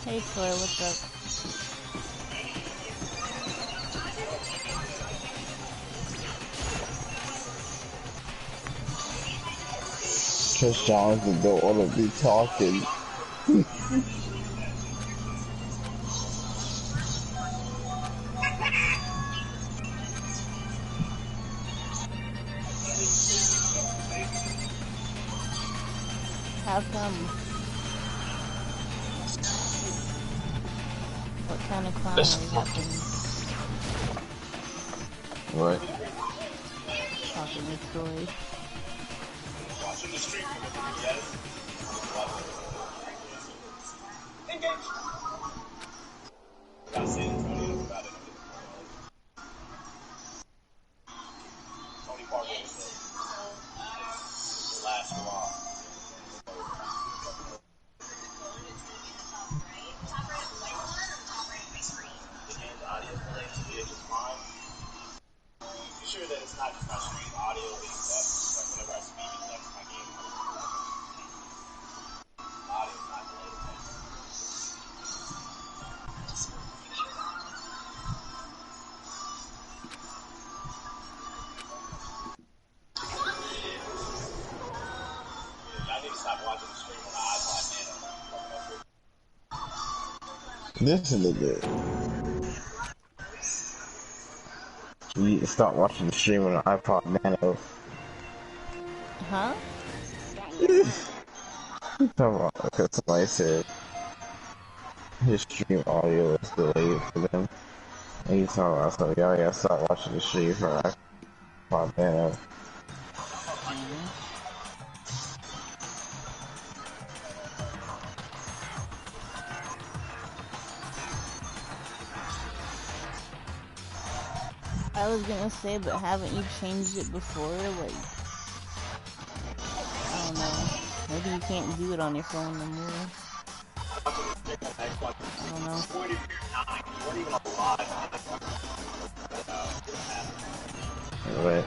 Hey Troy, what's up? Chris Johnson don't want to be talking. How come? What kind of crime is happening? What? Talking to Troy. This nigga. You need to stop watching the stream on the iPod Nano. Huh? Because somebody said his stream audio is delayed for them. And he's talking about something. Y'all gotta stop watching the stream for iPod Nano. I was gonna say, but haven't you changed it before? Like, I don't know. Maybe you can't do it on your phone no more. I don't know. What?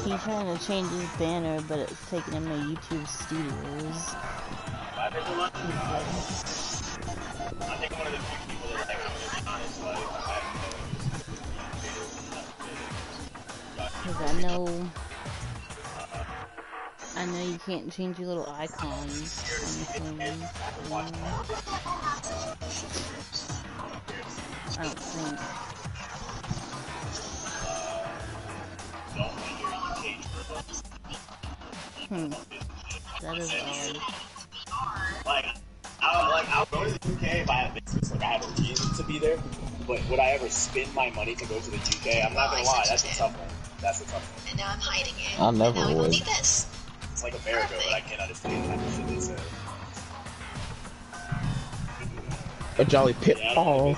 He's trying to change his banner, but it's taking him to YouTube Studios. Because I know you can't change your little icons on your phone. I don't think. That is odd. I'll go to the UK if I have business, like I have a reason to be there. But would I ever spend my money to go to the UK? I'm not gonna lie, that's a tough one. That's a tough one. And now I'm hiding it. I never and now would. I need this. It's like America, but I can't understand the type of shit they say. A jolly pit ball.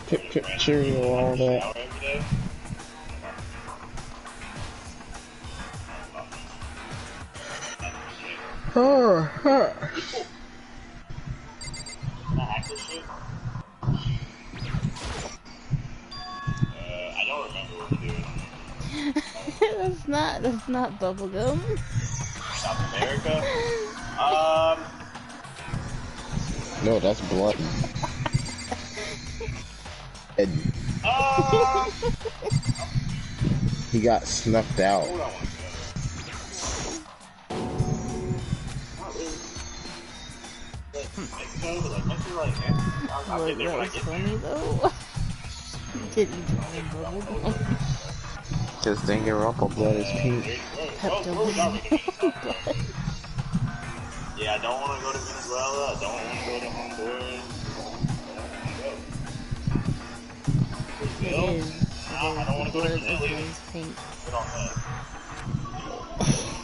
Pip pip cheerio, all that. I don't remember what we're doing. That's not bubblegum. South America? No, that's blood. And he got snuffed out. Hold on. Was that funny though? Didn't try bubble. Cause Danganronpa blood is pink. Pepto-Bismol. Yeah, I don't want to go to Venezuela. I don't want to go to Honduras. It is. I don't want to go to Blood Brazil either. is pink.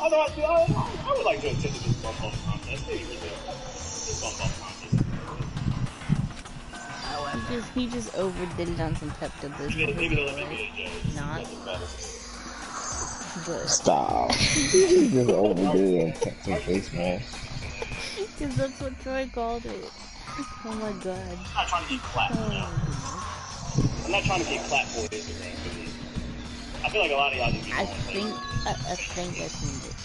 Although I would like to attend this bump contest. Maybe Brazil. This bump contest. He just overdid it on some Pepto-Bismol. Maybe they'll let me get it. Not. But stop. He just overdid it on some face mask. Because that's what Troy called it. Oh my god. I'm not trying to get clapped. I'm not trying to get clapped for this. I feel like a lot of y'all just I think I seen it.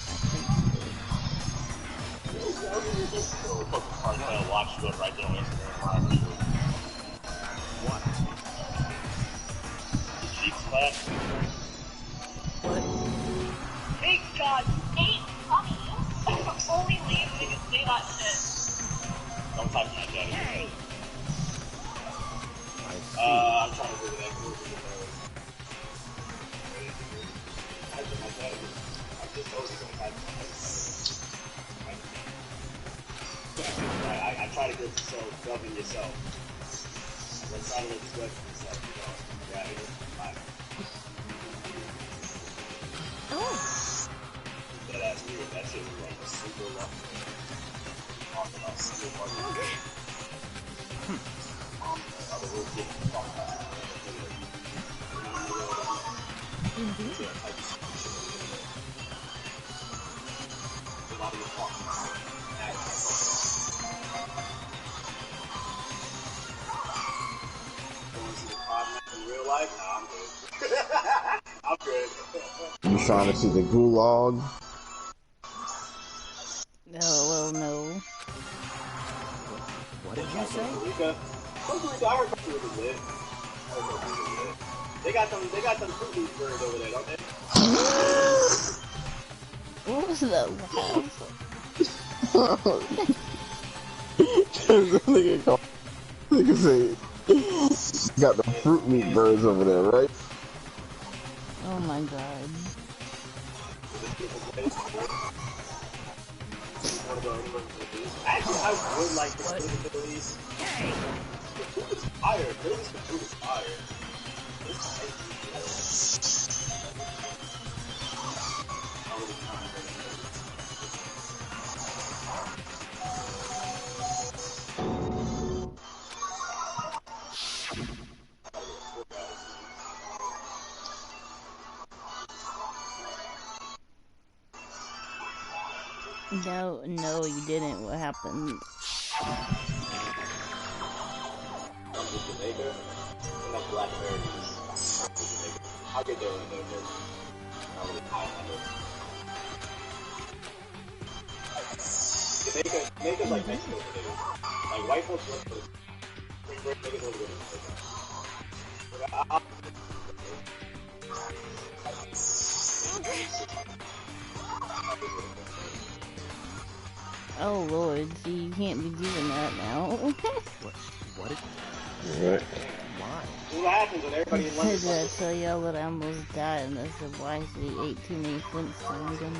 I'll watch you right there on Instagram Live. What? Cheeks clap. What? Thank God, ain't funny. Only leave because they got shit. Don't type my daddy. Hey. I'm trying to do that. I just told you don't type I try to get yourself, govern yourself. Let's try to express yourself, you know. Yeah, it is fine. Oh. That ass weird. That shit was like super long. Talking about super hard. Other rules get fucked up. Indeed. A lot of your talk. In real life? Nah, I'm good. I'm good. You trying to see the gulag? No, well, no. What did you say? I heard something with the lid. They got some Fruit Loop birds over there, don't they? What was that? Nigga say, got the Fruit Loop birds over there, right? Oh my god. Actually, I would like to see the abilities. Hey. The food is fire. The food is fire. No, you didn't. What happened? Jamaica, enough blackberries. I'll get there in a minute. Jamaica's like Mexico today. Like white folks work for the niggas want to go to Jamaica. Oh lord, see, you can't be doing that now. What? Right. Why? What happens when everybody in London? Did I tell y'all that I almost died and that's why she ate too many Flintstones on me?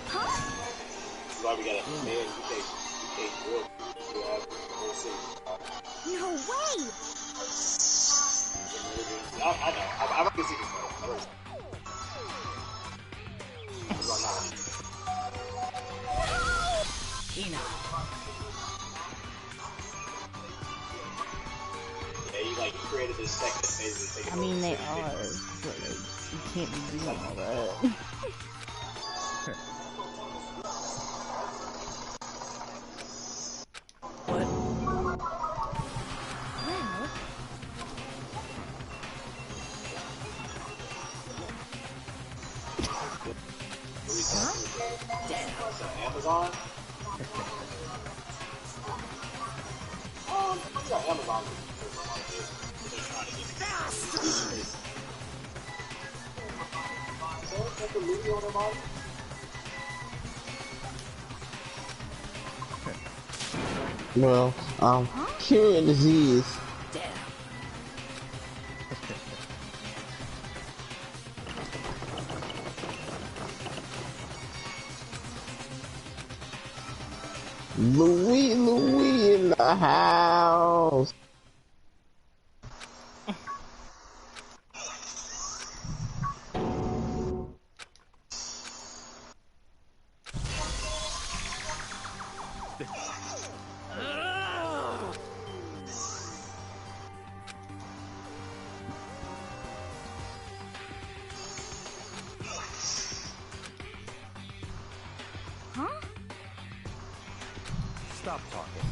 That's why we got a man. You take real. No way! I know. I'm not gonna see this photo. Yeah, you like created this tech that basically. I mean, they are, but like, you can't be doing all that. Huh? Damn. What's that, Amazon? Yeah, Amazon. They're trying to get fast. Well, cure disease. Damn. Louis in the house. Huh? Stop talking.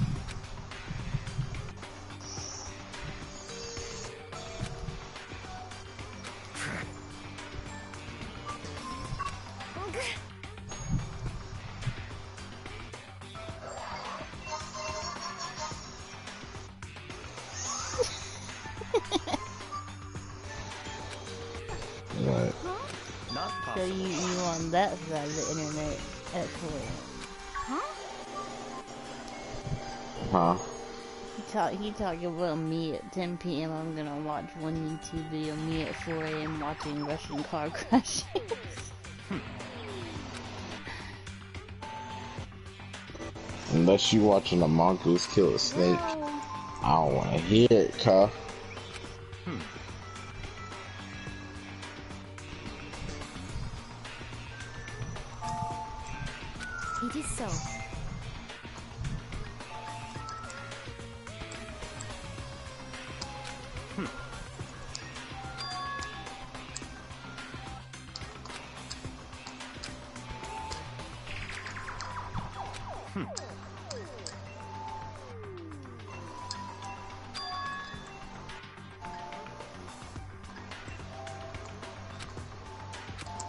Right. Not So possible. you on that side of the internet at 4 Huh? Huh? He talking about me at 10 p.m. I'm gonna watch one YouTube video, me at 4 a.m. watching Russian car crashes. Unless you watching a mongoose kill a snake, I don't want to hear it, cuh. It is so.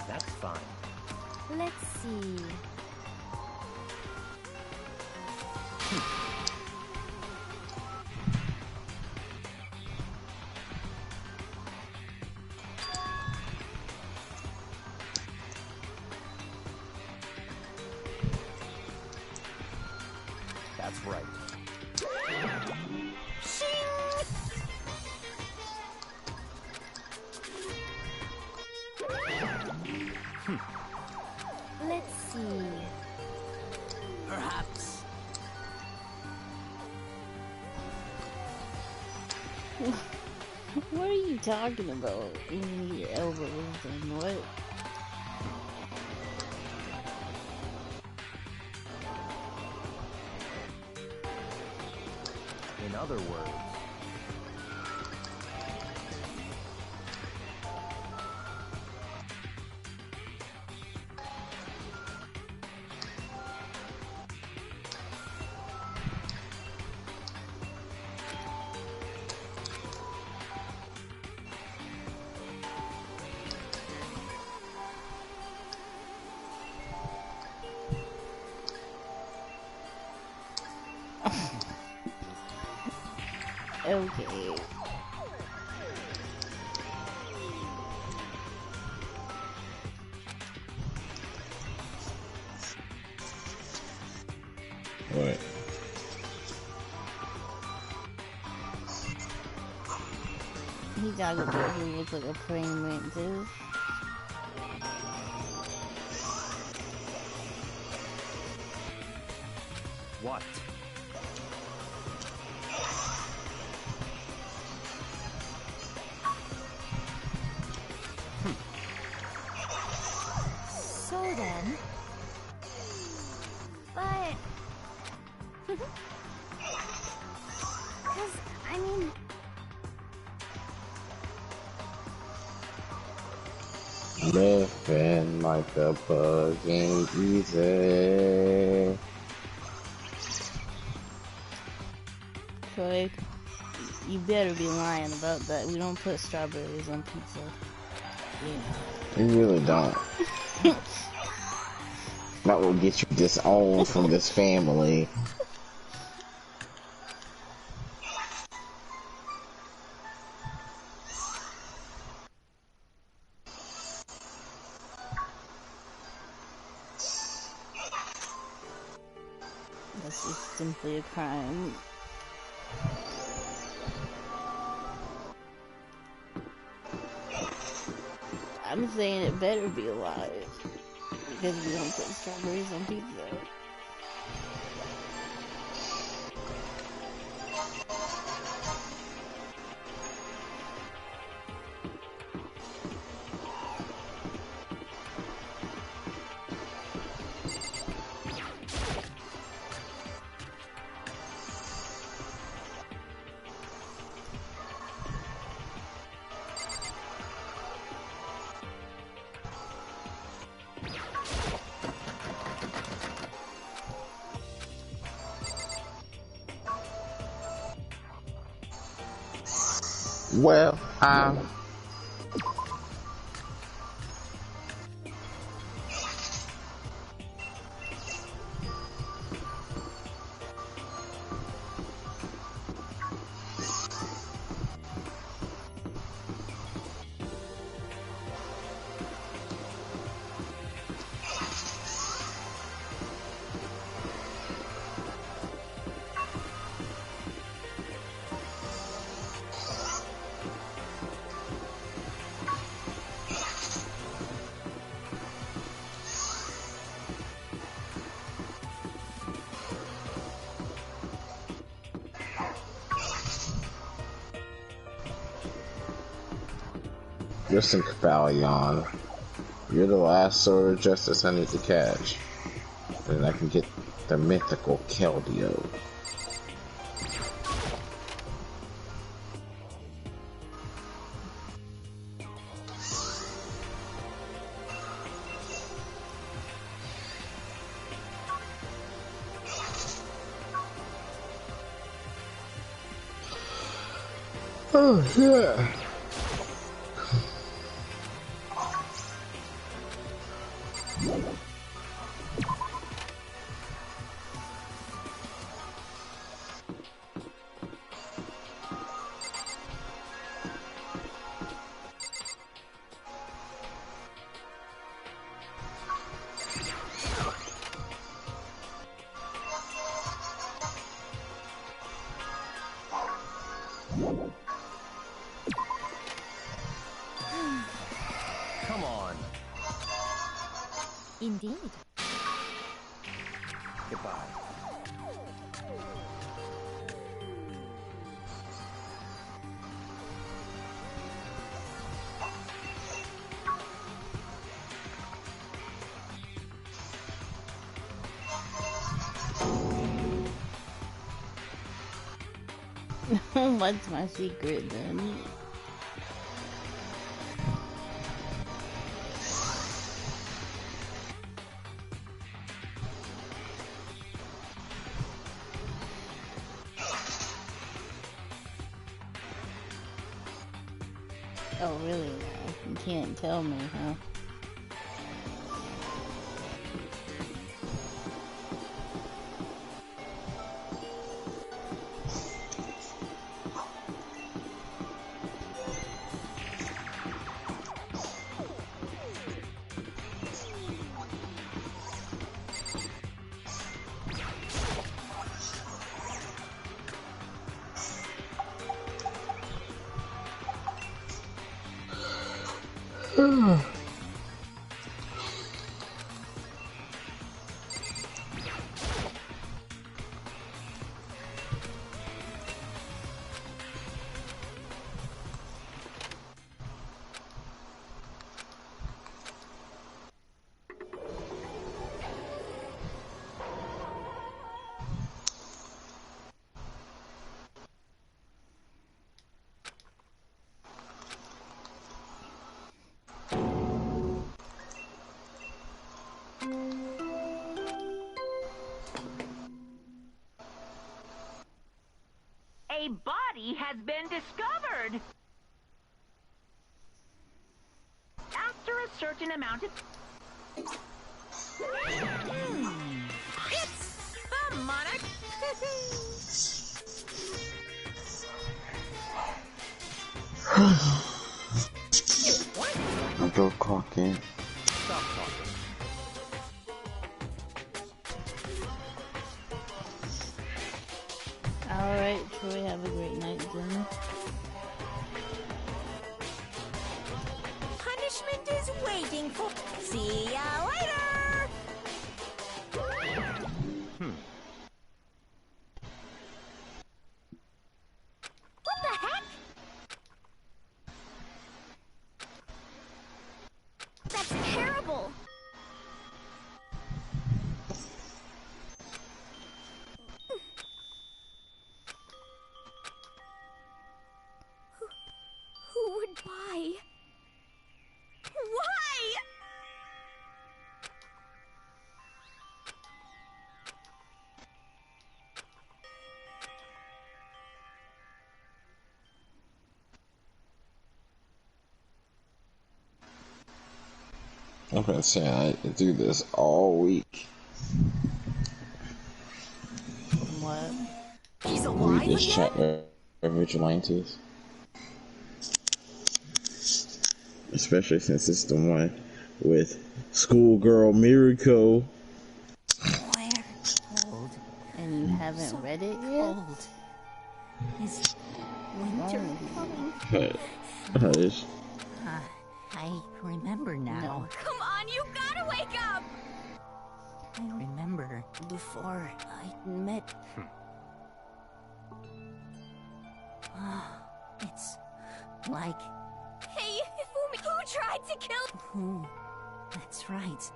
That's fine. Let's see. That's right. Let's see. Perhaps. What are you talking about? You need your elbows and what? In other words, Okay. Right. He talking about who looks like a praying mantis. what? So then. But. Because, I mean. Living like a bug ain't easy. Troy, you better be lying about that. We don't put strawberries on pizza. You really don't. That will get you disowned from this family. This is simply a crime. I'm saying it better be alive. Because we don't put strawberries on pizza. Well, listen, Capalion. You're the last sword of justice I need to catch. Then I can get the mythical Keldeo. Oh, yeah. Come on. Indeed. Goodbye. What's my secret then? Oh, really? You can't tell me, huh? A body has been discovered. After a certain amount of... It's the monarch. I'll go clock in. Stop talking. Alright, Troy, have a great night, then. Punishment is waiting for. See ya later! What the heck? That's terrible! Who would buy? Why? I'm gonna say I do this all week. What? He's Read alive this again? chapter of Vigilantes. Especially since it's the one with schoolgirl Miriko. Where cold, And you haven't read it yet? cold is winter coming. Hush. I remember now. Come on, you gotta wake up! I remember before I met. It's like Hey, Ifumi, who tried to kill? who? That's right.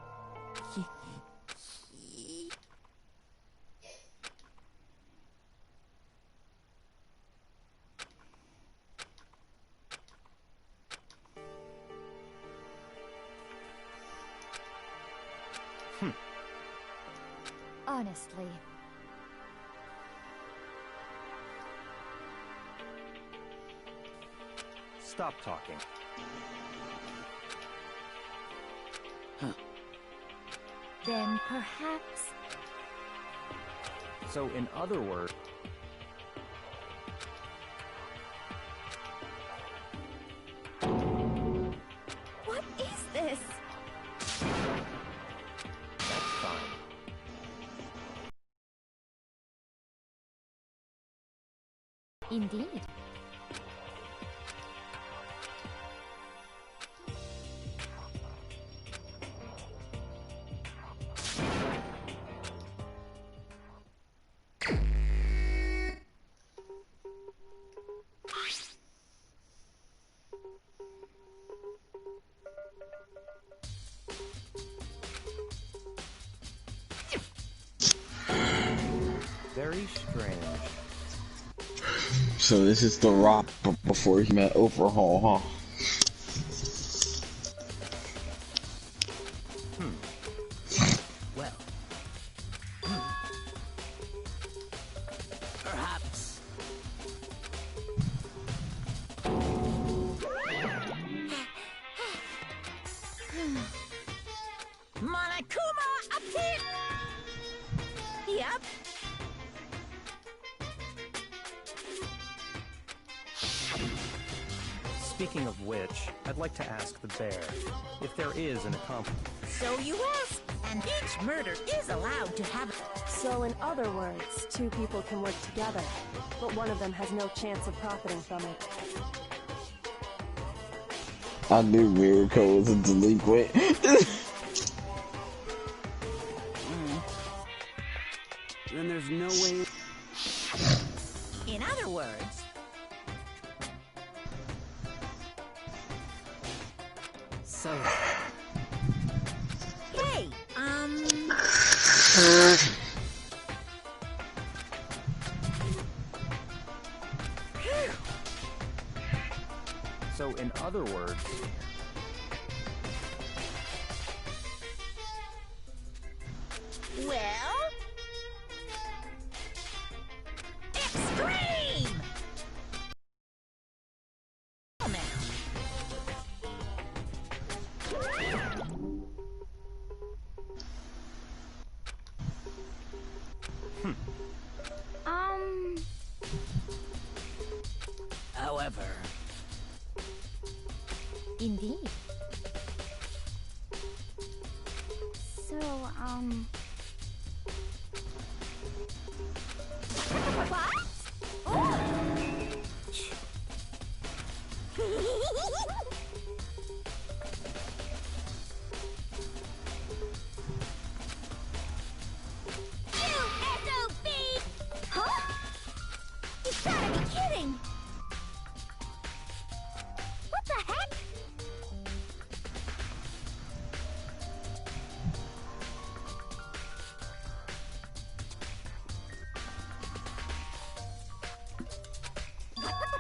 Honestly, Stop talking. then perhaps. So, in other words, What is this? that's fine. Indeed. Very strange. So this is the Rock before he met Overhaul, huh? Well. Perhaps. Monokuma appeared. Yep. Speaking of which, I'd like to ask the bear if there is an accomplice. So you ask, and each murder is allowed to have. So in other words, two people can work together, but one of them has no chance of profiting from it. I knew Miriko was a delinquent. Then there's no way. In other words, So. hey, So, in other words, well, extreme. Oh, now. Indeed. So, what? Huh? You gotta be kidding! What the heck?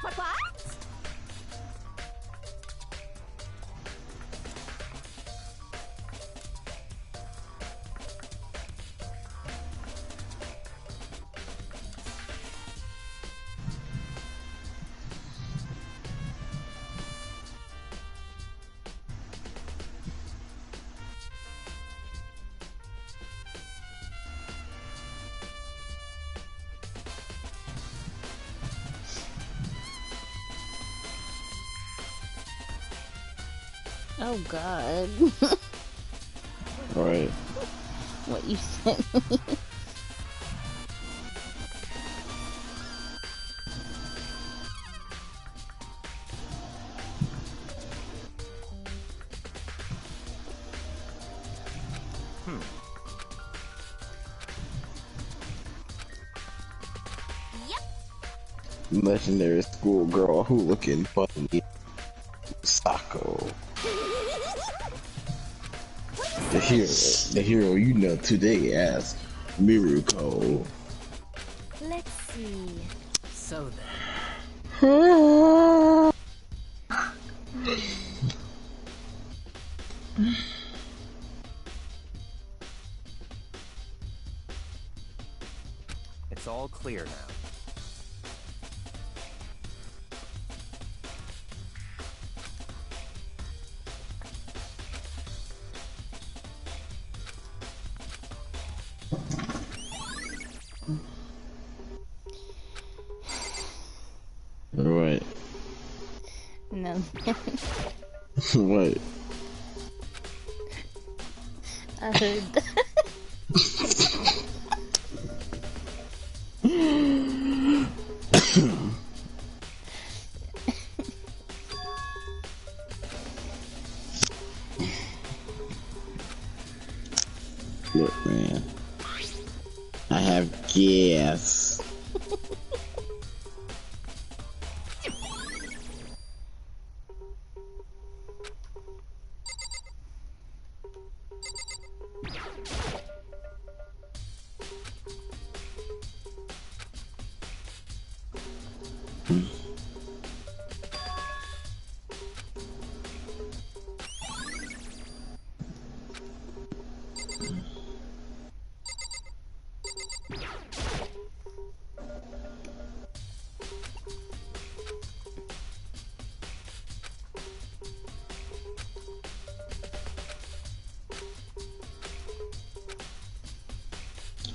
What? Oh God. Right. What you sent me. Legendary schoolgirl who looking funny. Sako. The hero you know today as Miruko. Let's see. So then. It's all clear now. Right. No. What? I heard that. Look, man. I have gas.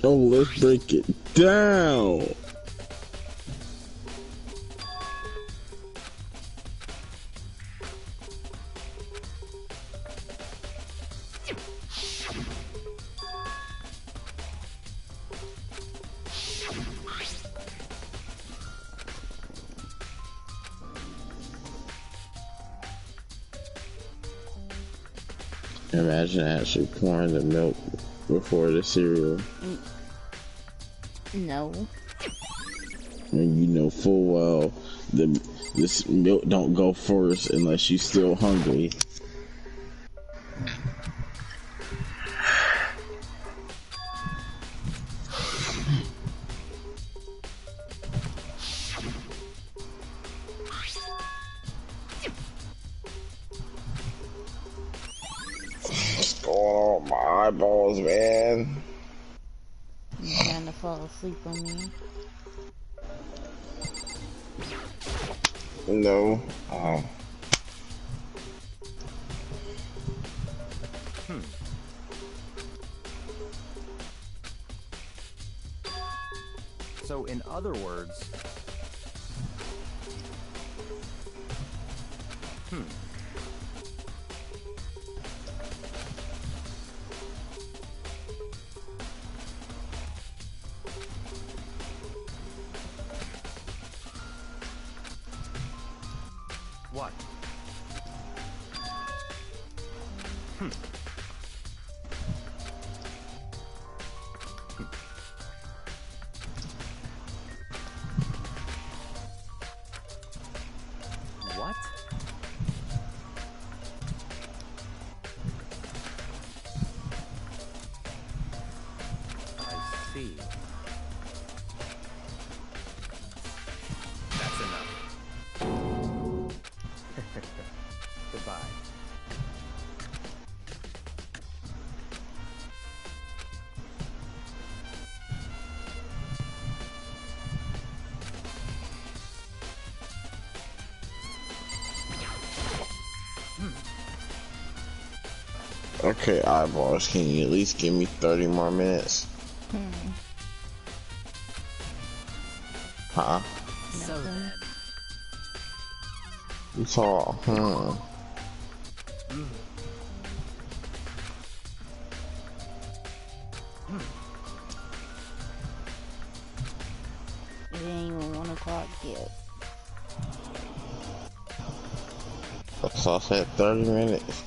Oh, let's break it down. Imagine actually pouring the milk before the cereal. No. And you know full well this milk don't go first unless you still hungry. What's going on with my eyeballs, man? You're trying to fall asleep on me. No. So, in other words... What? Hmm. What? I see. That's enough. Goodbye. Okay, eyeballs, can you at least give me 30 more minutes? Huh? So then. You saw, It ain't even 1 o'clock yet. So I said 30 minutes.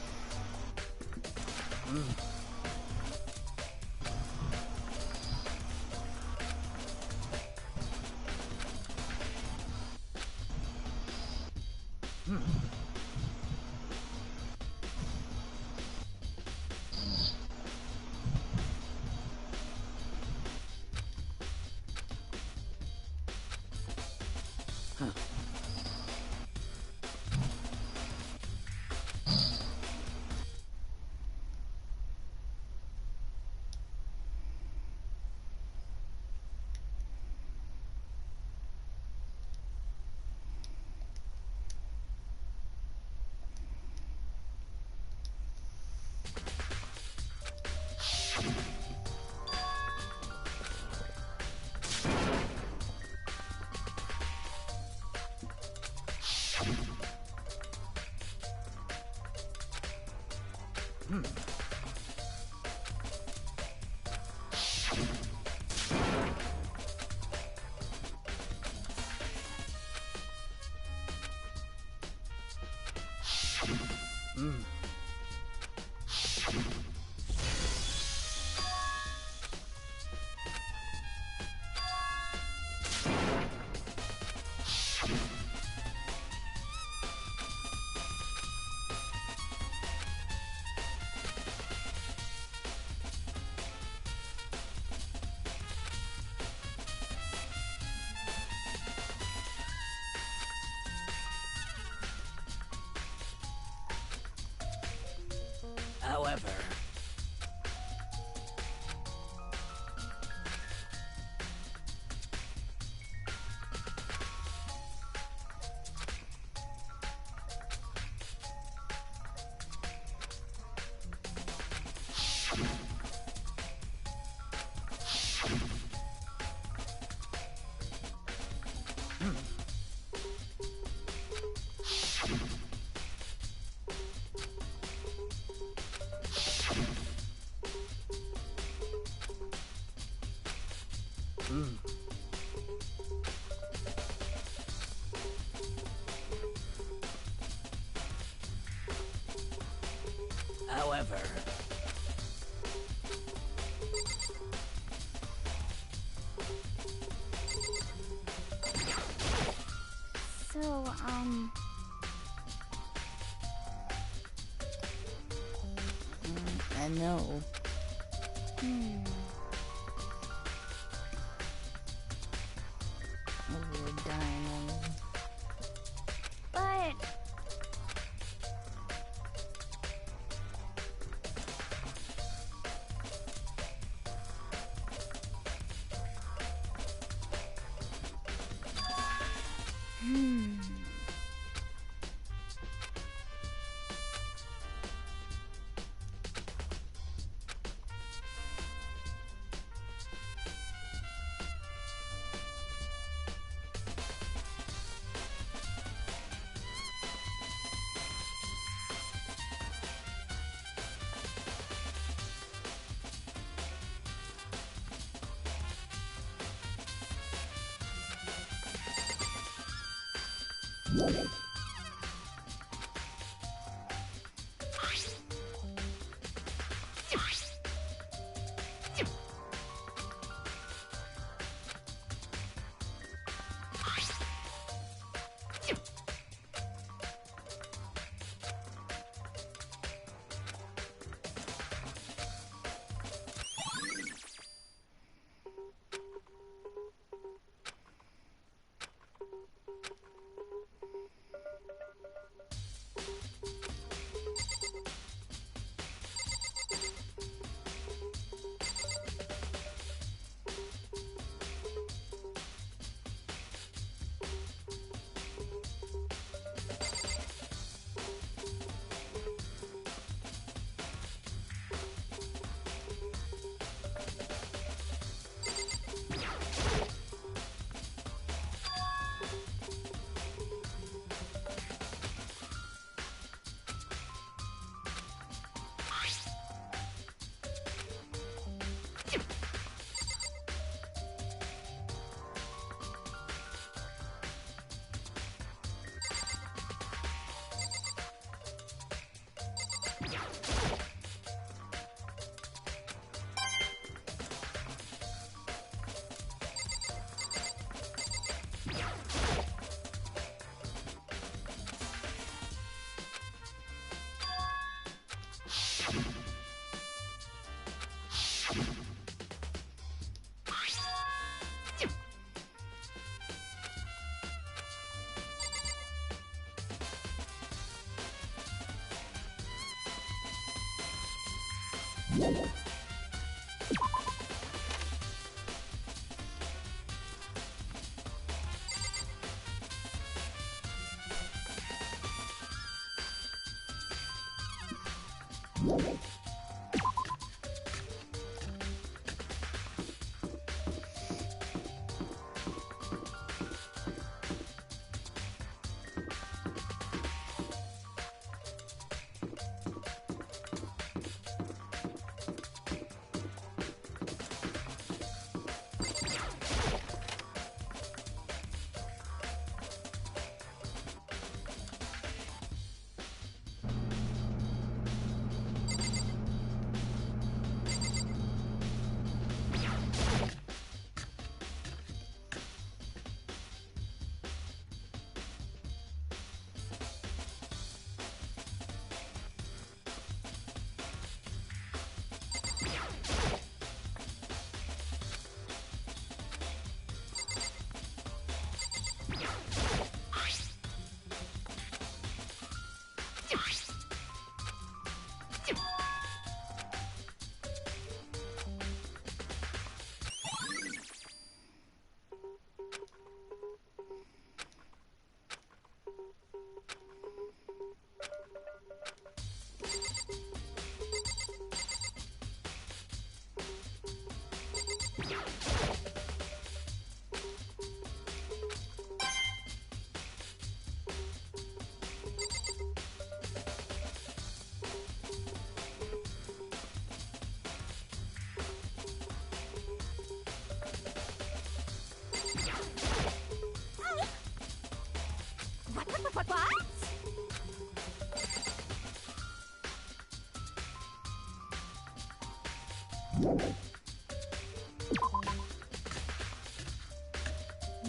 However. However. So, I know. We're dying on you. but Where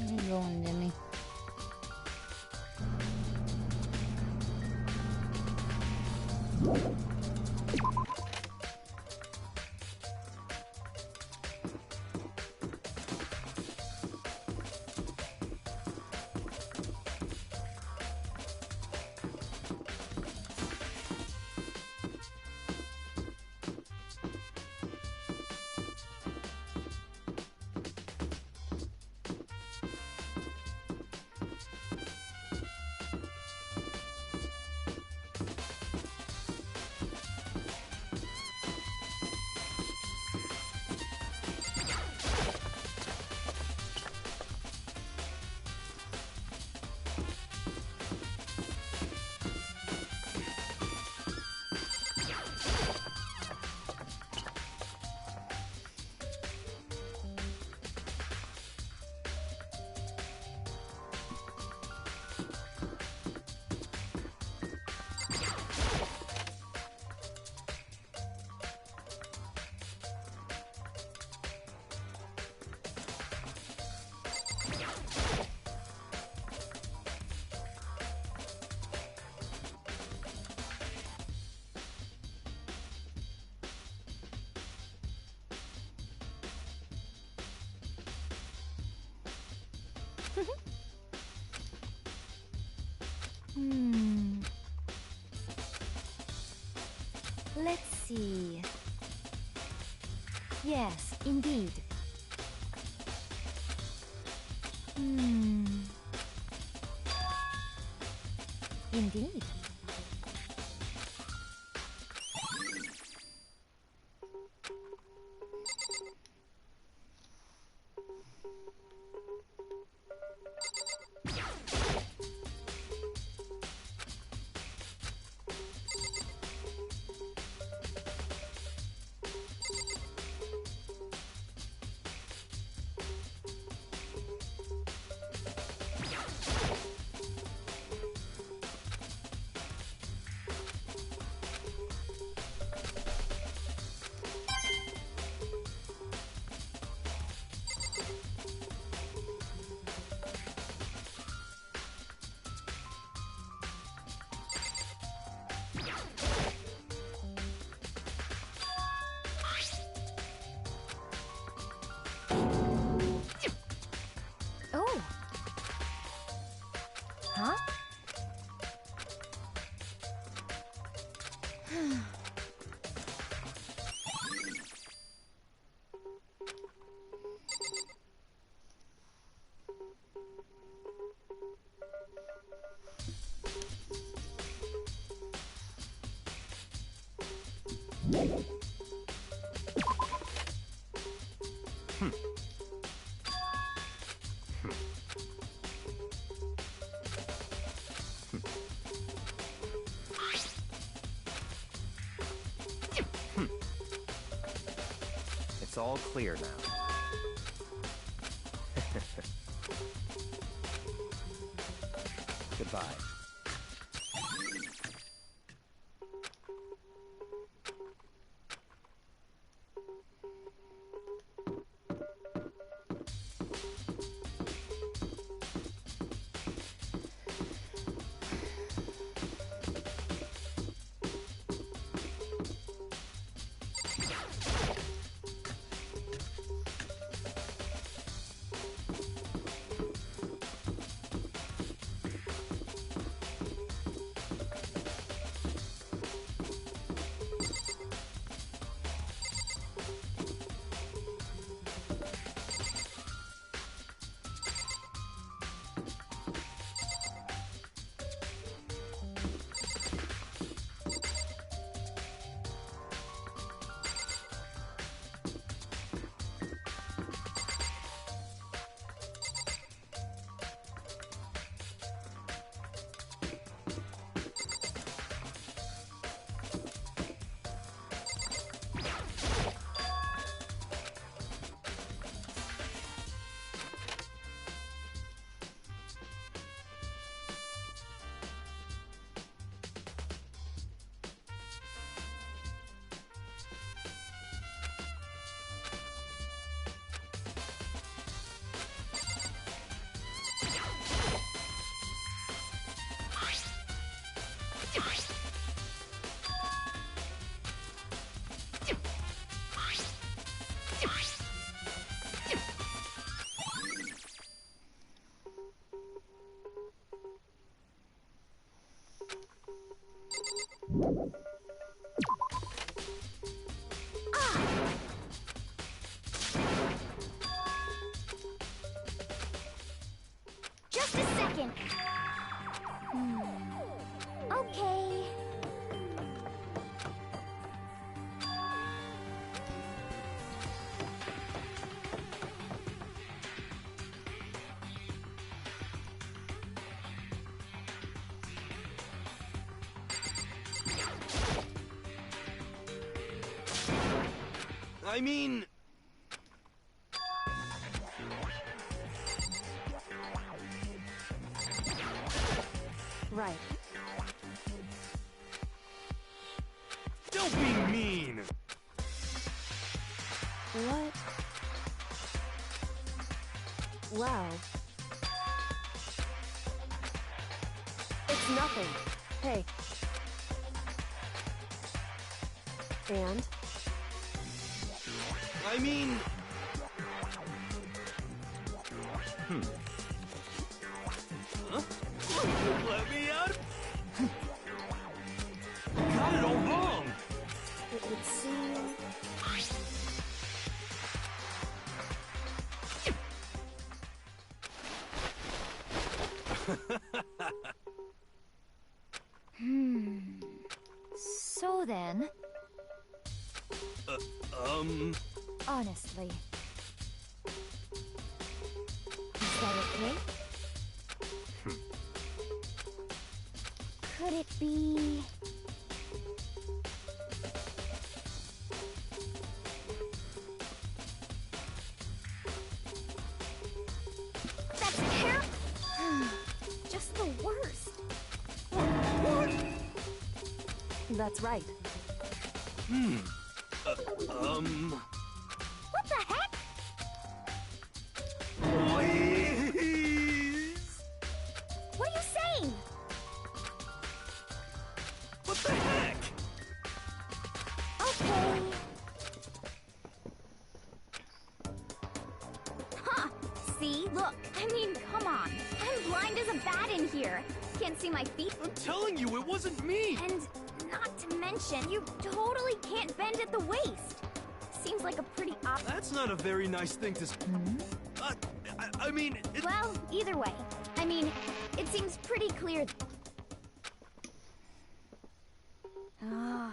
you going, Jimmy? Let's see. Yes, indeed. Indeed. It's all clear now. Goodbye. Just a second. Okay. I mean... Right. Don't be mean! What? Well... It's nothing. Hey. And? I mean... Huh? Let me out! Got it all wrong! It would seem... So then... Honestly. Is that okay? Could it be... That's terrible! Just the worst. That's right. What the heck? Please! What are you saying? What the heck? Okay. Huh. See? Look. I mean, come on. I'm blind as a bat in here. Can't see my feet. I'm telling you, it wasn't me! And Not to mention, you totally can't bend at the waist. Seems like a pretty That's not a very nice thing to... I mean... Well, either way. I mean, it seems pretty clear... Ah...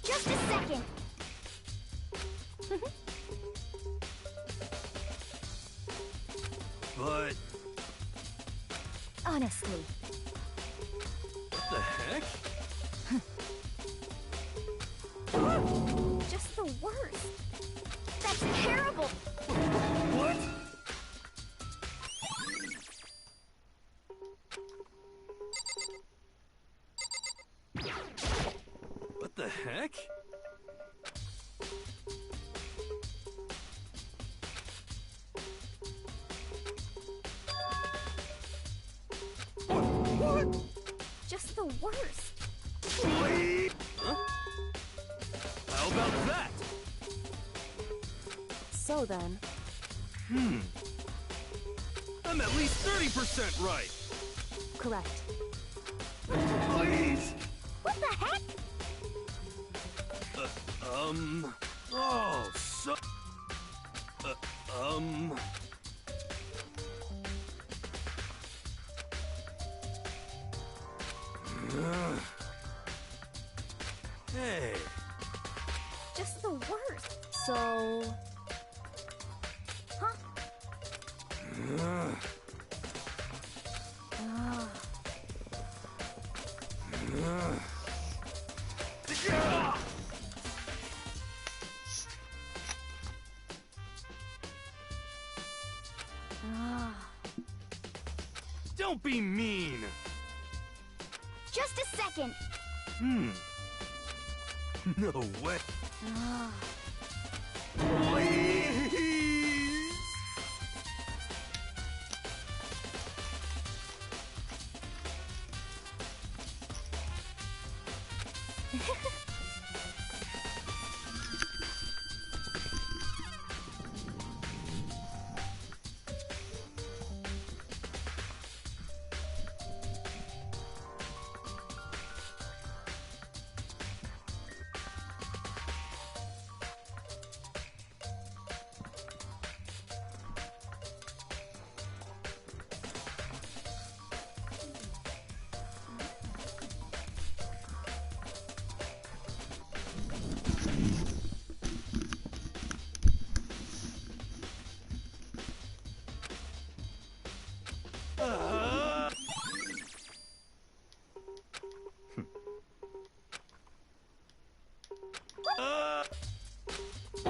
Just a second. But... Honestly. What the heck? Just the worst. That's terrible. What? What the heck? What? Just the worst. Wait. Huh? How about that? So then... I'm at least 30% right. Correct. Please. What the heck? Oh, so... Hey. Just the worst. So... Huh? Ah. Don't be mean. Just a second. No way. Ah. Please.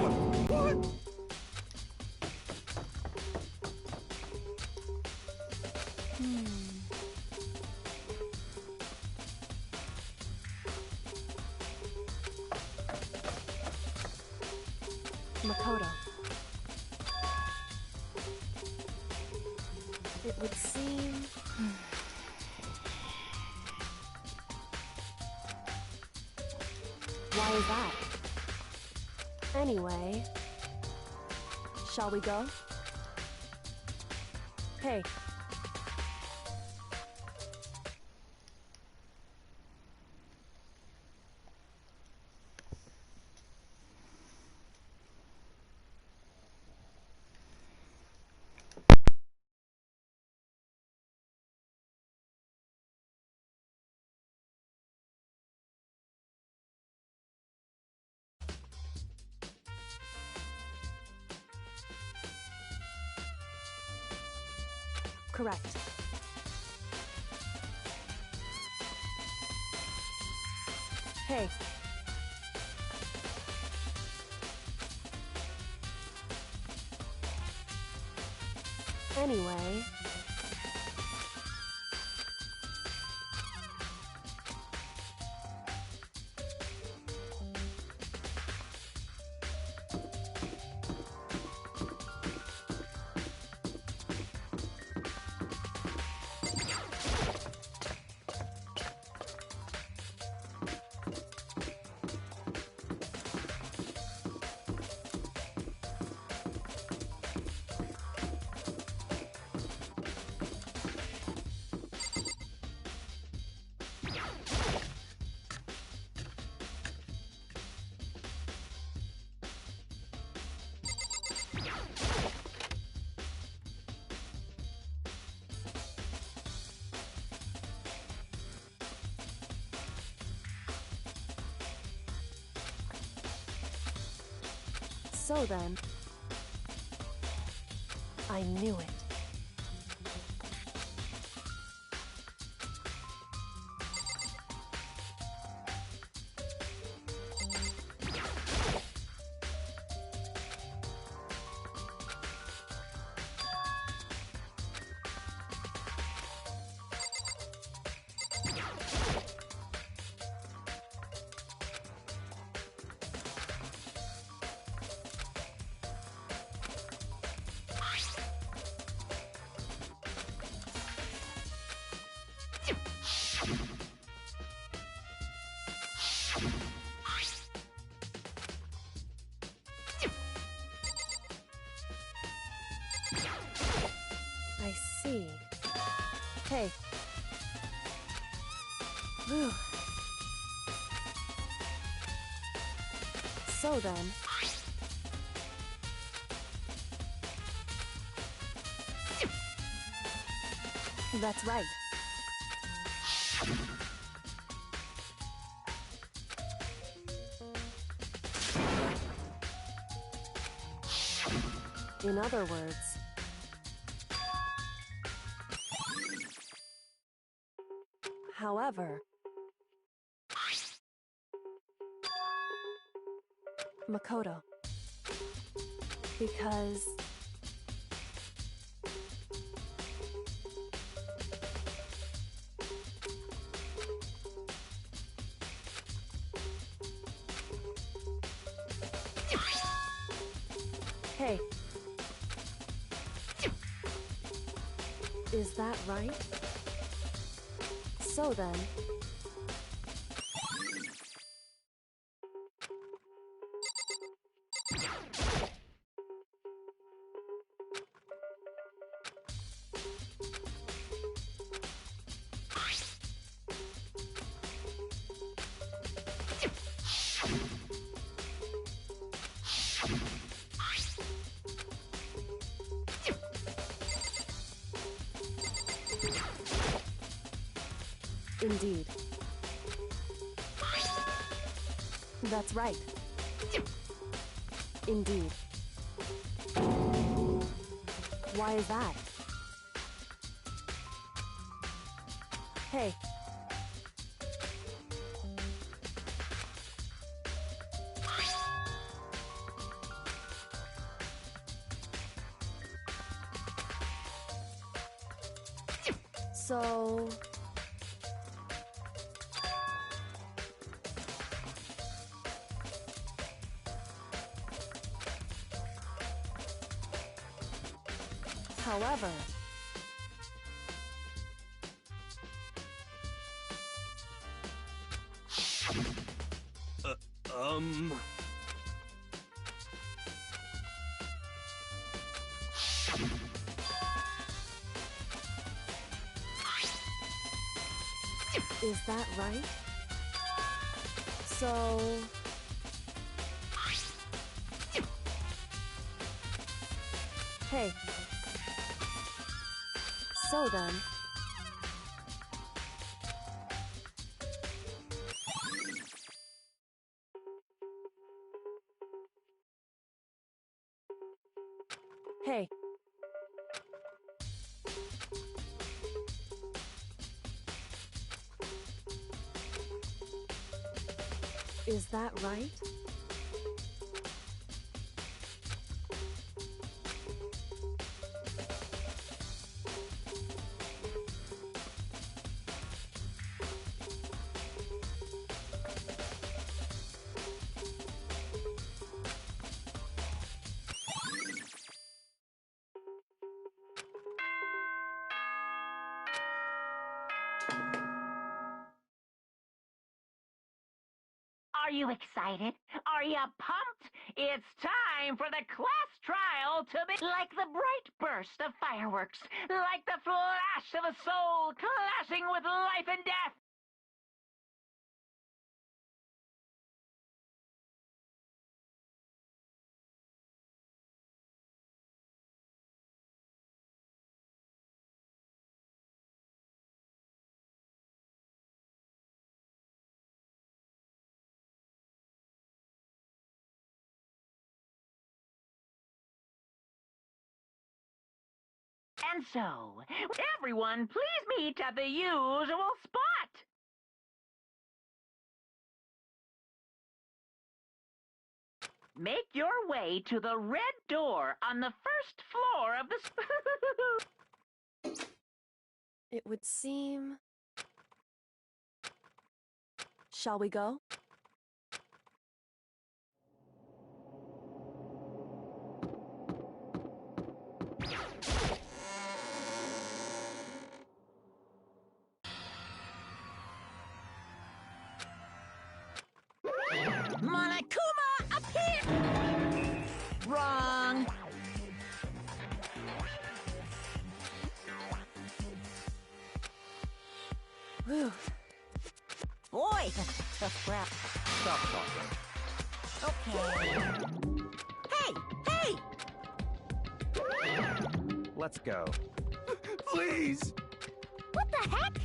What? Makoto. It would seem... Why is that? Anyway... Shall we go? Hey. Correct. Hey. Anyway... So then, I knew it. I see. Hey. Whew. So then... That's right. In other words... However... Makoto. Because... Hey. Is that right? So then... Indeed. That's right. Indeed. Why is that? Hey. So... However... Is that right? So... Hey. So then... Hey. Is that right? Are you excited? Are you pumped? It's time for the class trial to be like the bright burst of fireworks, like the flash of a soul clashing with life and death. And so, everyone please meet at the usual spot. Make your way to the red door on the first floor of the... It would seem... Shall we go? Monokuma, up here! Wrong. Whew. Boy, that's a tough crap. Stop talking. Okay. Hey! Let's go. Please! What the heck?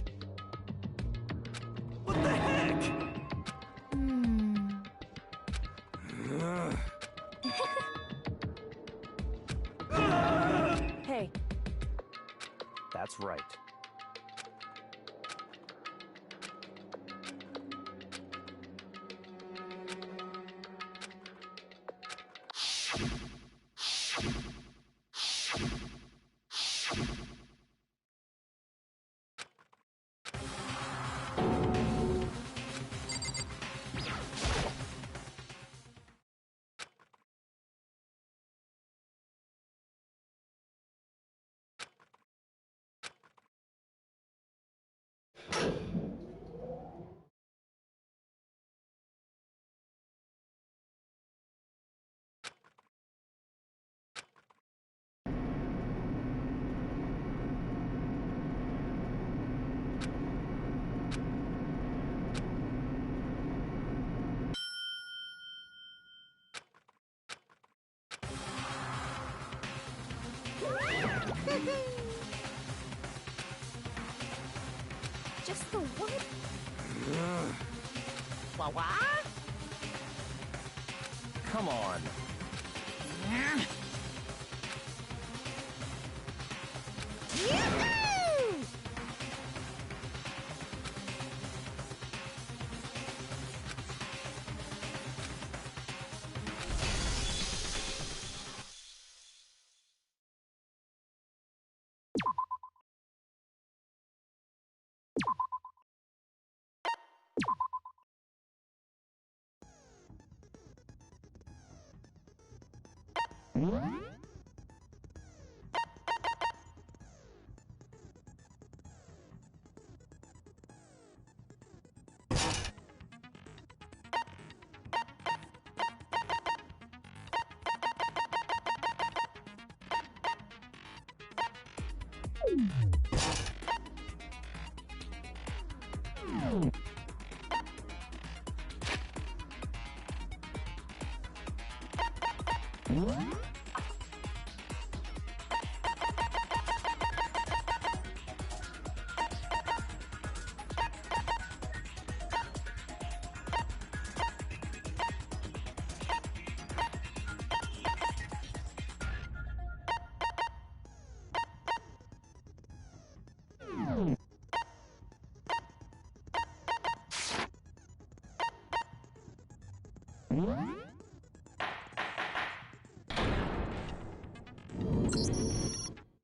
What the heck? Hey. That's right. Just the one? What? Come on. Yahoo!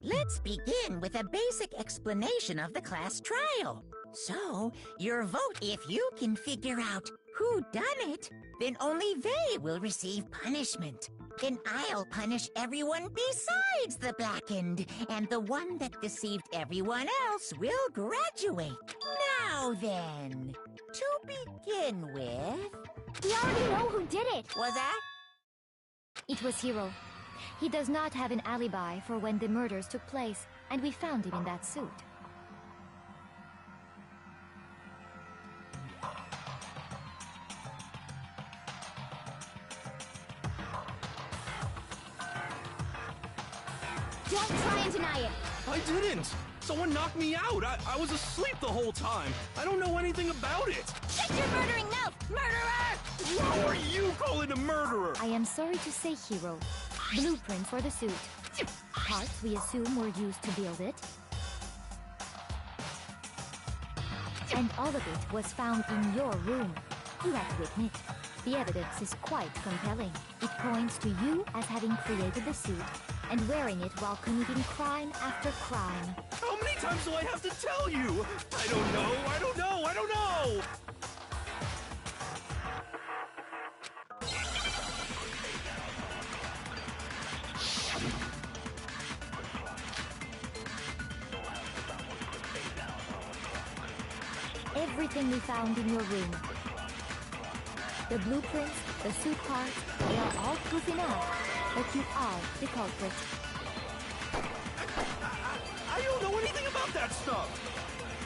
Let's begin with a basic explanation of the class trial. So, your vote, if you can figure out who done it, then only they will receive punishment. Then I'll punish everyone besides the blackened, and the one that deceived everyone else will graduate. Now then, to begin with... We already know who did it! Was that? It was Hiro. He does not have an alibi for when the murders took place, and we found him in that suit. Don't try and deny it! I didn't! Someone knocked me out! I was asleep the whole time! I don't know anything about it! Shut your murdering mouth, murderer! How are you calling a murderer? I am sorry to say, Hiro. Blueprint for the suit. parts we assume were used to build it. And all of it was found in your room. You have to admit, the evidence is quite compelling. It points to you as having created the suit and wearing it while committing crime after crime. How many times do I have to tell you? I don't know, I don't know, I don't know! Everything we found in your room. The blueprints, the suit parts, they are all proof enough that you are the culprit. I don't know anything about that stuff!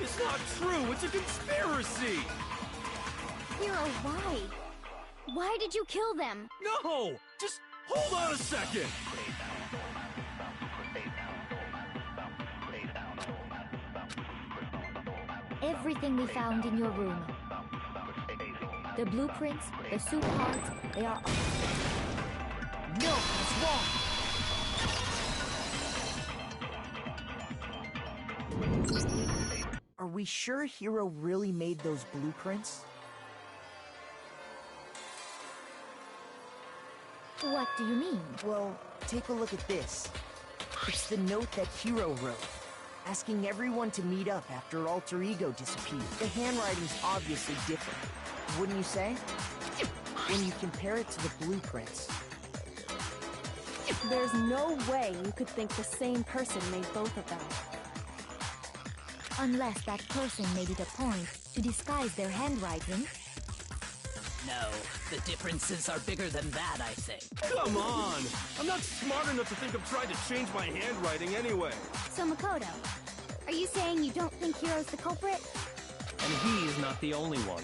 It's not true, it's a conspiracy! Hero, why? Why did you kill them? No! Just hold on a second! Everything we found in your room. The blueprints, the suit parts, they are all... No, it's wrong! Are we sure Hero really made those blueprints? What do you mean? Well, take a look at this. It's the note that Hero wrote, asking everyone to meet up after Alter Ego disappeared. The handwriting's obviously different, wouldn't you say? When you compare it to the blueprints. There's no way you could think the same person made both of them. Unless that person made it a point to disguise their handwriting. No, the differences are bigger than that, I think. Come on! I'm not smart enough to think of trying to change my handwriting anyway. So Makoto, are you saying you don't think Hero's the culprit? And he's not the only one.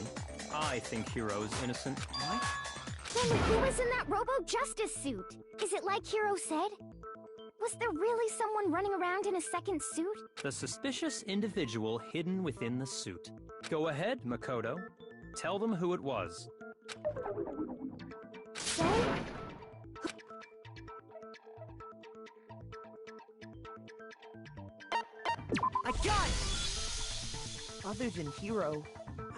I think Hero's innocent. What? Then who was in that Robo-Justice suit? Is it like Hero said? Was there really someone running around in a second suit? The suspicious individual hidden within the suit. Go ahead, Makoto. Tell them who it was. So? I got it! Other than Hero,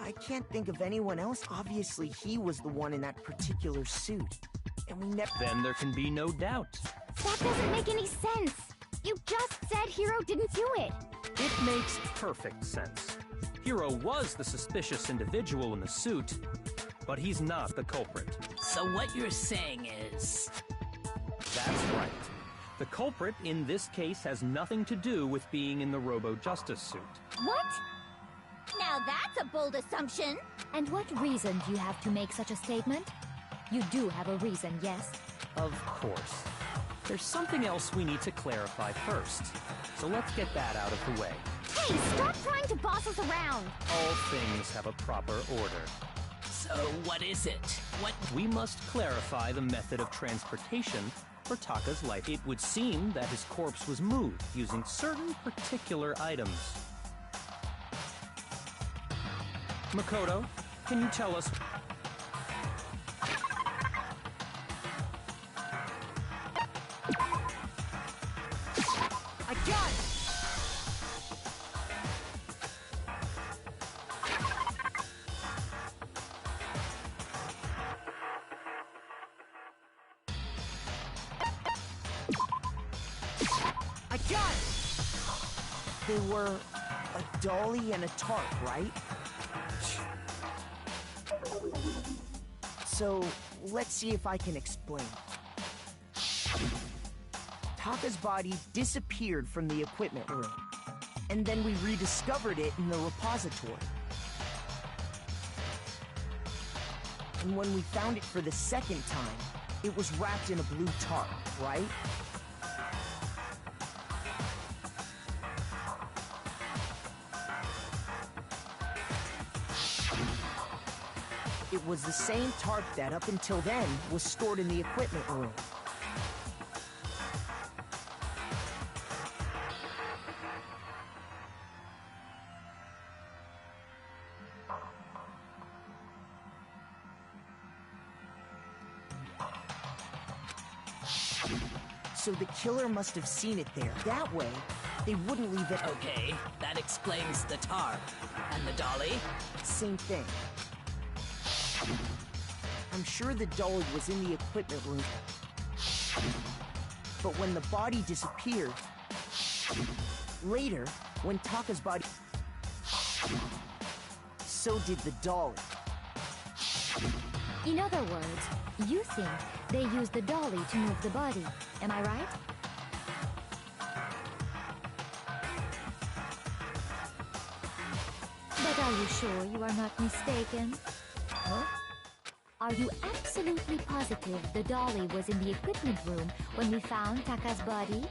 I can't think of anyone else. Obviously, he was the one in that particular suit. And we never... Then there can be no doubt. That doesn't make any sense! You just said Hero didn't do it! It makes perfect sense. Hero was the suspicious individual in the suit, but he's not the culprit. So what you're saying is... That's right. The culprit in this case has nothing to do with being in the Robo-Justice suit. What? Now that's a bold assumption! And what reason do you have to make such a statement? You do have a reason, yes? Of course. There's something else we need to clarify first. So let's get that out of the way. Hey, stop trying to boss us around! All things have a proper order. So what is it? What? We must clarify the method of transportation for Taka's life. It would seem that his corpse was moved using certain particular items. Makoto, can you tell us... I got it! I got it! They were a dolly and a tarp, right? So, let's see if I can explain. Taka's body disappeared from the equipment room, and then we rediscovered it in the repository. And when we found it for the second time, it was wrapped in a blue tarp, right? It was the same tarp that, up until then, was stored in the equipment room. So the killer must have seen it there. That way, they wouldn't leave it. Okay, that explains the tarp. And the dolly? Same thing. I'm sure the dolly was in the equipment room. But when the body disappeared, later, when Taka's body, so did the dolly. In other words, you think they used the dolly to move the body. Am I right? But are you sure you are not mistaken? Huh? Are you absolutely positive the dolly was in the equipment room when we found Taka's body?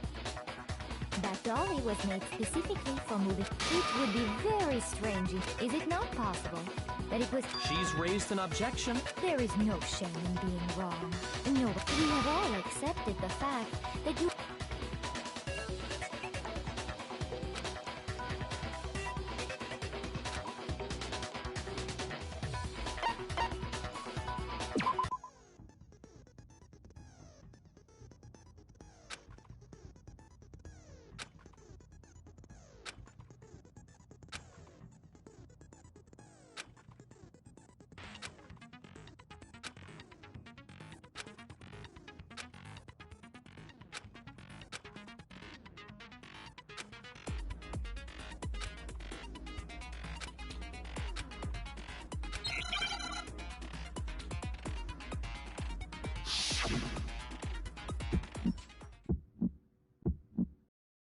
That dolly was made specifically for moving. It would be very strange, is it not possible, that it was... She's raised an objection. There is no shame in being wrong. No, we have all accepted the fact that you...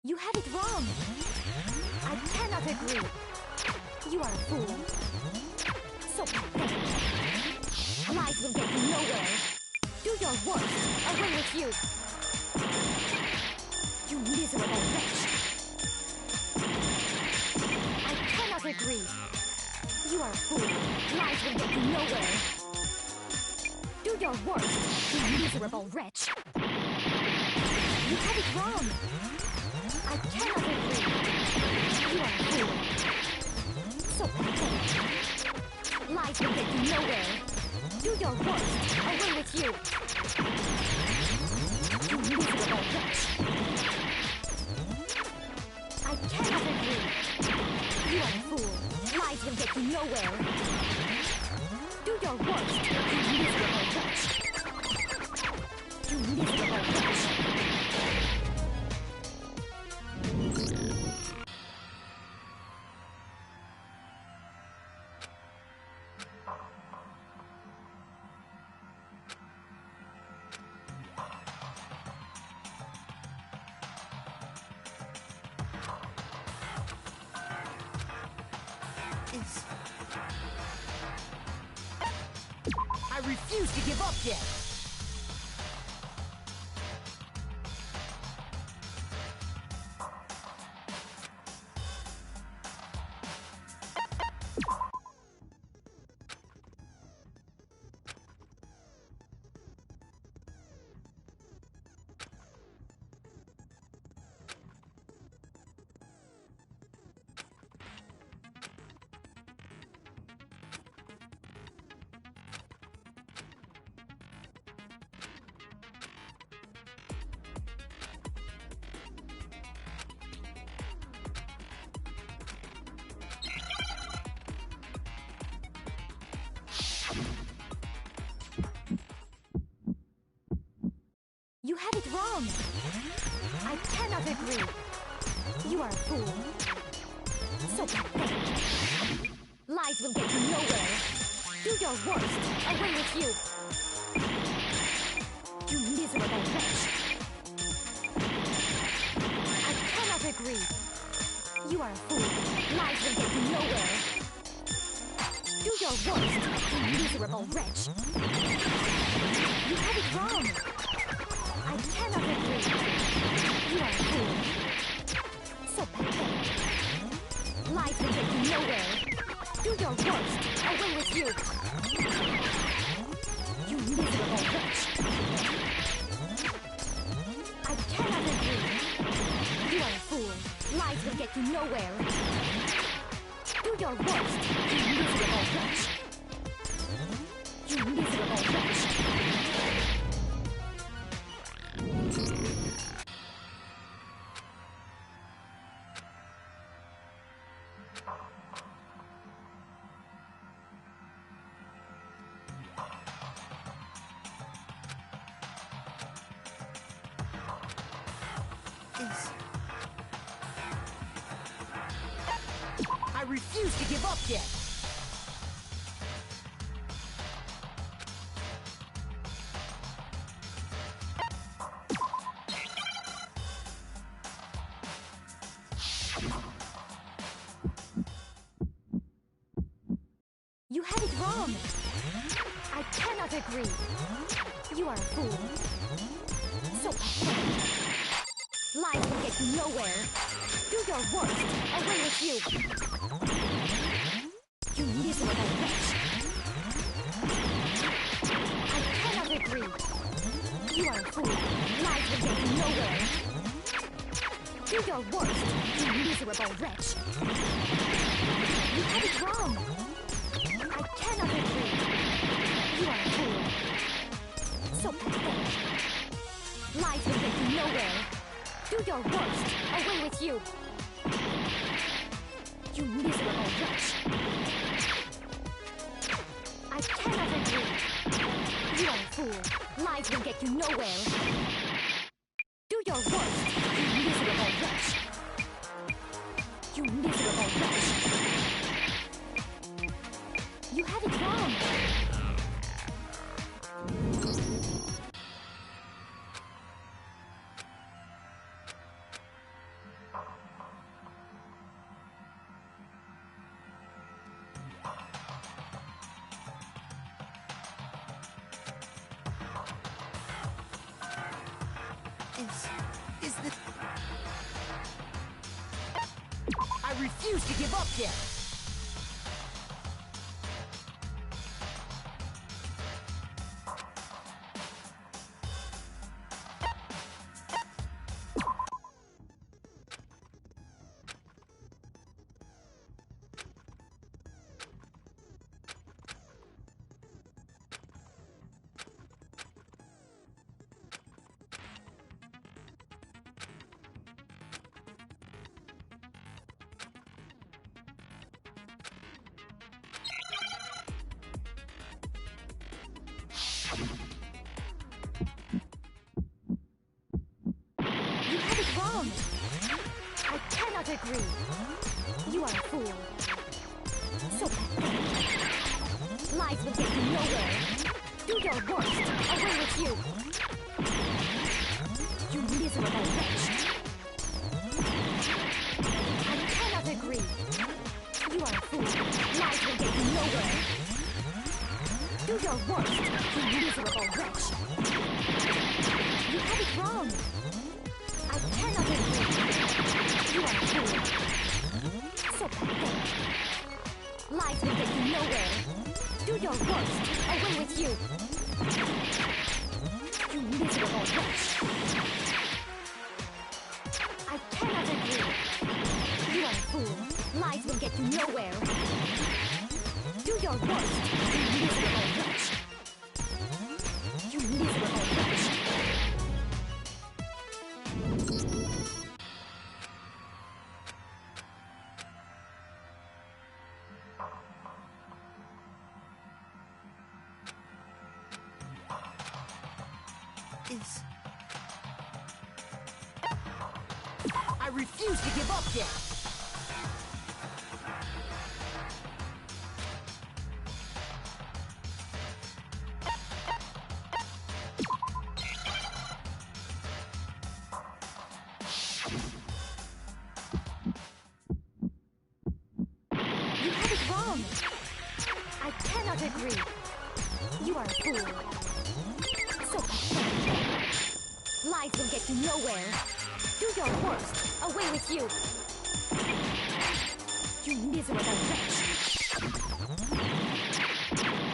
You had it wrong. I cannot agree. You are a fool. So pathetic. Lies will get you nowhere. Do your worst. Away with you. You miserable wretch. I cannot agree. You are a fool. Lies will get you nowhere. Do your worst, you miserable wretch. You had it wrong. I cannot agree. You are a fool. So pathetic. Lies will get you nowhere. Do your worst. Away with you. You miserable wretch. I cannot agree. You are a fool. Lies will get you nowhere. Do your worst. You miserable wretch. You miserable wretch. I refuse to give up yet! You had it wrong. I cannot agree. You are a fool. So pathetic. Lies will get you nowhere. Do your worst. Away with you. You miserable wretch. I cannot agree. You are a fool. Lies will get you nowhere. Do your worst, you miserable wretch. You had it wrong. I cannot agree. You are a fool. So pathetic. Lies will get you nowhere. Do your worst. Away with you. You miserable wretch. I cannot agree. You are a fool. Lies will get you nowhere. Do your worst, you miserable wretch. You miserable wretch. refuse to give up yet! You had it wrong. I cannot agree. You are a fool. So pathetic. Lies will get you nowhere. Do your worst. Away with you. You miserable wretch. I cannot agree. You are a fool. Lies will get you nowhere. Do your worst, you miserable wretch. You had it wrong. I cannot agree. You are a fool. So pathetic. Lies will get you nowhere. Do your worst. Away with you. You miserable wretch. I cannot agree. You are a fool. Lies will get you nowhere. Do your worst, you miserable wretch. You miserable wretch. You had it wrong. Is the... I refuse to give up yet! You had it wrong. I cannot agree. You are a fool. So pathetic. Lies will get you nowhere. Do your worst. Away with you. You miserable wretch. I cannot agree. You are a fool. Lies will get you nowhere. Do your worst, you miserable wretch. You had it wrong. I cannot agree. You are a fool. So pathetic. Lies will get you nowhere. Do your worst. Away with you. You miserable wretch. I cannot agree. You are a fool. Lies will get you nowhere. Do your worst, you miserable wretch. You miserable wretch. I refuse to give up yet! You had it wrong. I cannot agree. You are a fool. So pathetic. Lies will get you nowhere. Do your worst. Away with you. You miserable wretch.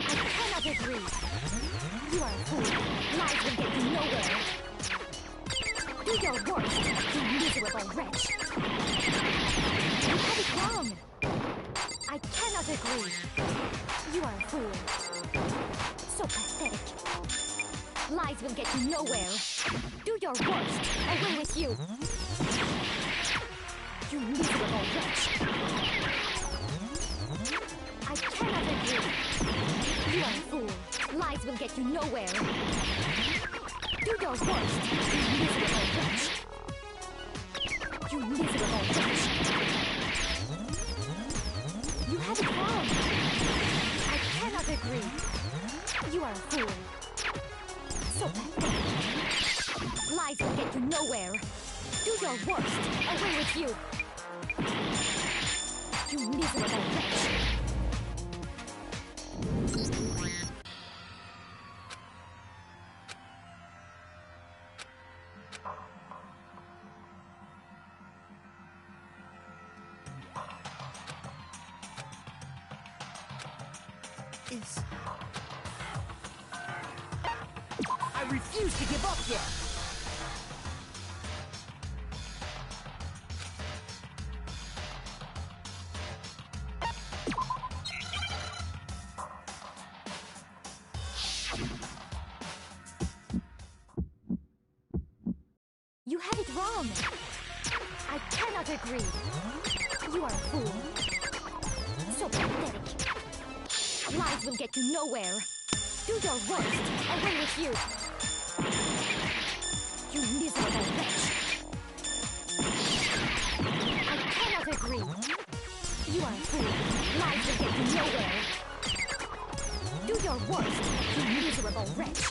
I cannot agree. You are a fool. Lies will get you nowhere. Do your worst, you miserable wretch. You had it wrong. I cannot agree. You are a fool. So pathetic. Lies will get you nowhere. Do your worst. Away with you. You miserable wretch. I cannot agree. You are a fool. Lies will get you nowhere. Do your worst, you miserable wretch. You miserable wretch. have it wrong. I cannot agree. You are a fool. So pathetic. Lies will get you nowhere. Do your worst. Away with you. You miserable wretch. I refuse to give up yet! You have it wrong. I cannot agree. You are a fool. So pathetic. Lies will get you nowhere. Do your worst. Away with you. You miserable wretch. I cannot agree. You are a fool. Lies will get you nowhere. Do your worst. You miserable wretch.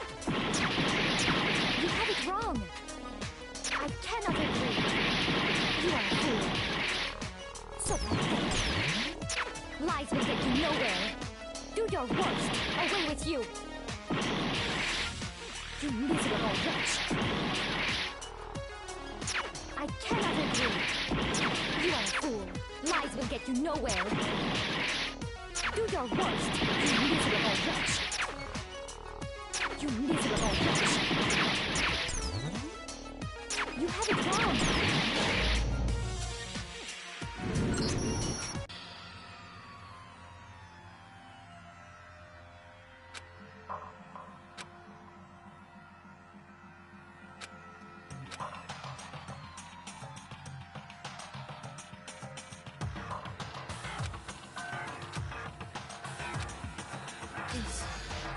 You have it wrong. I cannot agree. You are a fool. So pathetic. Lies will get you nowhere. Do your worst. Away with you. You miserable wretch. I cannot agree. You are a fool. Lies will get you nowhere. Do your worst. You miserable wretch. You miserable wretch. You have it wrong.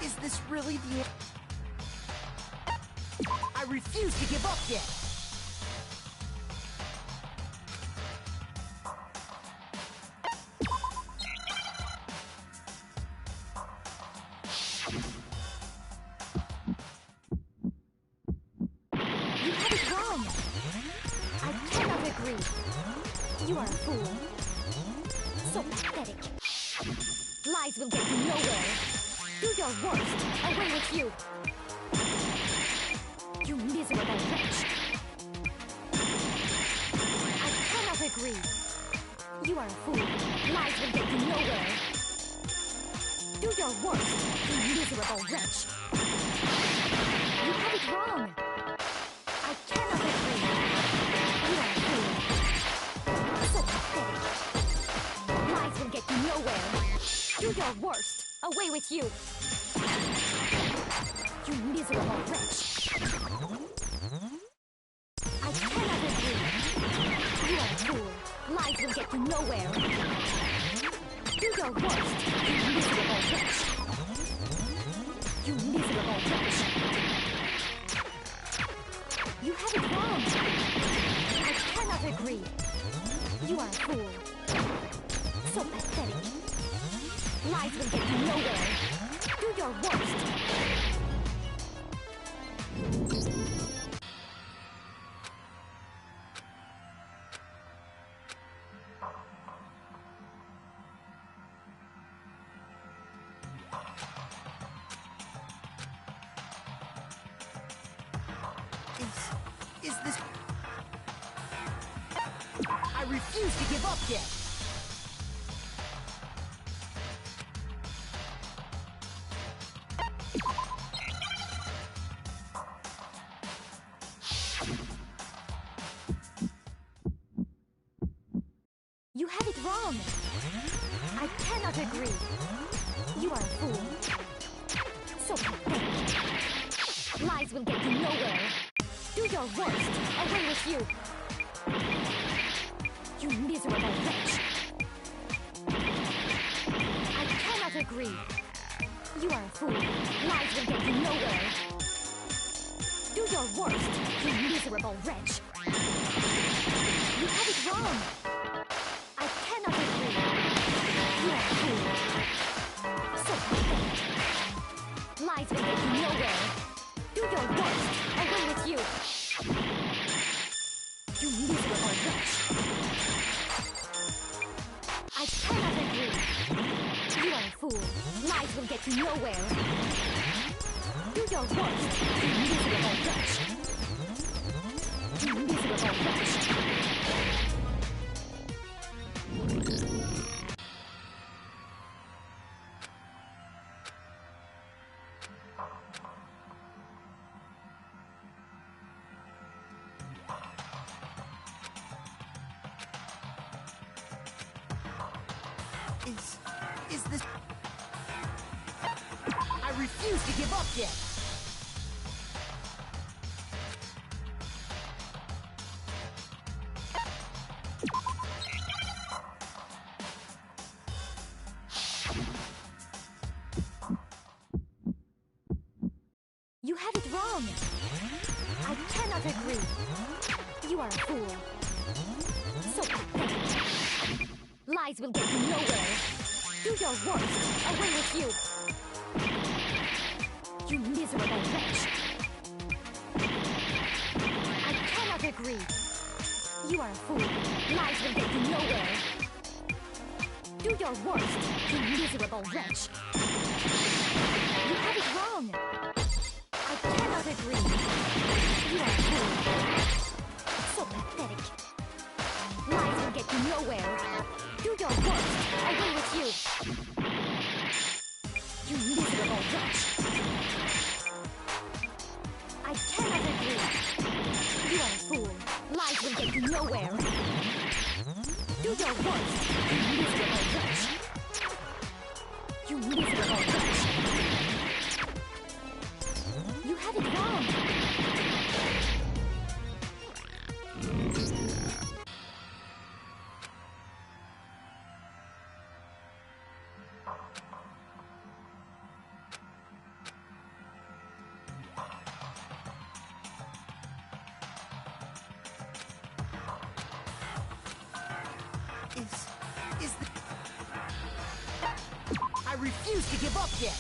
Is this really the end? I refuse to give up yet! You have it wrong. I cannot agree. You are a fool. So pathetic. Lies will get you nowhere. Do your worst. Away with you. You miserable wretch. I cannot agree. You are a fool. Lies will get you nowhere. Do your worst. You miserable wretch. You have it wrong. I cannot agree. You are a fool. So pathetic. Lies will get you nowhere. Do your worst. Away with you. You miserable wretch. I cannot agree. You are a fool. Lies will get you nowhere. Do your worst. You miserable wretch. You miserable wretch. You have it wrong. I cannot agree. You are a fool. So pathetic. Lies will get you nowhere. Do your worst. Is this... I refuse to give up yet! You have it wrong. I cannot agree. You are a fool. So pathetic. Lies will get you nowhere. Do your worst. Away with you. You miserable wretch. I cannot agree. You are a fool. Lies will get you nowhere. Do your worst. You miserable wretch. You have it wrong. I cannot agree. You are a So pathetic. Lies will get you nowhere. Do your worst. Away with you. You miserable wretch. I cannot agree. You are a fool. Lies will get you nowhere. Do your worst. You miserable wretch. You miserable wretch. Is this... I refuse to give up yet! You have it wrong. I cannot agree. You are a fool. So pathetic. Lies will get you nowhere. Do your worst. Away with you. You miserable wretch. I cannot agree. You are a fool. Lies will get you nowhere. Do your worst. You miserable wretch. You have it wrong. I cannot agree. You are a fool. So pathetic. Lies will get you nowhere. Do your worst. Away with you. You miserable wretch. I cannot agree. You are a fool. Lies will get you nowhere. Do your worst. You miserable wretch. You miserable wretch. You have it wrong. Is the... I refuse to give up yet!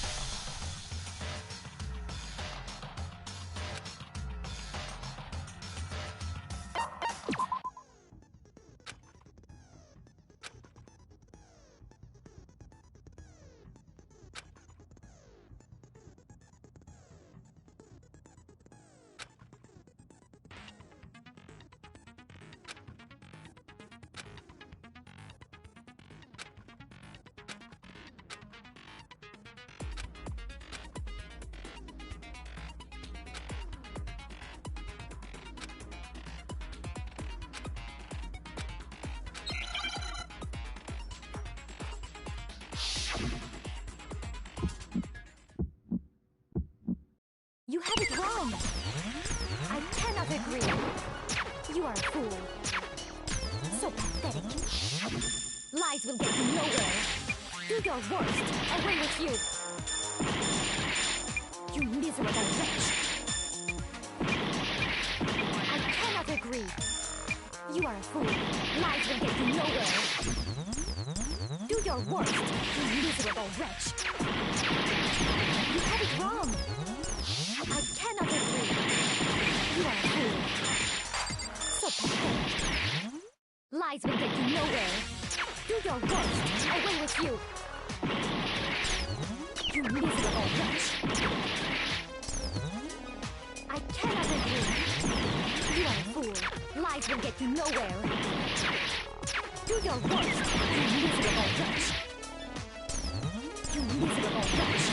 You have it wrong. I cannot agree. You are a fool. So pathetic. Lies will get you nowhere. Do your worst. Away with you. You miserable wretch. I cannot agree. You are a fool. Lies will get you nowhere. Do your worst. You miserable wretch. You have it wrong. I cannot agree. You are a fool. So pathetic. Lies will get you nowhere. Do your worst. Away with you. You miserable wretch. I cannot agree. You are a fool. Lies will get you nowhere. Do your worst. You miserable wretch. You miserable wretch.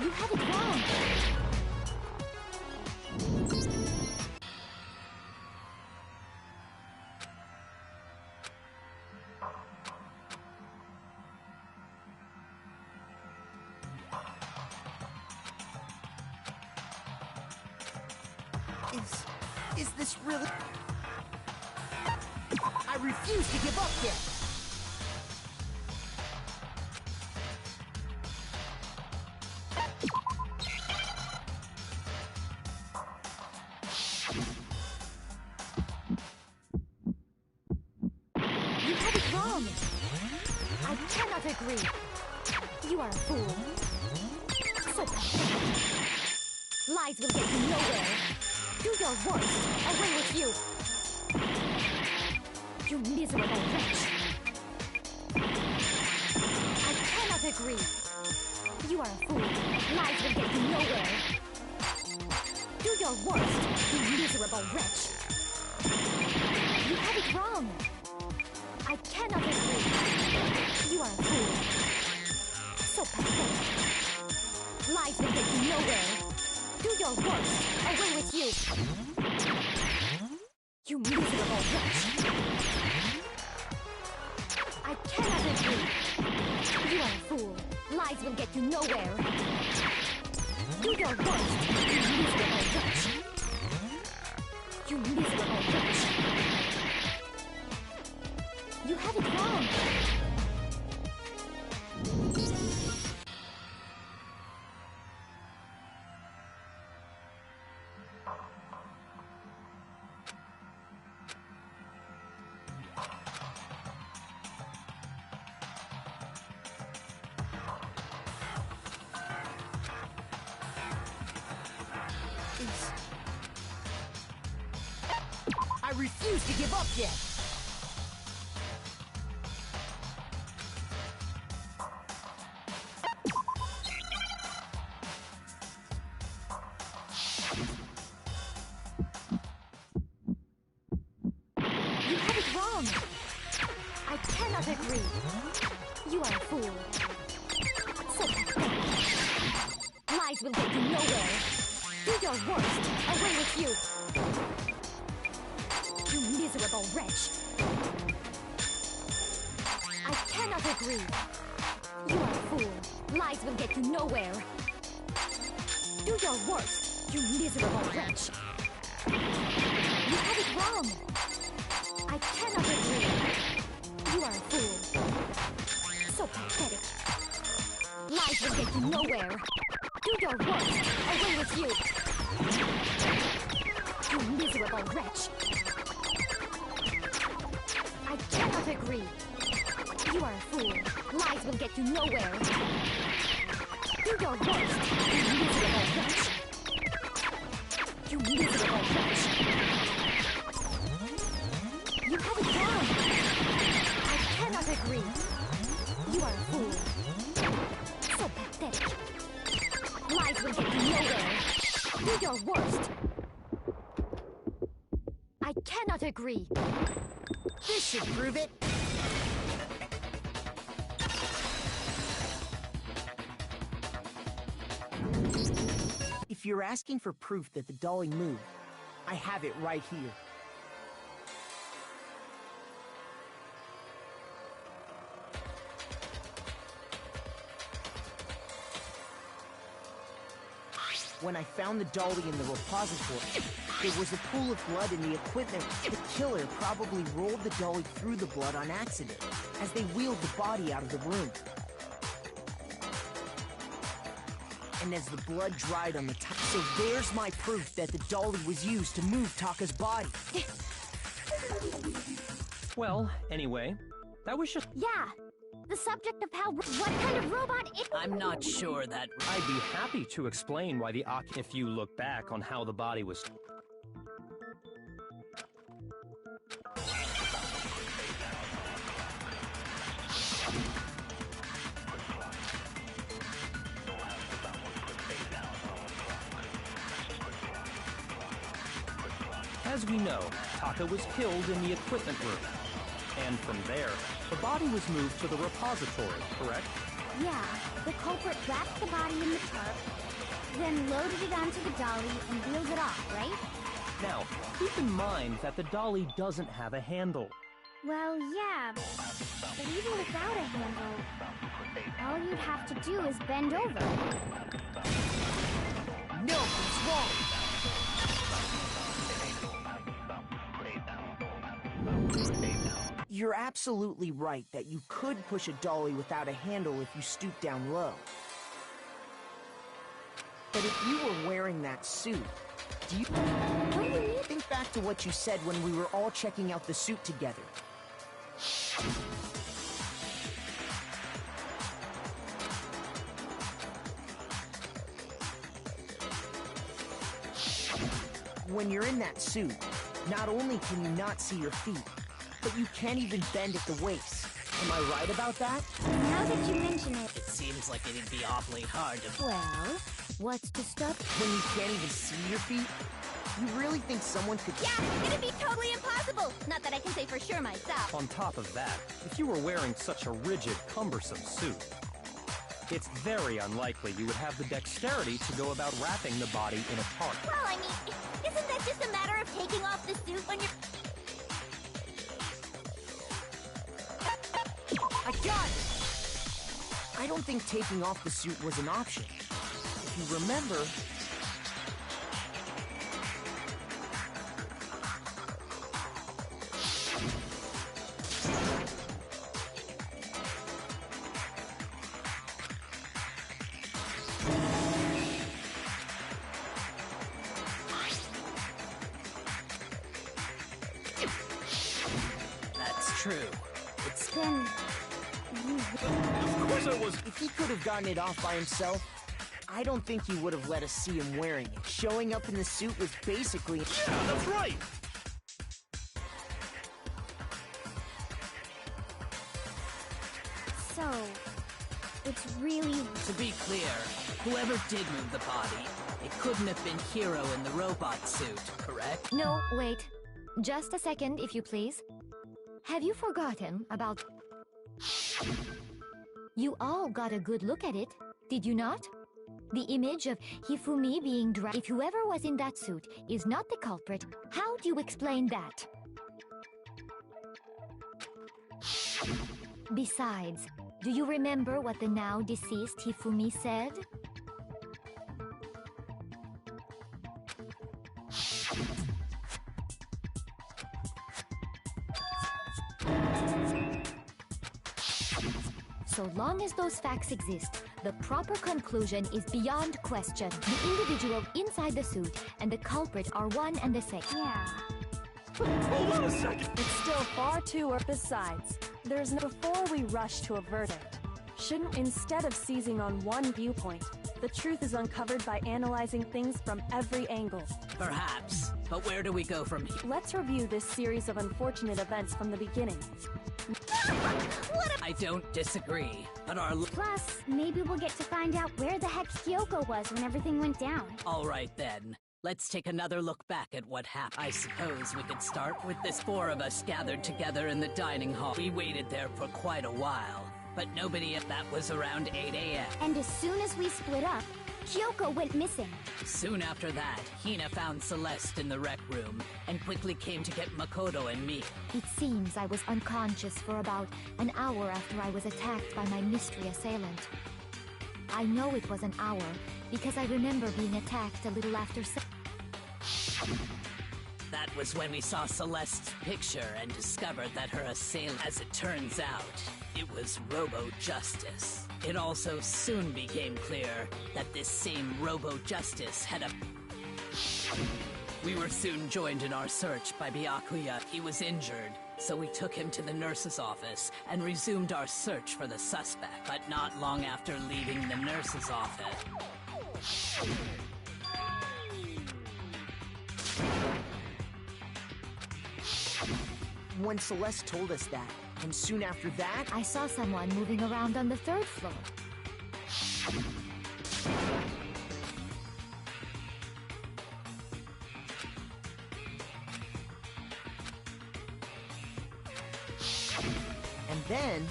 You have it wrong. Is this really... I refuse to give up yet! You have it wrong. cannot agree. You are a fool. So pathetic. Lies will get you nowhere. Do your worst. Away with you. You miserable wretch. I cannot agree. You are a fool. Lies will get you nowhere. Do your worst, you miserable wretch. You have it wrong. I cannot agree. You are a fool. So pathetic. Lies will get you nowhere. Do your worst. Away with you. You miserable wretch. I cannot agree. You are a fool. Lies will get you nowhere. Do your worst, you miserable wretch. You miserable wretch. You have it wrong. I refuse to give up yet! You have it wrong. I cannot agree. You are a fool. So pathetic. Lies will get you nowhere. Do your worst. Away with you. You miserable wretch. I cannot agree. You are a fool. Lies will get you nowhere. Do your worst, you miserable wretch. You have it wrong. I cannot agree. You are a fool. So pathetic. Lies will get you nowhere. Do your worst. Away with you. You miserable wretch. I cannot agree. You are a fool. Lies will get you nowhere. Do your worst, you miserable wretch. You miserable wretch. You have it wrong. I cannot agree. You are a fool. So pathetic. Lies will get you nowhere. Do your worst. I cannot agree. This should prove it! If you're asking for proof that the dolly moved, I have it right here. When I found the dolly in the repository, there was a pool of blood in the equipment. The killer probably rolled the dolly through the blood on accident as they wheeled the body out of the room. And as the blood dried on the top, so there's my proof that the dolly was used to move Taka's body. Well, anyway, that was just... Yeah, the subject of how... What kind of robot it... I'm not sure that... I'd be happy to explain why the if you look back on how the body was... As we know, Taka was killed in the equipment room. And from there, the body was moved to the repository, correct? Yeah, the culprit wrapped the body in the tarp, then loaded it onto the dolly and wheeled it off, right? Now, keep in mind that the dolly doesn't have a handle. Well, yeah, but even without a handle, all you'd have to do is bend over. No, it's wrong! You're absolutely right that you could push a dolly without a handle if you stoop down low. But if you were wearing that suit, do you... What do you mean? Think back to what you said when we were all checking out the suit together. When you're in that suit, not only can you not see your feet, but you can't even bend at the waist. Am I right about that? Now that you mention it... It seems like it'd be awfully hard to... Well, what's to stop? When you can't even see your feet? You really think someone could... Yeah, it'd be totally impossible! Not that I can say for sure myself. On top of that, if you were wearing such a rigid, cumbersome suit, it's very unlikely you would have the dexterity to go about wrapping the body in a tarp. Well, I mean, isn't that just a matter of taking off the suit when you're... I got it! I don't think taking off the suit was an option. If you remember... That's true. It's been... Of course I was. If he could have gotten it off by himself, I don't think he would have let us see him wearing it. Showing up in the suit was basically... Yeah, that's right. So... It's really... To be clear, whoever did move the body, it couldn't have been Hiro in the robot suit, correct? No, wait. Just a second, if you please. Have you forgotten about... You all got a good look at it, did you not? The image of Hifumi being dragged... If whoever was in that suit is not the culprit, how do you explain that? Besides, do you remember what the now deceased Hifumi said? So long as those facts exist, the proper conclusion is beyond question. The individual inside the suit and the culprit are one and the same. Yeah. Hold on a second. It's still far too... Besides, there's no... Before we rush to a verdict, shouldn't, instead of seizing on one viewpoint, the truth is uncovered by analyzing things from every angle? Perhaps. But where do we go from here? Let's review this series of unfortunate events from the beginning. I don't disagree, but our... Plus, maybe we'll get to find out where the heck Kyoko was when everything went down. All right then. Let's take another look back at what happened. I suppose we could start with this. 4 of us gathered together in the dining hall. We waited there for quite a while, but nobody at that was around 8 a.m. And as soon as we split up, Kyoko went missing. Soon after that, Hina found Celeste in the rec room and quickly came to get Makoto and me. It seems I was unconscious for about an hour after I was attacked by my mystery assailant. I know it was an hour because I remember being attacked a little after... That was when we saw Celeste's picture and discovered that her assailant, as it turns out, it was Robo-Justice. It also soon became clear that this same Robo-Justice had a... We were soon joined in our search by Byakuya. He was injured, so we took him to the nurse's office and resumed our search for the suspect. But not long after leaving the nurse's office... When Celeste told us that, and soon after that... I saw someone moving around on the 3rd floor. And then...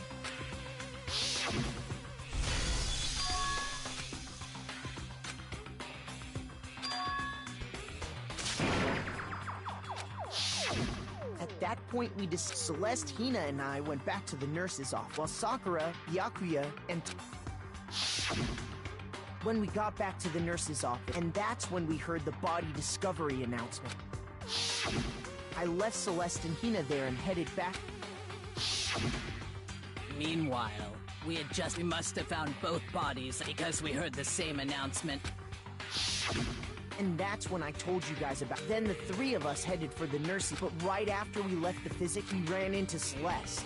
At that point, Celeste, Hina, and I went back to the nurse's office, while Sakura, Byakuya, and... When we got back to the nurse's office, and that's when we heard the body discovery announcement. I left Celeste and Hina there and headed back. Meanwhile, we must have found both bodies because we heard the same announcement. And that's when I told you guys about. Then the 3 of us headed for the nursery, but right after we left the physics, we ran into Celeste.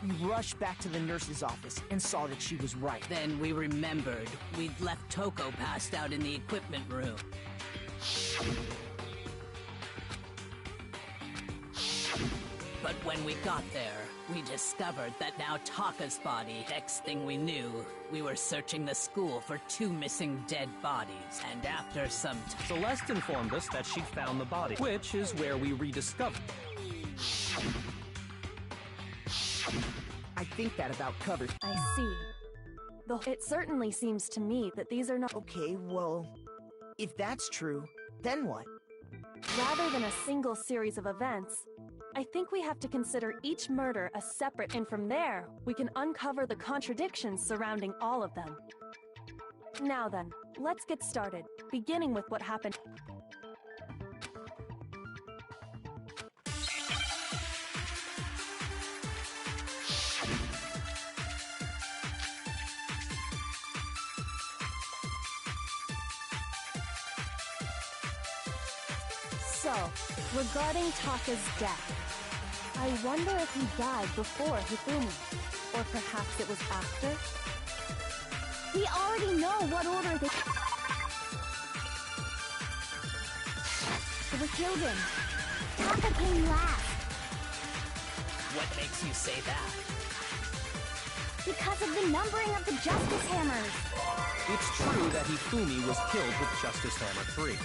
We rushed back to the nurse's office and saw that she was right. Then we remembered we'd left Toko passed out in the equipment room. But when we got there, we discovered that now Taka's body. Next thing we knew, we were searching the school for 2 missing dead bodies. And after some time, Celeste informed us that she'd found the body, which is where we rediscovered. I think that about covers. I see. It certainly seems to me that these are not... Okay, well, if that's true, then what? Rather than a single series of events, I think we have to consider each murder a separate, and from there, we can uncover the contradictions surrounding all of them. Now then, let's get started, beginning with what happened. So, regarding Taka's death, I wonder if he died before Hifumi, or perhaps it was after? We already know what order they killed him. Taka came last. what makes you say that? Because of the numbering of the Justice Hammers. It's true that Hifumi was killed with Justice Hammer 3,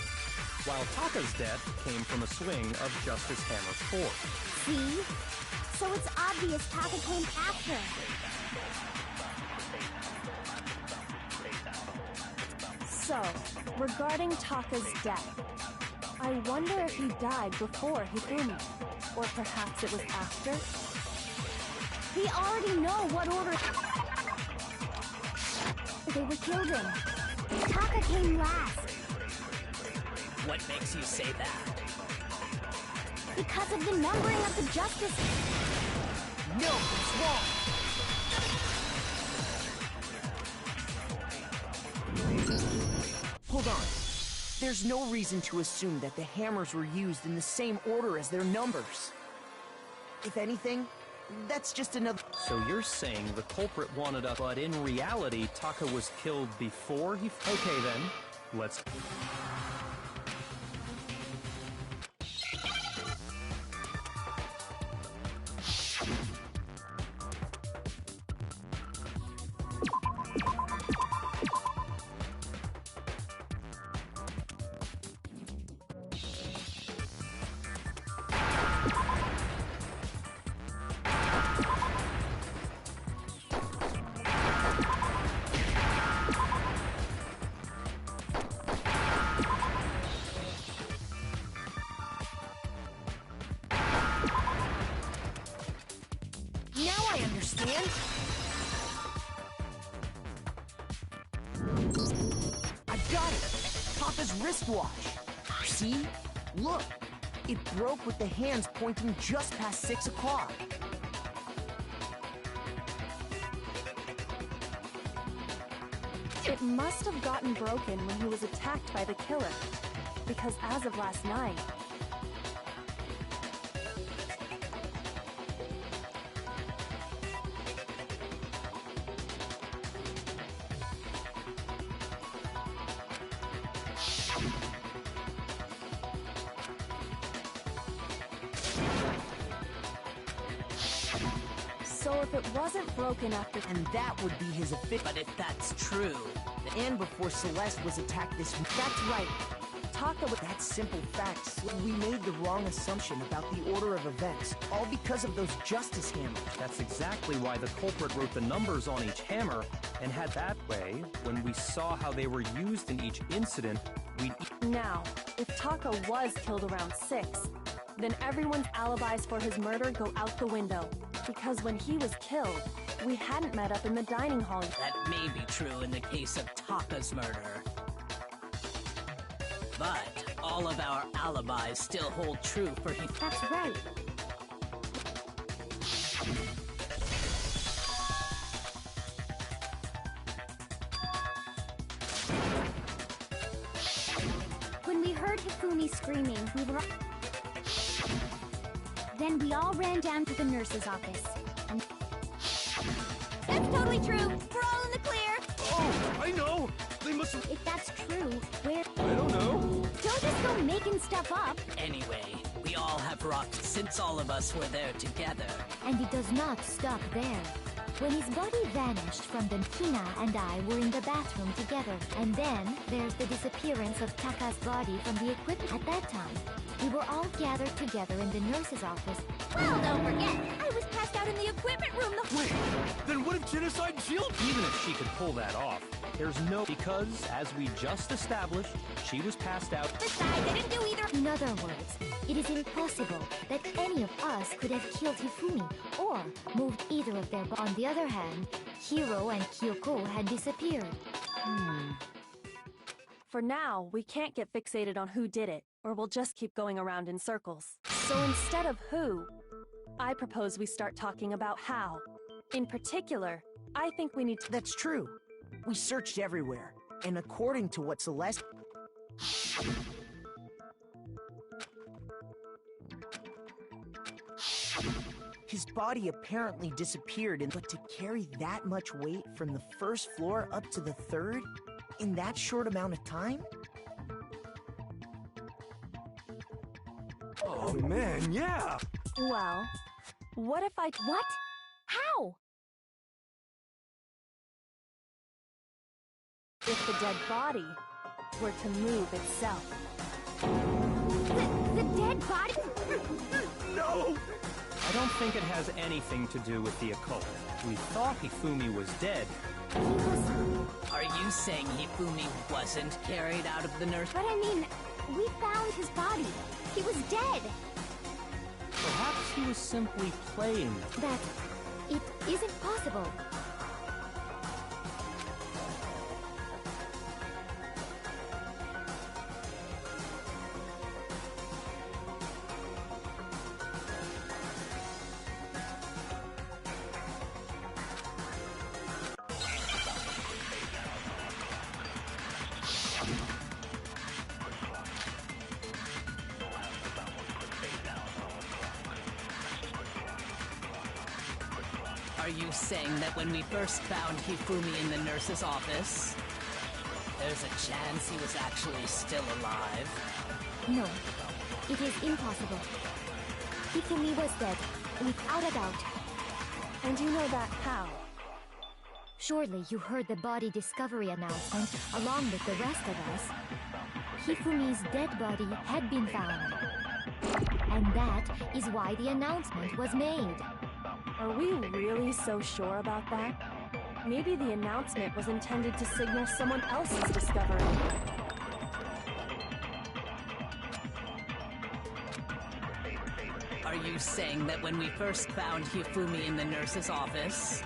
while Taka's death came from a swing of Justice Hammer 4. See? So it's obvious Taka came after. So, regarding Taka's death, I wonder if he died before Hifumi, or perhaps it was after? We already know what order they were killed in. Taka came last. What makes you say that? Because of the numbering of the Justice... No, it's wrong! Hold on. There's no reason to assume that the hammers were used in the same order as their numbers. If anything, that's just another... So you're saying the culprit wanted us, but in reality, Taka was killed before he... Okay then, let's... Now I understand! I got it! Papa's wristwatch! See? Look! It broke with the hands pointing just past 6 o'clock. It must have gotten broken when he was attacked by the killer, because as of last night, so if it wasn't broken after... And that would be his official... But if that's true... And before Celeste was attacked this... That's right. Taka with that simple facts. We made the wrong assumption about the order of events, all because of those Justice Hammers. That's exactly why the culprit wrote the numbers on each hammer, and had that way, when we saw how they were used in each incident, we'd... Now, if Taka was killed around 6, then everyone's alibis for his murder go out the window. Because when he was killed, we hadn't met up in the dining hall. That may be true in the case of Taka's murder. But all of our alibis still hold true for him. That's right. When we heard Hifumi screaming, we were... Then we all ran down to the nurse's office. really true. We're all in the clear. Oh, I know! They must have... If that's true, where... I don't know. Don't just go making stuff up. Anyway, we all have rocked since all of us were there together. And it does not stop there. When his body vanished from them, Tina and I were in the bathroom together. And then there's the disappearance of Taka's body from the equipment. At that time, we were all gathered together in the nurse's office. Well, don't forget, I was passed out in the equipment room the... Wait, then what if Genocide Jill... Even if she could pull that off, there's no... Because, as we just established, she was passed out... Besides, I didn't do either... In other words, it is impossible that any of us could have killed Hifumi or moved either of their bodies. On the other hand, Hiro and Kyoko had disappeared. For now, we can't get fixated on who did it, or we'll just keep going around in circles. So instead of who, I propose we start talking about how. In particular, I think we need to... That's true. We searched everywhere, and according to what Celeste... His body apparently disappeared, but to carry that much weight from the first floor up to the third in that short amount of time? Oh, man, yeah! Well, what if I... What? How? If the dead body were to move itself? The dead body? No! I don't think it has anything to do with the occult. We thought Hifumi was dead. Are you saying Hifumi wasn't carried out of the nurse? But I mean, we found his body. He was dead. Perhaps he was simply playing. That it isn't possible. Are you saying that when we first found Hifumi in the nurse's office, there's a chance he was actually still alive? No, it is impossible. Hifumi was dead, without a doubt. And you know that how? Surely you heard the body discovery announcement along with the rest of us. Hifumi's dead body had been found. And that is why the announcement was made. Are we really so sure about that? Maybe the announcement was intended to signal someone else's discovery. Are you saying that when we first found Hifumi in the nurse's office,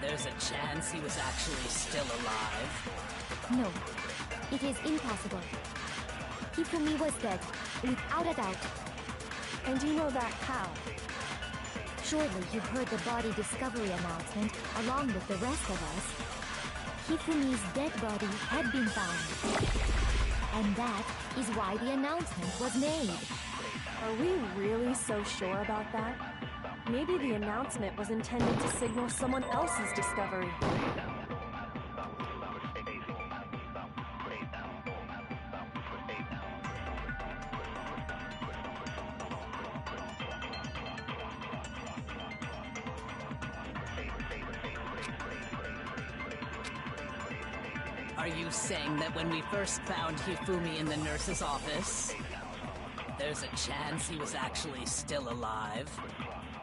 there's a chance he was actually still alive? No, it is impossible. Hifumi was dead, without a doubt. And you know that how? Surely you heard the body discovery announcement along with the rest of us. Hifumi's dead body had been found. And that is why the announcement was made. Are we really so sure about that? Maybe the announcement was intended to signal someone else's discovery. Are you saying that when we first found Hifumi in the nurse's office, there's a chance he was actually still alive?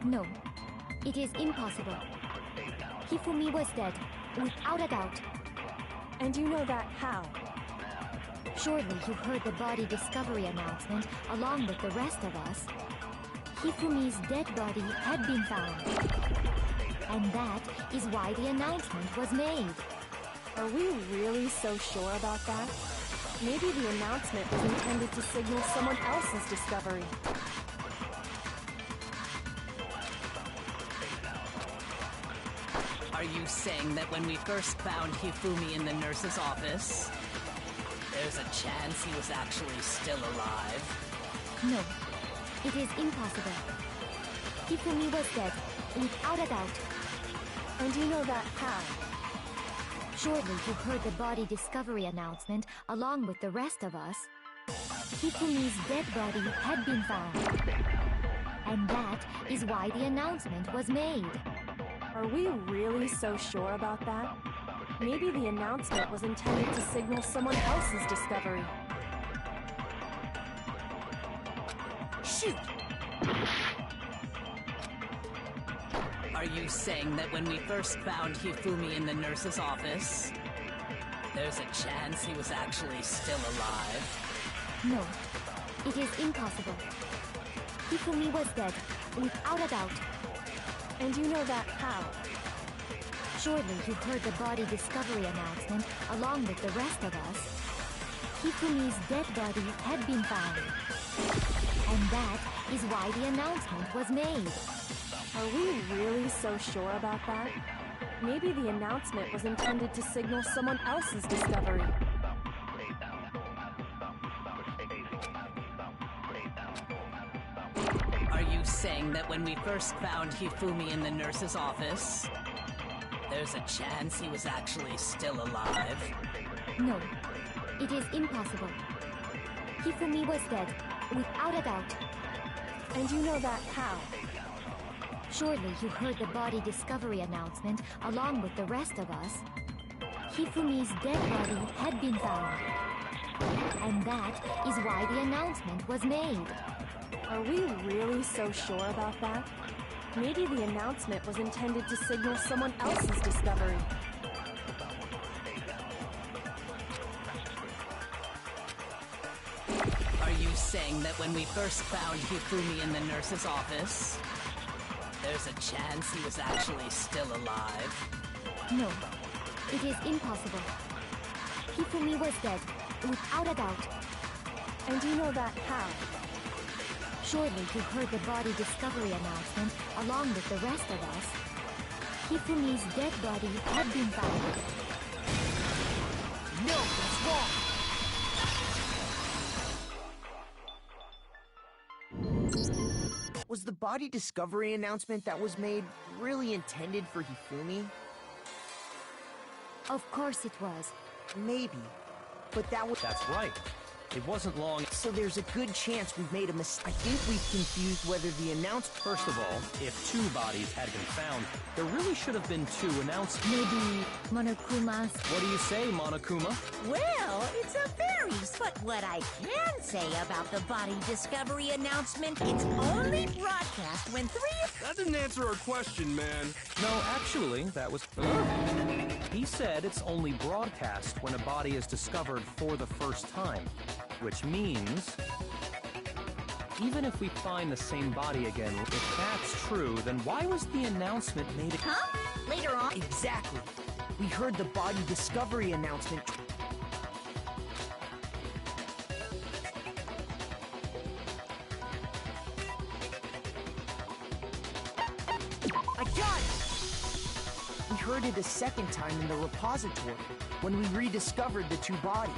No, it is impossible. Hifumi was dead, without a doubt. And you know that how? Surely you heard the body discovery announcement along with the rest of us. Hifumi's dead body had been found. And that is why the announcement was made. Are we really so sure about that? Maybe the announcement was intended to signal someone else's discovery. Are you saying that when we first found Hifumi in the nurse's office, there's a chance he was actually still alive? No, it is impossible. Hifumi was dead, without a doubt. And you know that how? Surely you heard the body discovery announcement along with the rest of us. Hifumi's dead body had been found. And that is why the announcement was made. Are we really so sure about that? Maybe the announcement was intended to signal someone else's discovery. Shoot! Are you saying that when we first found Hifumi in the nurse's office, there's a chance he was actually still alive? No, it is impossible. Hifumi was dead, without a doubt. And you know that how? Surely you heard the body discovery announcement along with the rest of us. Hifumi's dead body had been found. And that is why the announcement was made. Are we really so sure about that? Maybe the announcement was intended to signal someone else's discovery. Are you saying that when we first found Hifumi in the nurse's office, there's a chance he was actually still alive? No, it is impossible. Hifumi was dead, without a doubt. And you know that how? Surely you heard the body discovery announcement along with the rest of us. Hifumi's dead body had been found. And that is why the announcement was made. Are we really so sure about that? Maybe the announcement was intended to signal someone else's discovery. Are you saying that when we first found Hifumi in the nurse's office, there's a chance he was actually still alive? No, it is impossible. Hifumi was dead, without a doubt. And you know that how? Surely you heard the body discovery announcement along with the rest of us. Hifumi's dead body had been found. No, that's wrong! Was the body discovery announcement that was made really intended for Hifumi? Of course it was. Maybe. But that was... That's right. It wasn't long. So there's a good chance we've made a mistake. I think we've confused whether the announced... First of all, if 2 bodies had been found, there really should have been 2 announced. Maybe Monokuma's... What do you say, Monokuma? Well, it's a very... But what I can say about the body discovery announcement, it's only broadcast when 3... That didn't answer our question, man. No, actually, that was... He said it's only broadcast when a body is discovered for the first time. Which means... even if we find the same body again, if that's true, then why was the announcement made... Huh? Later on? Exactly. We heard the body discovery announcement... I got it! We heard it a second time in the repository, when we rediscovered the 2 bodies.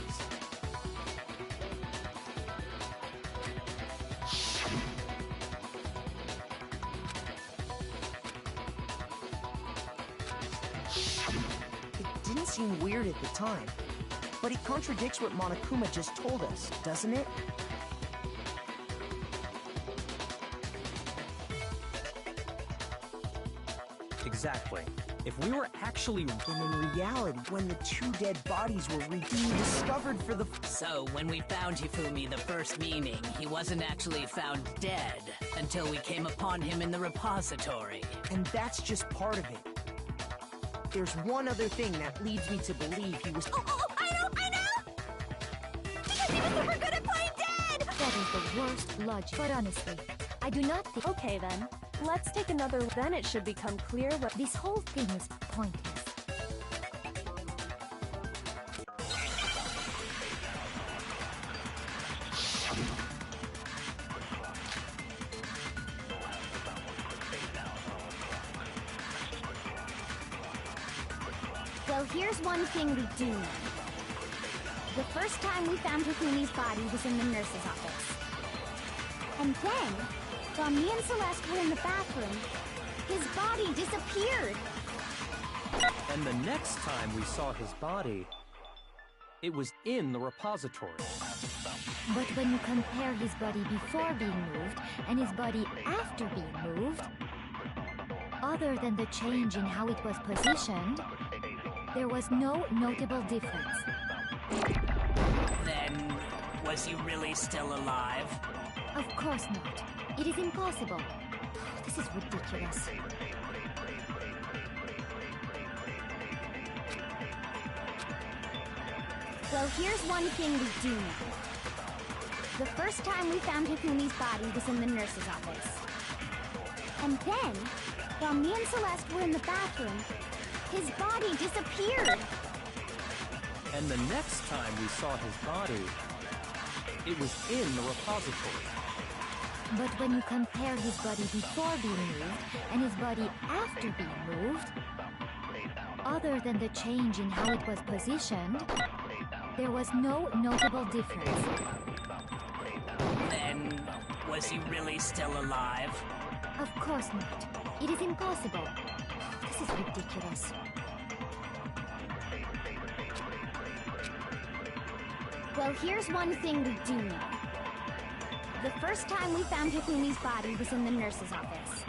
It didn't seem weird at the time, but it contradicts what Monokuma just told us, doesn't it? Exactly. If we were actually... And in reality, when the 2 dead bodies were rediscovered for the... So, when we found Hifumi the first meaning, he wasn't actually found dead until we came upon him in the repository. And that's just part of it. There's one other thing that leads me to believe he was... Oh, I know! Because he was super good at playing dead! That is the worst logic. But honestly, I do not think... Okay then, let's take another... Then it should become clear what... This whole thing is pointless. Well, here's one thing we do know. The first time we found Hifumi's body was in the nurse's office. And then, while me and Celeste were in the bathroom, his body disappeared. And the next time we saw his body, it was in the repository. But when you compare his body before being moved and his body after being moved, other than the change in how it was positioned, there was no notable difference. Then, was he really still alive? Of course not. It is impossible. This is ridiculous. Well, here's one thing we do know. The first time we found Hifumi's body was in the nurse's office. And then, while me and Celeste were in the bathroom, his body disappeared. And the next time we saw his body, it was in the repository. But when you compare his body before being moved and his body after being moved, other than the change in how it was positioned, there was no notable difference. Then, was he really still alive? Of course not. It is impossible. This is ridiculous. Well, here's one thing we do know. The first time we found Hifumi's body was in the nurse's office.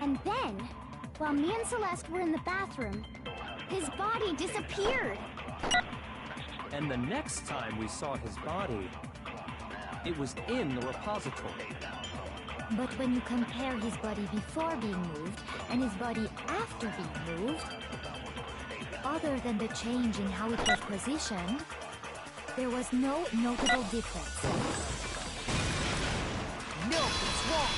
And then, while me and Celeste were in the bathroom, his body disappeared. And the next time we saw his body, it was in the repository. But when you compare his body before being moved and his body after being moved, other than the change in how it was positioned, there was no notable difference. No, it's wrong!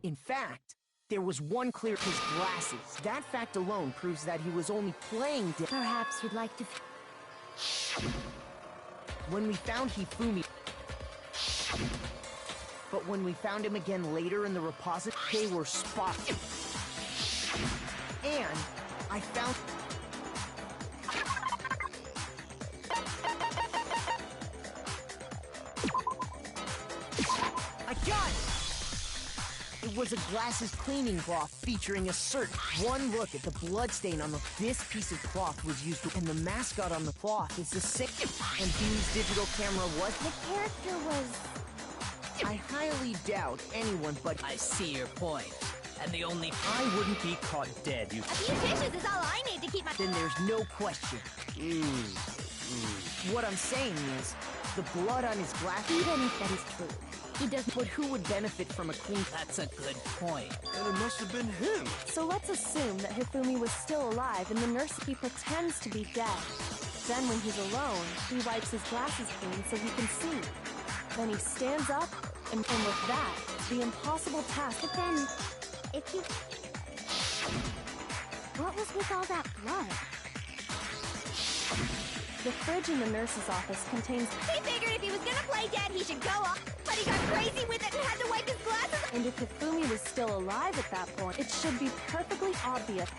In fact, there was one clear his glasses. That fact alone proves that he was only playing. Perhaps you'd like to. When we found Hifumi, but when we found him again later in the repository, they were spotted. And I found. I got it! It was a glasses cleaning cloth featuring a certain one look at the bloodstain on this piece of cloth was used and the mascot on the cloth is the same. And whose digital camera was? The character was. I highly doubt anyone but. I see your point. And the only. I wouldn't be caught dead, you. A few tissues is all I need to keep my. Then there's no question. What I'm saying is, the blood on his glass. Even if that is true, he doesn't. But who would benefit from a clean? That's a good point. And it must have been him. So let's assume that Hifumi was still alive and the nurse he pretends to be dead. Then when he's alone, he wipes his glasses clean so he can see. Then he stands up, and with that, the impossible task. But then, if you... What was with all that blood? The fridge in the nurse's office contains. He figured if he was gonna play dead, he should go off, but he got crazy with it and had to wipe his glasses. And if Hifumi was still alive at that point, it should be perfectly obvious.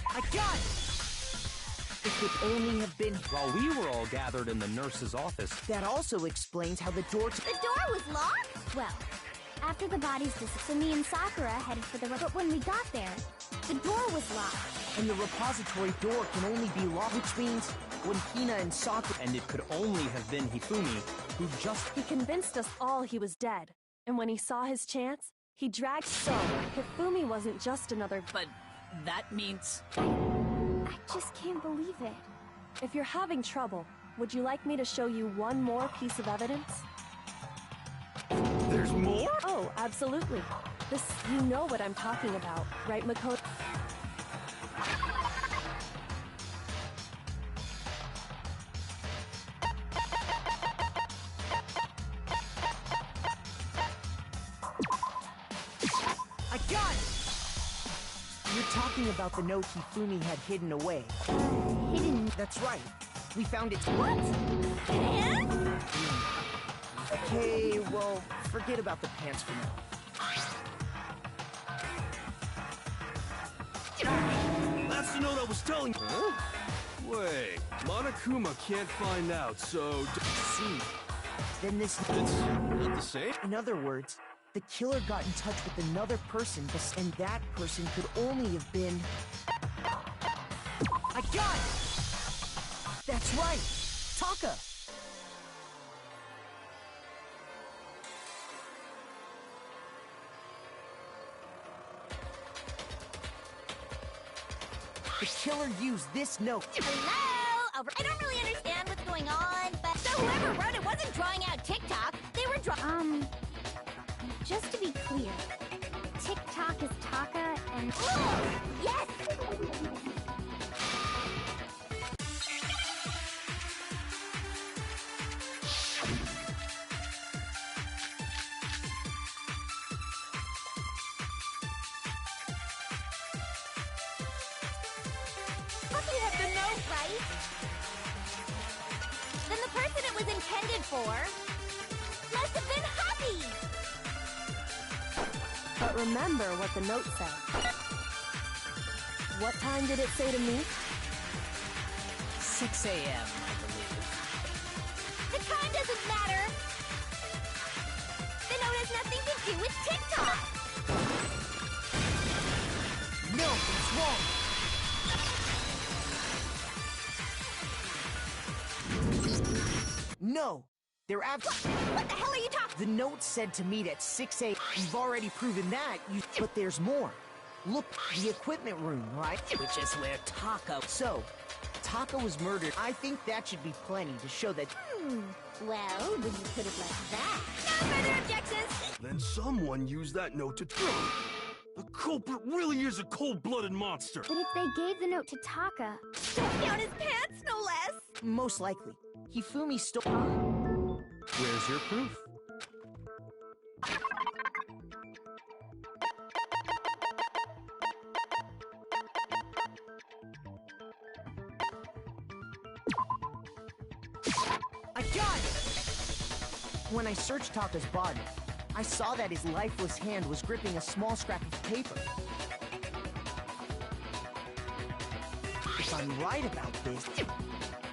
I got it! It could only have been. While we were all gathered in the nurse's office. That also explains how the door. The door was locked? Well, after the bodies disappeared, me and Sakura headed for the... But when we got there, the door was locked. And the repository door can only be locked, which means when Hina and Sakura... And it could only have been Hifumi, who just... He convinced us all he was dead. And when he saw his chance, he dragged... So, Hifumi wasn't just another... But that means... I just can't believe it. If you're having trouble, would you like me to show you one more piece of evidence? There's more? Oh, absolutely. This, you know what I'm talking about, right, Makoto? I got it! You're talking about the note Hifumi had hidden away. Hidden? That's right. We found it. What? And? Okay, well, forget about the pants for now. That's the note I was telling you. Huh? Wait, Monokuma can't find out, so... See, then this... It's not the same? In other words, the killer got in touch with another person, and that person could only have been... I got it! That's right! Taka! The killer used this note. Hello? I don't really understand what's going on, but... So whoever wrote it wasn't drawing out TikTok. They were just to be clear, TikTok is Taka and... Oh, yes! You have the note, right? Then the person it was intended for must have been Hubby! But remember what the note said. What time did it say to me? 6 a.m., I believe. The time doesn't matter! The note has nothing to do with TikTok! No, it's wrong! No, they're What the hell are you talking? The note said to meet at 6 a.m. You've already proven that, but there's more. Look, the equipment room, right? Which is where Taka... So, Taka was murdered. I think that should be plenty to show that... Well, when you put it like that... No further objections! Then someone used that note to... The culprit really is a cold-blooded monster. But if they gave the note to Taka... Stuffed down his pants, no less! Most likely. Hifumi stole... Where's your proof? I got it! When I searched Taka's body, I saw that his lifeless hand was gripping a small scrap of paper. If I'm right about this...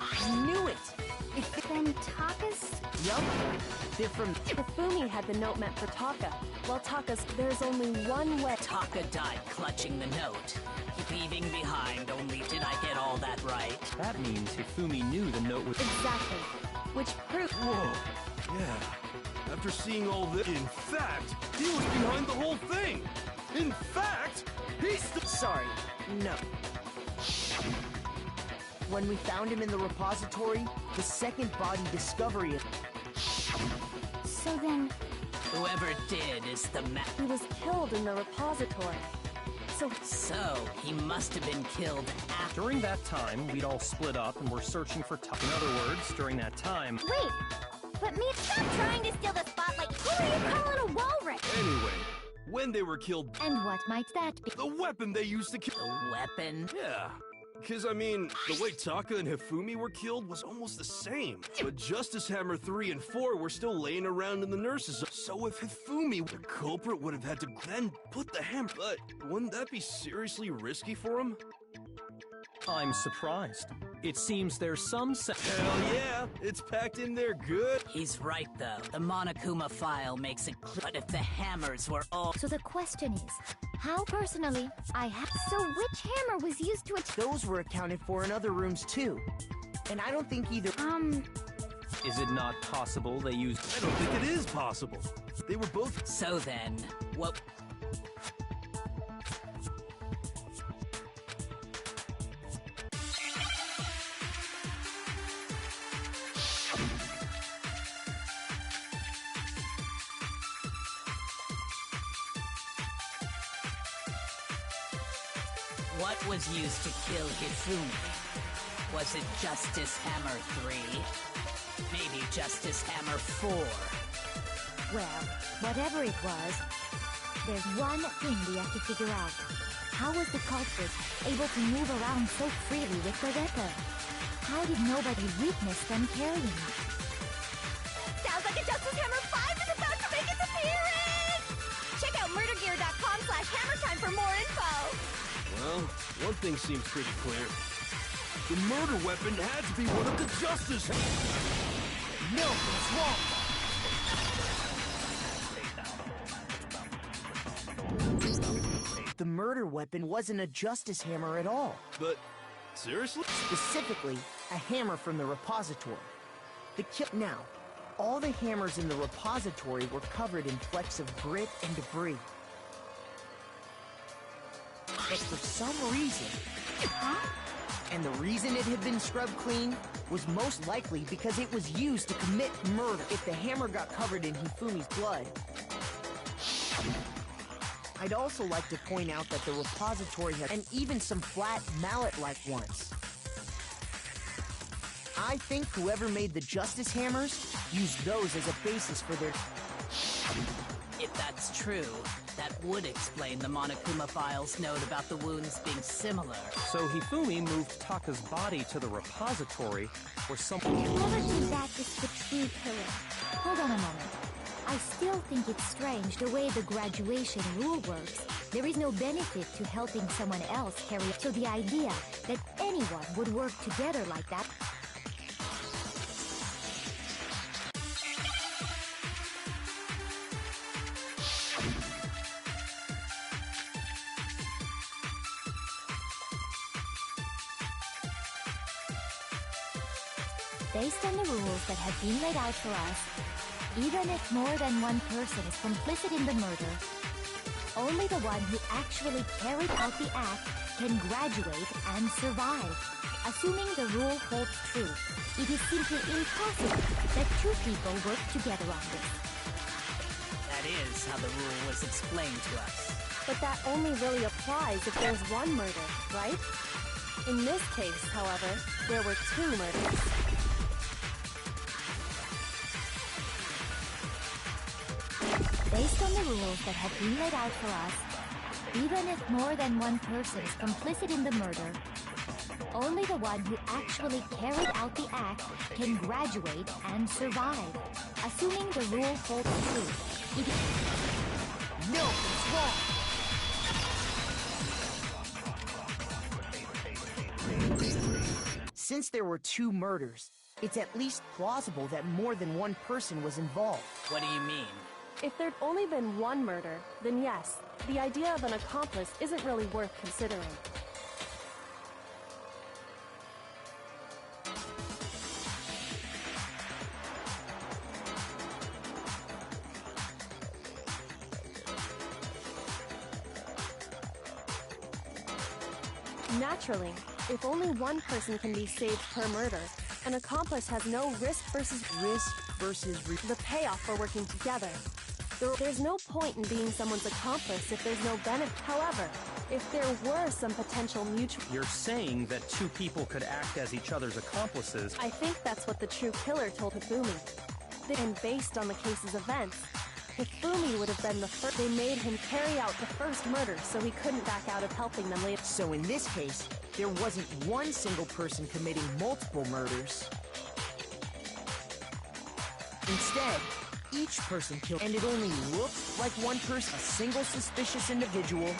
I knew it! Then Taka's... Yup. They're from... Hifumi had the note meant for Taka, while Taka's... There's only one way... Taka died clutching the note, leaving behind only... Did I get all that right? That means Hifumi knew the note was... Exactly. Which proves... Whoa. Yeah. After seeing all this... In fact, he was behind the whole thing! In fact, he's... Sorry. No. When we found him in the repository, the second body discovery is... So then... Whoever did is the He was killed in the repository. So, he must have been killed after... During that time, we'd all split up and were searching for Taka. In other words, during that time... Wait! But me... Stop trying to steal the spotlight! Who are you calling a walrus? Anyway, when they were killed... And what might that be? The weapon they used to kill... The weapon? Yeah. Because, I mean, the way Taka and Hifumi were killed was almost the same. But Justice Hammer 3 and 4 were still laying around in the nurse's... So if Hifumi, the culprit, would have had to then put the hammer... But wouldn't that be seriously risky for him? I'm surprised. It seems there's some Hell yeah! It's packed in there good! He's right, though. The Monokuma file makes it clear. But if the hammers were all... So the question is, how personally I have... So which hammer was used to Those were accounted for in other rooms, too. And I don't think either... Is it not possible they used... I don't think it is possible. They were both... So then, what... What was used to kill Hifumi? Was it Justice Hammer 3? Maybe Justice Hammer 4? Well, whatever it was, there's one thing we have to figure out. How was the culprit able to move around so freely with the weapon? How did nobody witness them carrying it? Sounds like a Justice Hammer 5! One thing seems pretty clear. The murder weapon had to be one of the Justice No, it's wrong. The murder weapon wasn't a Justice Hammer at all. But, seriously? Specifically, a hammer from the repository. Now, all the hammers in the repository were covered in flecks of grit and debris. But for some reason, and the reason it had been scrubbed clean was most likely because it was used to commit murder. If the hammer got covered in Hifumi's blood, I'd also like to point out that the repository had, and even some flat mallet-like ones. I think whoever made the Justice Hammers used those as a basis for their... If that's true, that would explain the Monokuma file's note about the wounds being similar. So Hifumi moved Taka's body to the repository where someone... Probably that is the true killer. Hold on a moment. I still think it's strange the way the graduation rule works. There is no benefit to helping someone else carry it. So the idea that anyone would work together like that... Based on the rules that have been laid out for us, even if more than one person is complicit in the murder, only the one who actually carried out the act can graduate and survive. Assuming the rule holds true, it is simply impossible that two people work together on this. That is how the rule was explained to us. But that only really applies if there's one murder, right? In this case, however, there were two murders. Based on the rules that have been laid out for us, even if more than one person is complicit in the murder, only the one who actually carried out the act can graduate and survive. Assuming the rule holds true, it is... No, it's wrong! Since there were two murders, it's at least plausible that more than one person was involved. What do you mean? If there'd only been one murder, then yes, the idea of an accomplice isn't really worth considering. Naturally, if only one person can be saved per murder, an accomplice has no risk versus the payoff for working together. There's no point in being someone's accomplice if there's no benefit. However, if there were some potential mutual... You're saying that two people could act as each other's accomplices. I think that's what the true killer told Hifumi. And based on the case's events, Hifumi would have been the first. They made him carry out the first murder, so he couldn't back out of helping them later. So in this case, there wasn't one single person committing multiple murders. Instead, each person killed, and it only looked like one person, a single suspicious individual,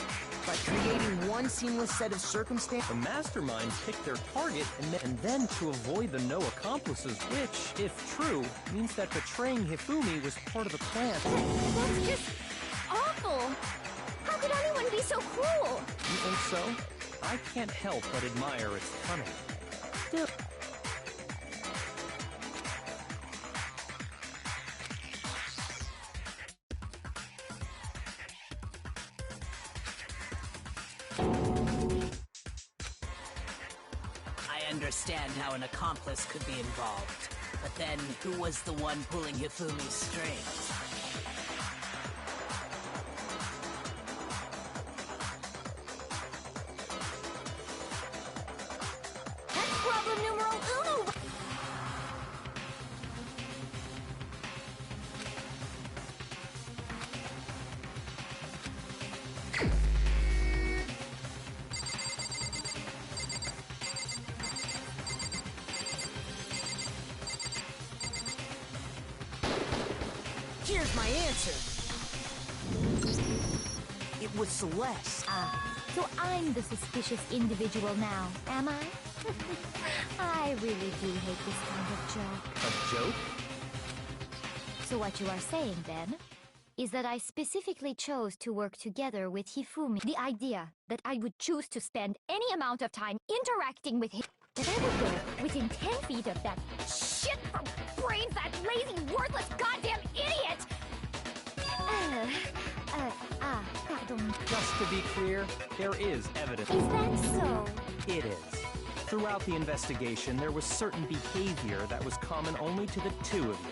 by creating one seamless set of circumstances. The mastermind picked their target and then to avoid the no accomplices, which, if true, means that betraying Hifumi was part of the plan. That's just awful! How could anyone be so cruel? You think so? I can't help but admire its cunning. Dude. I understand how an accomplice could be involved, but then who was the one pulling Hifumi's strings? That's problem numero uno! Here's my answer. It was Celeste. So I'm the suspicious individual now, am I? I really do hate this kind of joke. A joke? So what you are saying, then, is that I specifically chose to work together with Hifumi. The idea that I would choose to spend any amount of time interacting with him, that I would go within 10 feet of that shit from brains, that lazy, worthless, goddamn idiot! Pardon. Just to be clear, there is evidence. Is that so? It is. Throughout the investigation, there was certain behavior that was common only to the two of you.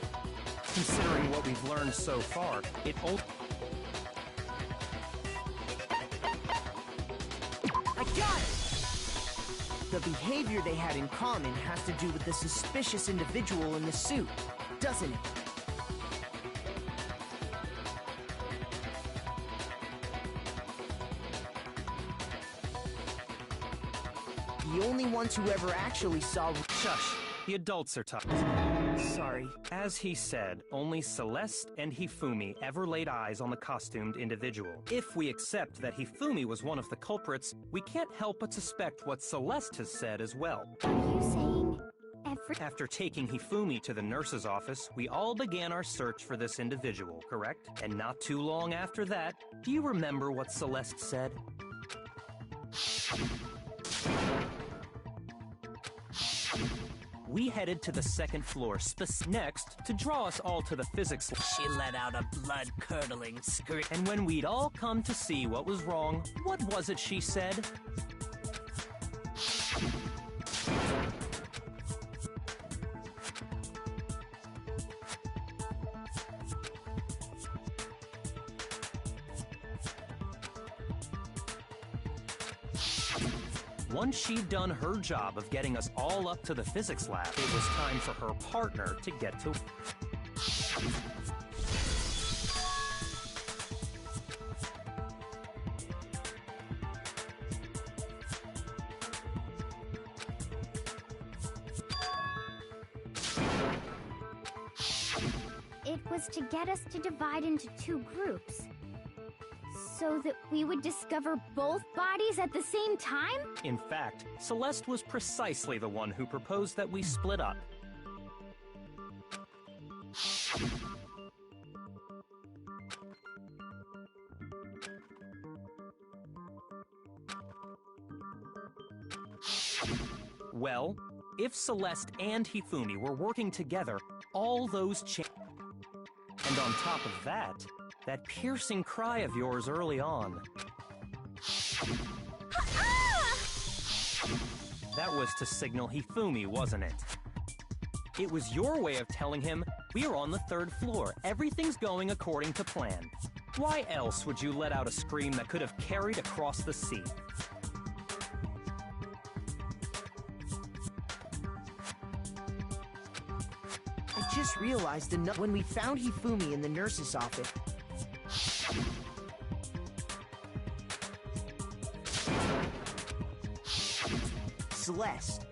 Considering what we've learned so far, it only... I got it! The behavior they had in common has to do with the suspicious individual in the suit, doesn't it? The only ones who ever actually saw... Shush! The adults are talking. Sorry. As he said, only Celeste and Hifumi ever laid eyes on the costumed individual. If we accept that Hifumi was one of the culprits, we can't help but suspect what Celeste has said as well. Are you saying After taking Hifumi to the nurse's office, we all began our search for this individual, correct? And not too long after that, do you remember what Celeste said? We headed to the second floor, next to draw us all to the physics lab. She let out a blood-curdling scream. And when we'd all come to see what was wrong, what was it she said? Once she'd done her job of getting us all up to the physics lab, it was time for her partner to get to... It was to get us to divide into two groups, so that we would discover both bodies at the same time? In fact, Celeste was precisely the one who proposed that we split up. Well, if Celeste and Hifumi were working together, all those and on top of that, that piercing cry of yours early on. That was to signal Hifumi, wasn't it? It was your way of telling him, we are on the third floor, everything's going according to plan. Why else would you let out a scream that could have carried across the sea? I just realized when we found Hifumi in the nurse's office. Celeste,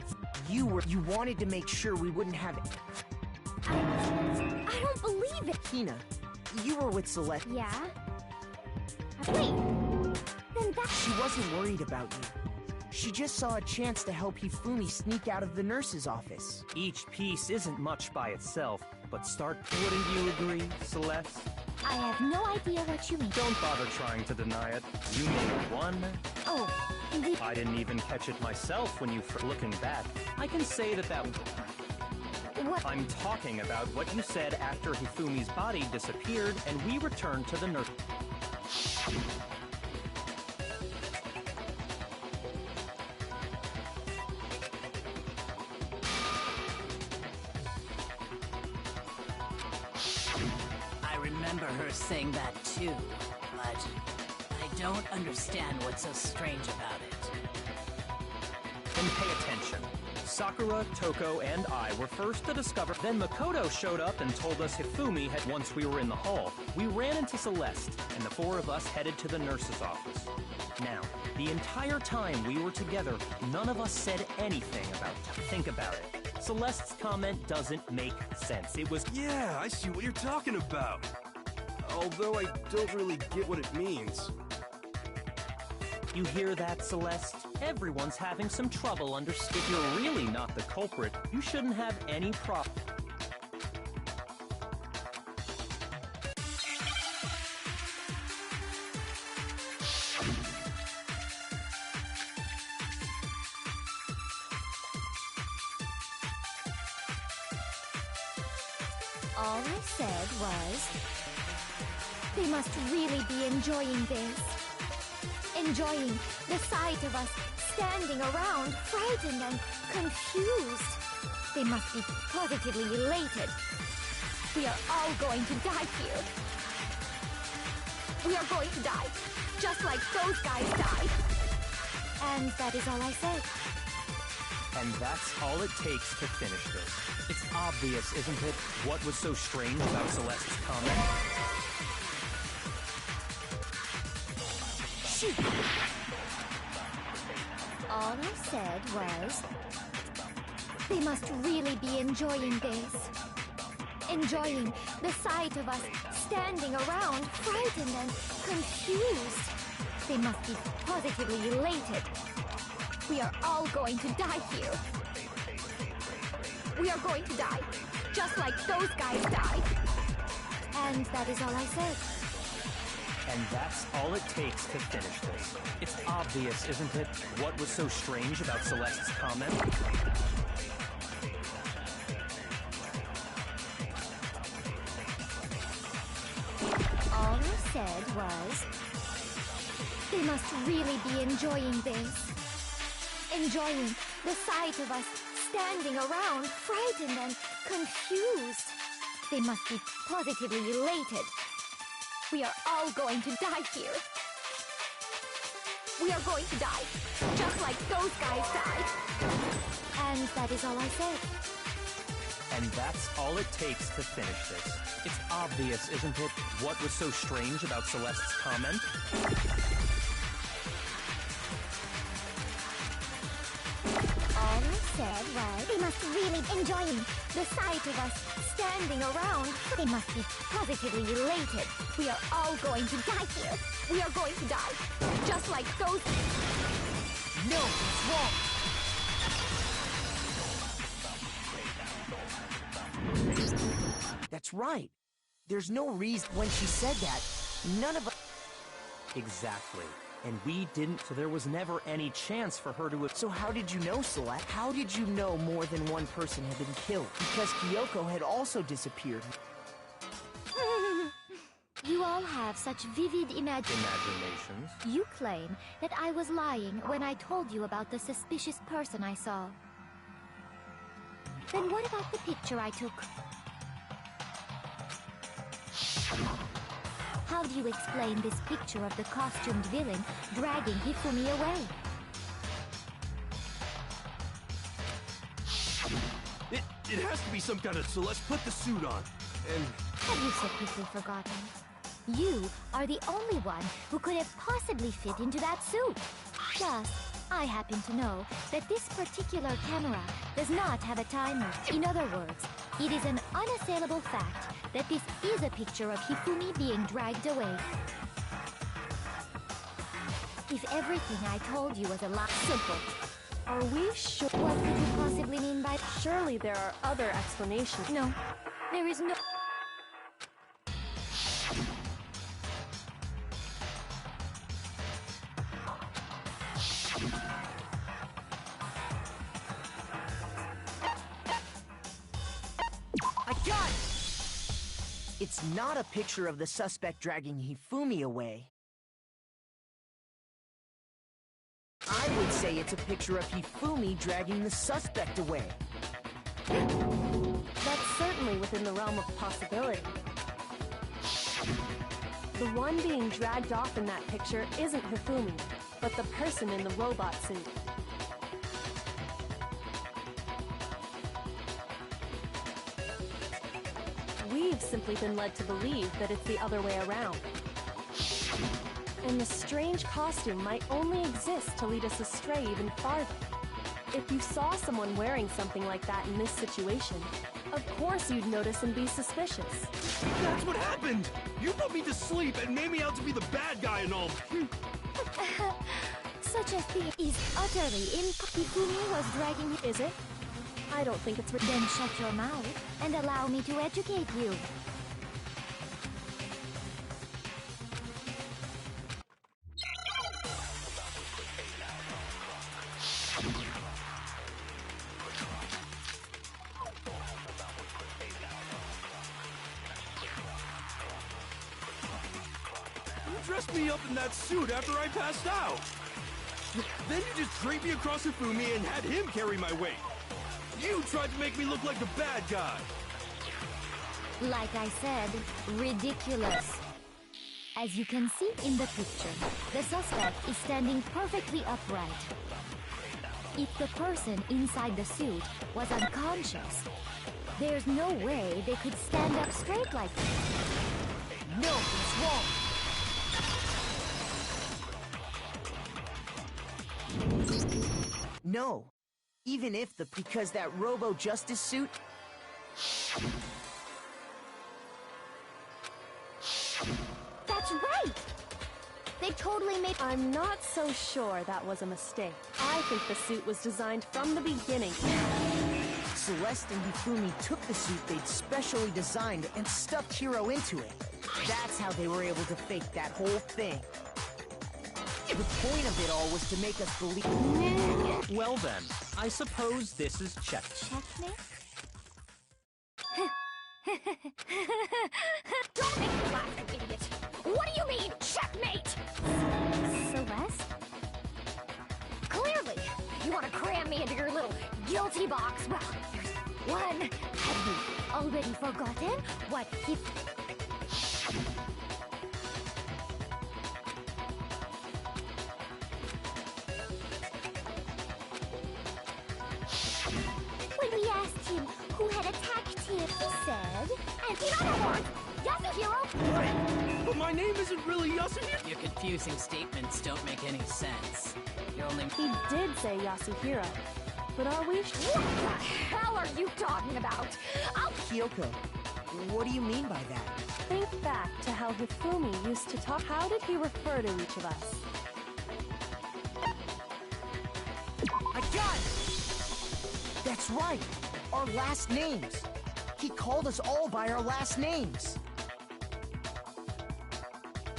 you wanted to make sure we wouldn't have it. I don't believe it. Hina, you were with Celeste. Yeah? Wait, then that... She wasn't worried about you. She just saw a chance to help Hifumi sneak out of the nurse's office. Each piece isn't much by itself, but wouldn't you agree, Celeste? I have no idea what you mean. Don't bother trying to deny it. You made one. Oh, I didn't even catch it myself when looking back. I can say that What? I'm talking about what you said after Hifumi's body disappeared and we returned to the nurse. I remember her saying that too, but I don't understand what's so strange about it. Then pay attention. Sakura, Toko, and I were first to discover. Then Makoto showed up and told us Hifumi had. Once we were in the hall, we ran into Celeste, and the four of us headed to the nurse's office. Now, the entire time we were together, none of us said anything about think about it. Celeste's comment doesn't make sense. It was... Yeah, I see what you're talking about. Although I don't really get what it means. You hear that, Celeste? Everyone's having some trouble understanding. If you're really not the culprit, you shouldn't have any problem. All I said was, they must really be enjoying this. Enjoying the sight of us standing around, frightened and confused. They must be positively elated. We are all going to die here. We are going to die, just like those guys died. And that is all I said. And that's all it takes to finish this. It's obvious, isn't it? What was so strange about Celeste's comment? Shoot! All I said was, they must really be enjoying this. Enjoying the sight of us standing around, frightened and confused. They must be positively elated. We are all going to die here. We are going to die, just like those guys died. And that is all I said. And that's all it takes to finish this. It's obvious, isn't it? What was so strange about Celeste's comment? All I said was, they must really be enjoying this. Enjoying the sight of us standing around, frightened and confused. They must be positively elated. We are all going to die here. We are going to die, just like those guys died. And that is all I said. And that's all it takes to finish this. It's obvious, isn't it? What was so strange about Celeste's comment? All I said was, they must really enjoying the sight of us standing around. They must be positively elated. We are all going to die here. We are going to die, just like those... No, it's wrong. That's right. There's no reason when she said that. None of us... Exactly. And we didn't, so there was never any chance for her to... So how did you know, Celeste? How did you know more than one person had been killed? Because Kyoko had also disappeared. You all have such vivid imaginations. You claim that I was lying when I told you about the suspicious person I saw. Then what about the picture I took? How do you explain this picture of the costumed villain dragging Hifumi away? It has to be some kind of... So let's put the suit on. And... Have you so quickly forgotten? You are the only one who could have possibly fit into that suit. Plus, I happen to know that this particular camera does not have a timer. In other words, it is an unassailable fact that this is a picture of Hifumi being dragged away. If everything I told you was a lie, simple. Are we sure? What could you possibly mean by... Surely there are other explanations. No, there is no... I got it! It's not a picture of the suspect dragging Hifumi away. I would say it's a picture of Hifumi dragging the suspect away. That's certainly within the realm of possibility. The one being dragged off in that picture isn't Hifumi, but the person in the robot suit. We've simply been led to believe that it's the other way around. And the strange costume might only exist to lead us astray even farther. If you saw someone wearing something like that in this situation, of course you'd notice and be suspicious. That's what happened! You put me to sleep and made me out to be the bad guy and all. Such a thing is utterly Hifumi was dragging. Is it? I don't think it's. Then shut your mouth and allow me to educate you. You dressed me up in that suit after I passed out. Then you just draped me across Hifumi and had him carry my weight. You tried to make me look like the bad guy. Like I said, ridiculous. As you can see in the picture, the suspect is standing perfectly upright. If the person inside the suit was unconscious, there's no way they could stand up straight like that. No, it's wrong. No. Even if because that Robo Justice suit... That's right! They totally made... I'm not so sure that was a mistake. I think the suit was designed from the beginning. Celeste and Hifumi took the suit they'd specially designed and stuffed Hiro into it. That's how they were able to fake that whole thing. The point of it all was to make us believe... Well then, I suppose this is check. Checkmate? Don't make me laugh, you idiot! What do you mean, checkmate? Celeste? Clearly, you want to cram me into your little guilty box. Well, there's one. Have you already forgotten what he... When we asked him who had attacked him, he said, and in other words, Yasuhiro! Wait, but my name isn't really Yasuhiro. Your confusing statements don't make any sense. You're only... He did say Yasuhiro. But are we... What the hell are you talking about? Kyoko, what do you mean by that? Think back to how Hifumi used to talk. How did he refer to each of us? I got it! That's right! Our last names! He called us all by our last names!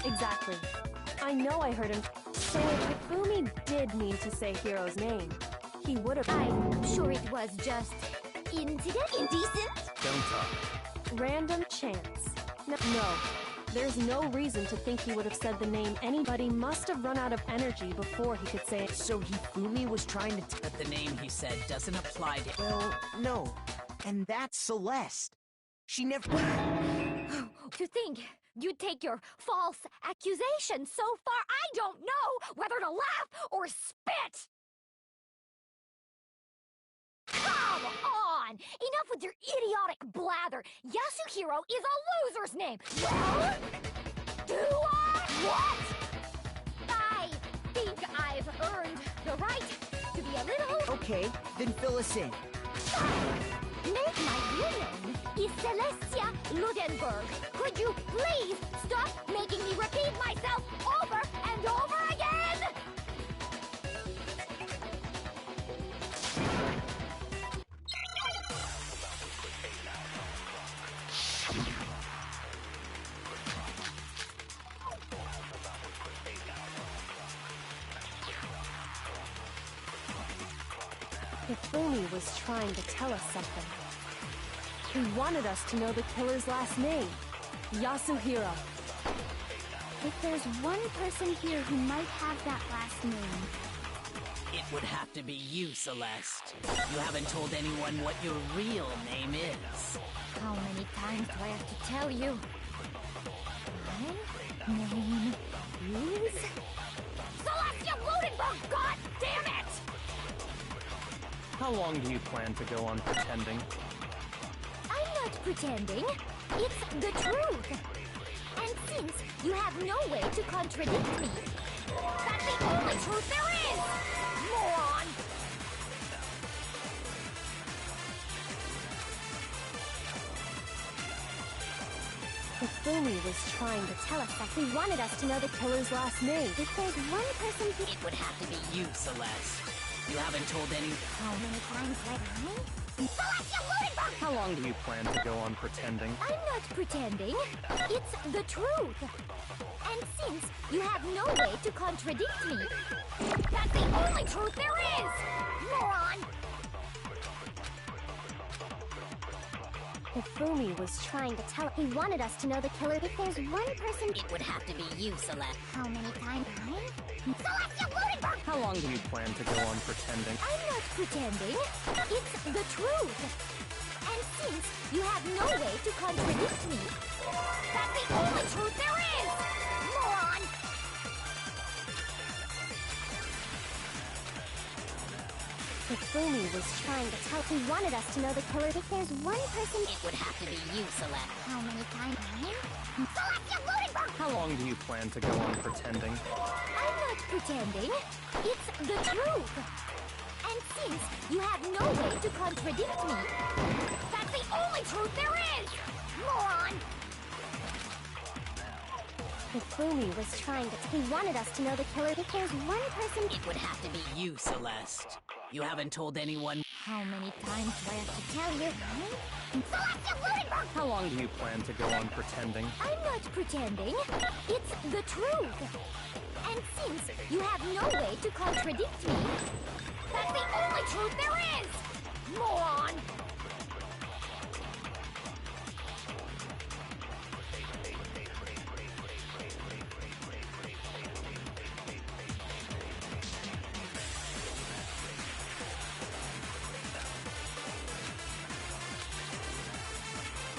Exactly. I know I heard him. So if Hifumi did mean to say Hiro's name, he would have... I'm sure it was just... indecent? Don't talk. Random chance. No, there's no reason to think he would have said the name. Anybody must have run out of energy before he could say it. So Hifumi was trying to... But the name he said doesn't apply to... Well, no. And that's Celeste. She never... To think you'd take your false accusation so far, I don't know whether to laugh or spit! Come on! Enough with your idiotic blather! Yasuhiro is a loser's name! Well, do I? What? I think I've earned the right to be a little... Okay, then fill us in. Make my real name is Celestia Ludenberg. Could you please stop making me repeat myself over and over again? Hifumi was trying to tell us something. He wanted us to know the killer's last name, Yasuhiro. If there's one person here who might have that last name... It would have to be you, Celeste. You haven't told anyone what your real name is. How many times do I have to tell you? My name is... Celestia Ludenberg! God damn it! How long do you plan to go on pretending? I'm not pretending. It's the truth. And since you have no way to contradict me, that's the only truth there is! Moron! Hifumi was trying to tell us that he wanted us to know the killer's last name. If there's one person who... It would have to be you, Celeste. You haven't told any... How many times have I? Celestia Ludenberg! How long do you plan to go on pretending? I'm not pretending. It's the truth. And since you have no way to contradict me, that's the only truth there is! Moron! Hifumi was trying to tell... He wanted us to know the killer. If there's one person... It would have to be you, Celeste. How many times have I? Celestia Ludenberg! How long do you plan to go on pretending? I'm not pretending. It's the truth. And since you have no way to contradict me, that's the only truth there is! Moron! Hifumi was trying to tell... He wanted us to know the killer. If there's one person... It would have to be you, Celeste. How many times have I? Celestia Ludenberg! How long do you plan to go on pretending? I'm not pretending. It's the truth. And since you have no way to contradict me, that's the only truth there is! Moron! Hifumi was trying to... He wanted us to know the killer. If there's one person... It would have to be you, Celeste. You haven't told anyone... How many times do I have to tell you? Celestia Ludenberg! How long do you plan to go on pretending? I'm not pretending. It's the truth. And since you have no way to contradict me, that's the only truth there is! Moron!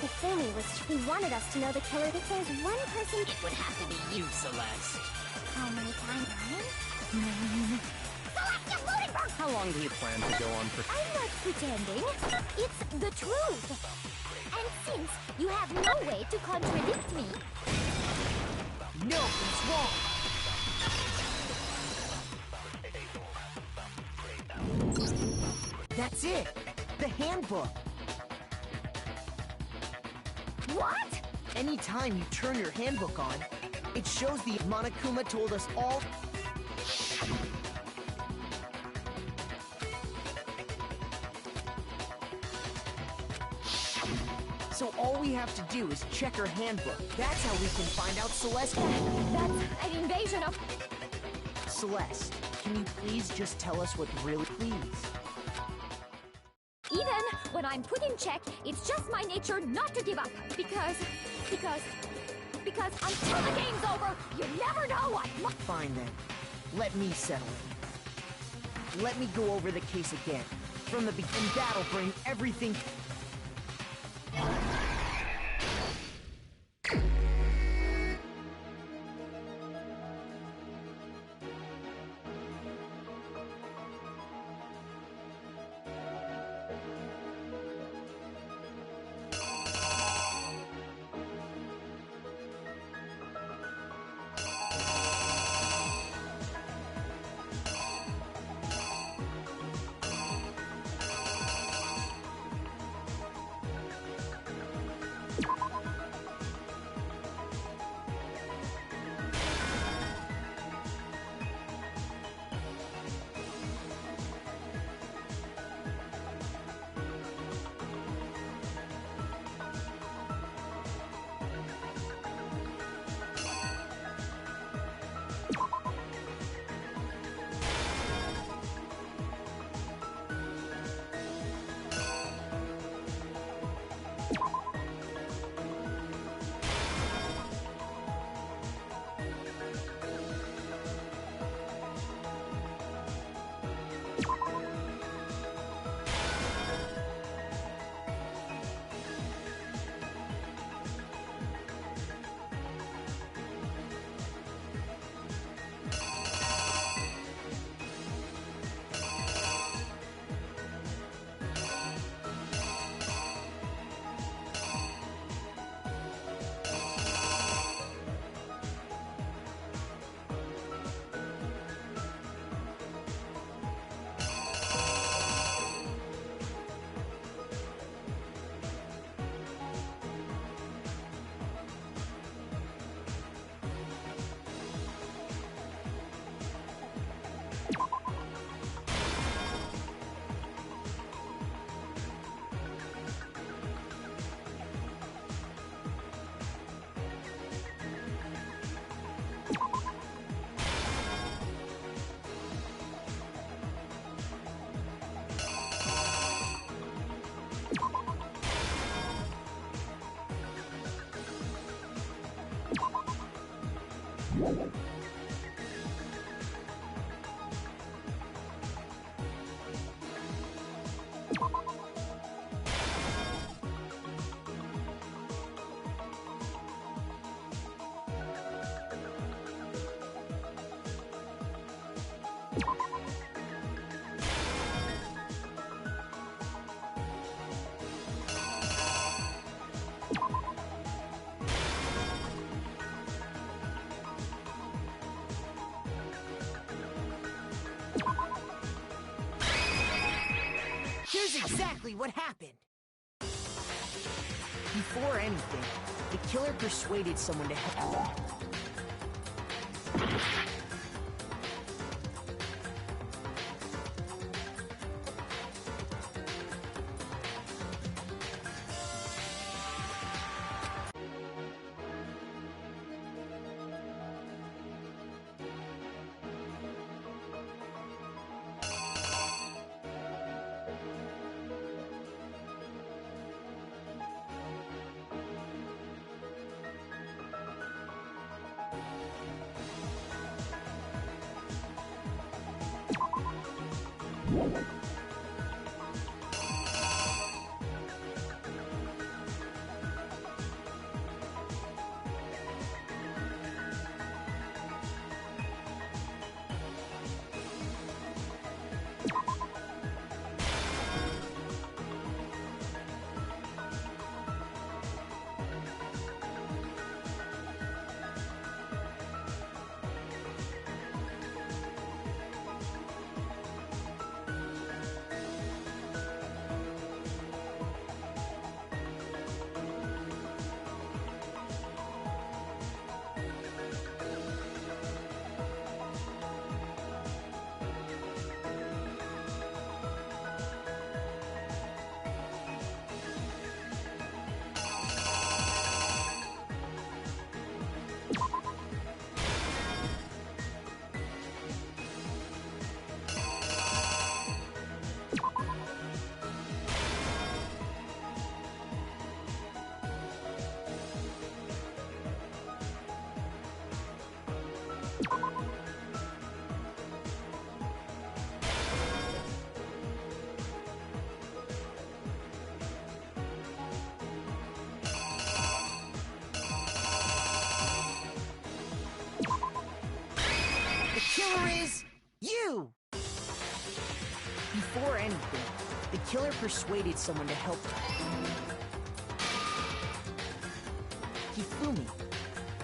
Hifumi was... He wanted us to know the killer. If there's one person... It would have to be you, Celeste. How many times have I? Celestia Ludenberg! How long do you plan to go on pretending? I'm not pretending. It's the truth. And since you have no way to contradict me... No, it's wrong. That's it. The handbook. What? Anytime you turn your handbook on, it shows the Monokuma told us all... So all we have to do is check her handbook. That's how we can find out Celeste... That's an invasion of... Celeste, can you please just tell us what really... Please. Even when I'm put in check, it's just my nature not to give up. Because until the game's over, you never know what... Fine then. Let me settle it. Let me go over the case again. From the beginning, that'll bring everything... Here's exactly what happened. Before anything, the killer persuaded someone to help. The killer is you! Before anything, the killer persuaded someone to help him. Hifumi.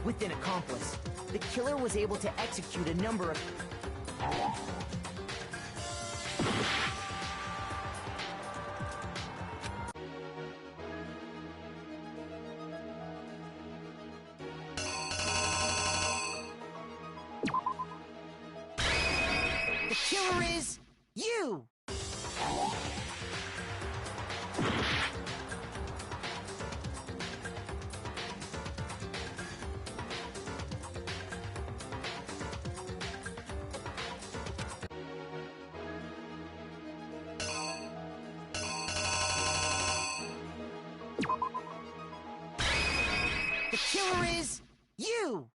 With an accomplice, the killer was able to execute a number of... The killer is you! The killer is you!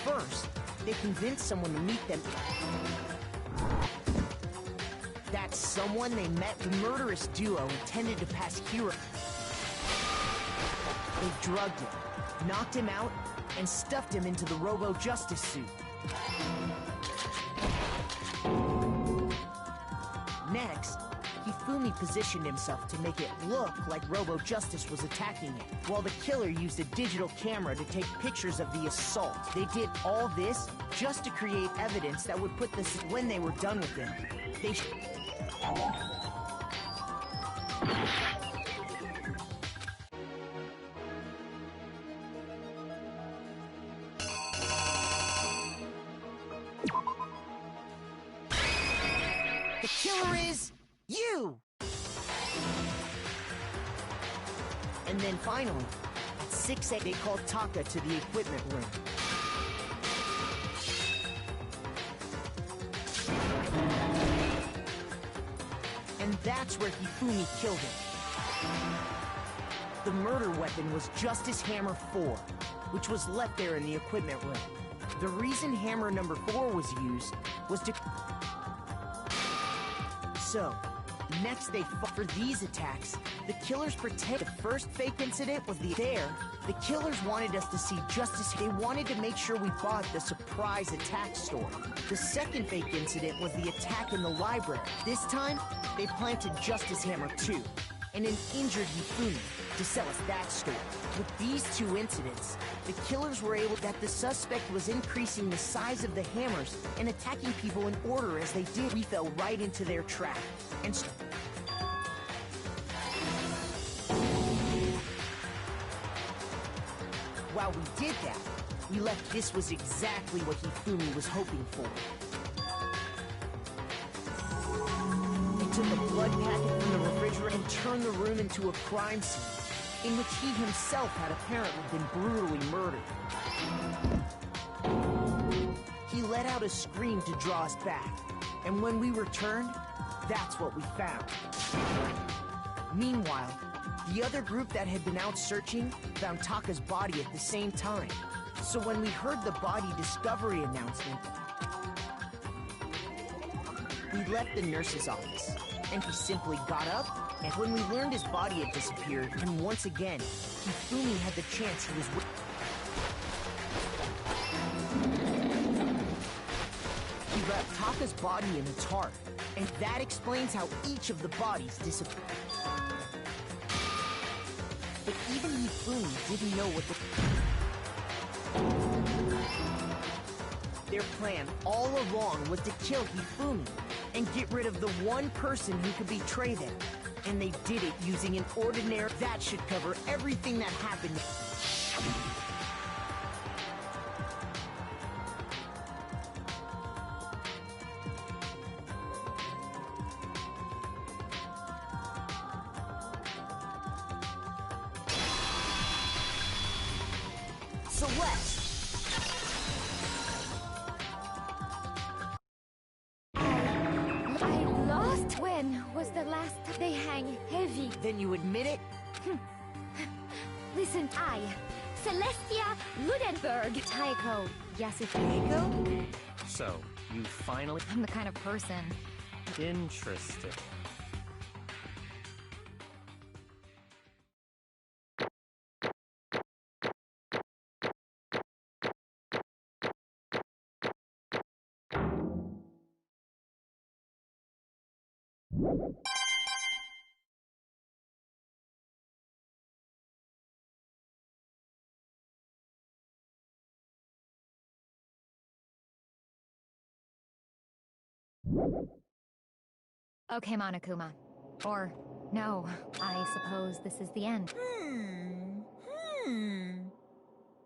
First, they convinced someone to meet them. That someone they met, the murderous duo intended to pass Hero. They drugged him, knocked him out, and stuffed him into the Robo-Justice suit. Next, Hifumi positioned himself to make it look like Robo-Justice was attacking him, while the killer used a digital camera to take pictures of the assault. They did all this just to create evidence that would put this when they were done with him. They The killer is you! And then finally, at 6 a.m., they called Taka to the equipment room. And that's where Hifumi killed him. The murder weapon was Justice Hammer 4, which was left there in the equipment room. The reason Hammer number 4 was used was to... So, next they fought for these attacks. The killers pretend the first fake incident was the killers wanted us to see Justice. They wanted to make sure we bought the surprise attack story. The second fake incident was the attack in the library. This time, they planted Justice Hammer 2 and an injured Hifumi to sell us that story. With these two incidents, the killers were able that the suspect was increasing the size of the hammers and attacking people in order as they did. We fell right into their trap and while we did that, we left. This was exactly what Hifumi was hoping for. They took a blood packet from the refrigerator and turned the room into a crime scene, in which he himself had apparently been brutally murdered. He let out a scream to draw us back, and when we returned, that's what we found. Meanwhile, the other group that had been out searching found Taka's body at the same time. So when we heard the body discovery announcement, we left the nurse's office, and he simply got up, and when we learned his body had disappeared, and once again, Hifumi had the chance he was with. He wrapped Taka's body in its heart, and that explains how each of the bodies disappeared. But even Hifumi didn't know what their plan all along was to kill Hifumi and get rid of the one person who could betray them. And they did it using an ordinary... That should cover everything that happened. Celeste! I lost. When was the last they hang heavy? Then you admit it? Listen, I, Celestia Ludenberg, Taiko Yasuko. So, you finally... I'm the kind of person. Interesting. Okay, Monokuma. Or, no, I suppose this is the end.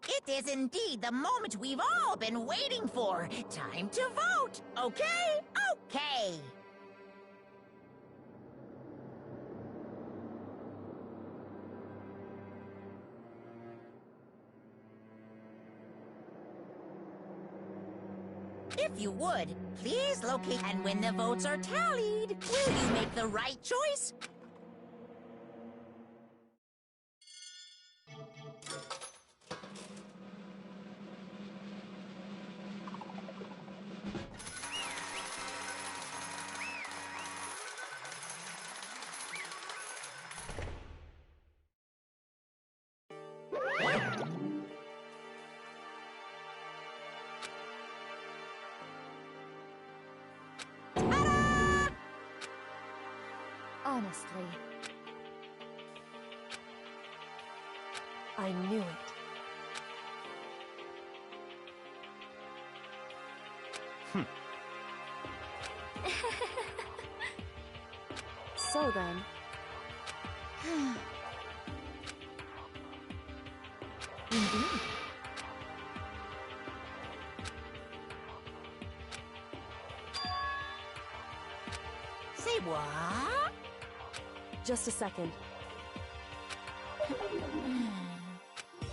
It is indeed the moment we've all been waiting for. Time to vote. Okay? Okay. If you would, please locate, and when the votes are tallied, will you make the right choice? Honestly, I knew it. So then... indeed. Say what? Just a second.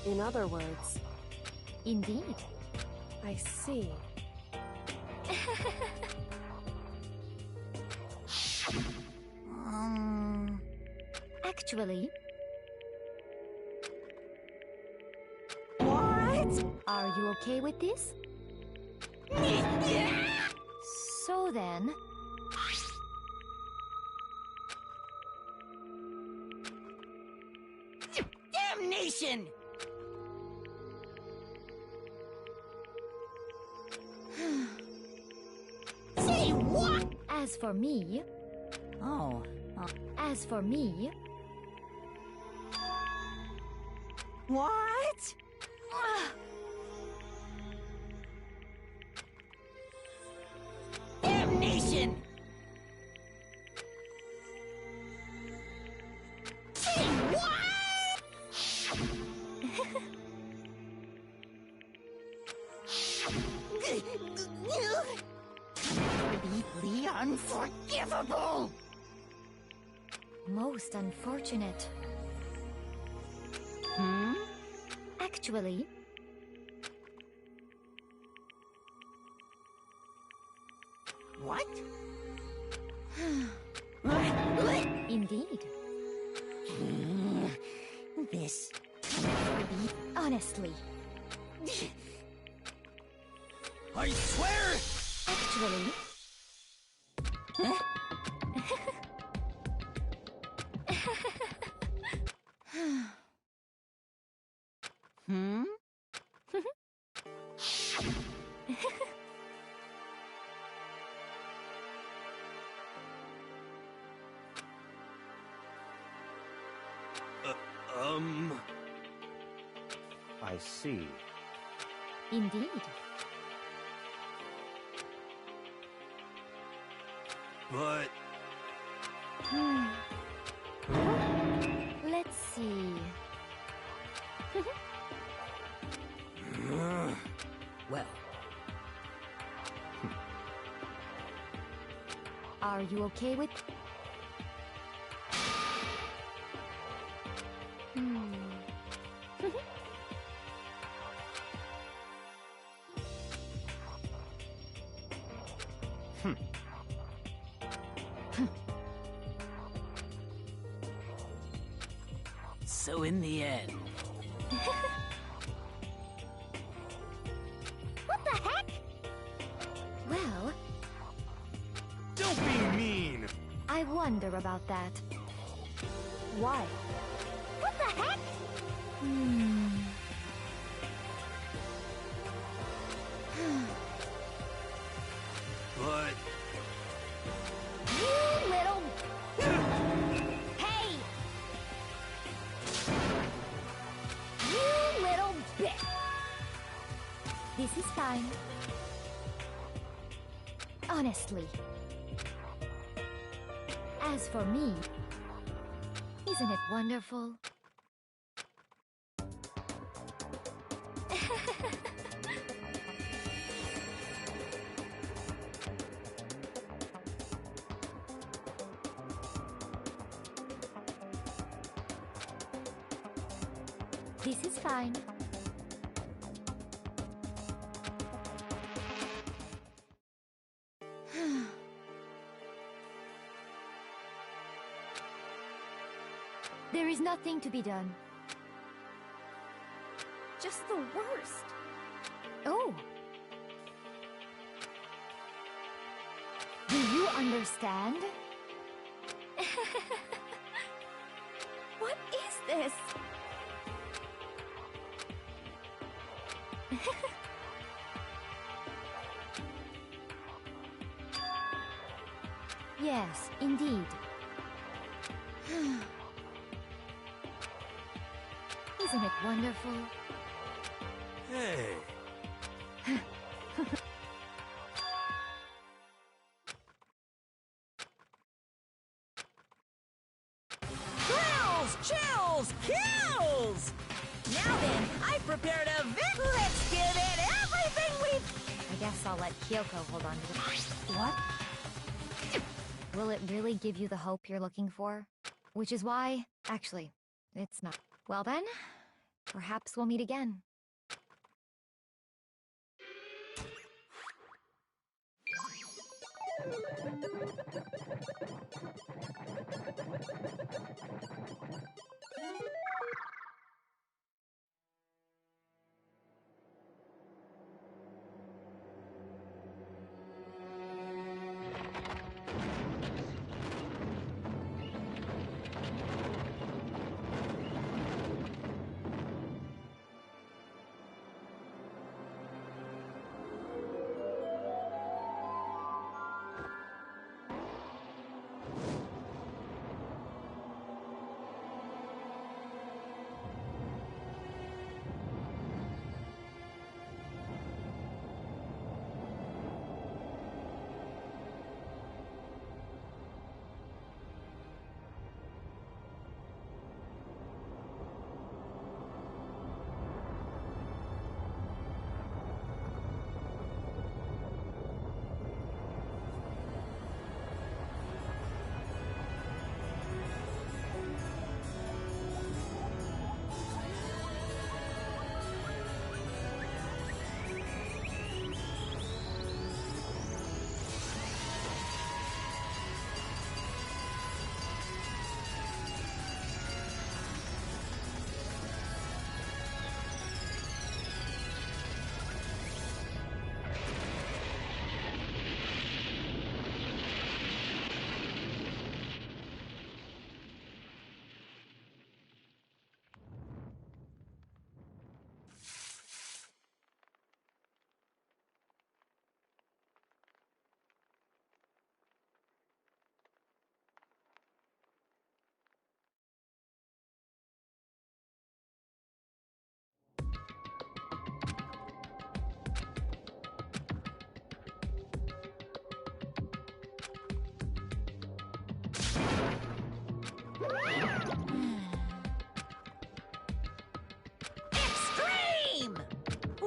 In other words... Indeed. I see. Actually, Let's... Are you okay with this? So then... Damnation! Say what? As for me... Oh. As for me... What? Damnation! Say what? Completely unforgivable! Most unfortunate. Actually... What? Indeed. This... Honestly. I swear! Actually... I see. Indeed. But... Let's see... Well... Are you okay with... So in the end... What the heck? Well... Don't be mean! I wonder about that. Why? What the heck? But... You little... Hey! You little bit! This is fine. Honestly. As for me, isn't it wonderful? This is fine. There is nothing to be done. Just the worst. Oh! Do you understand? What is this? Yes, indeed. Isn't it wonderful? Hey... Thrills, chills, kills! Now then, I've prepared a let's give it everything we've... I guess I'll let Kyoko hold on to the... What? Will it really give you the hope you're looking for? Which is why... Actually, it's not. Well then, perhaps we'll meet again.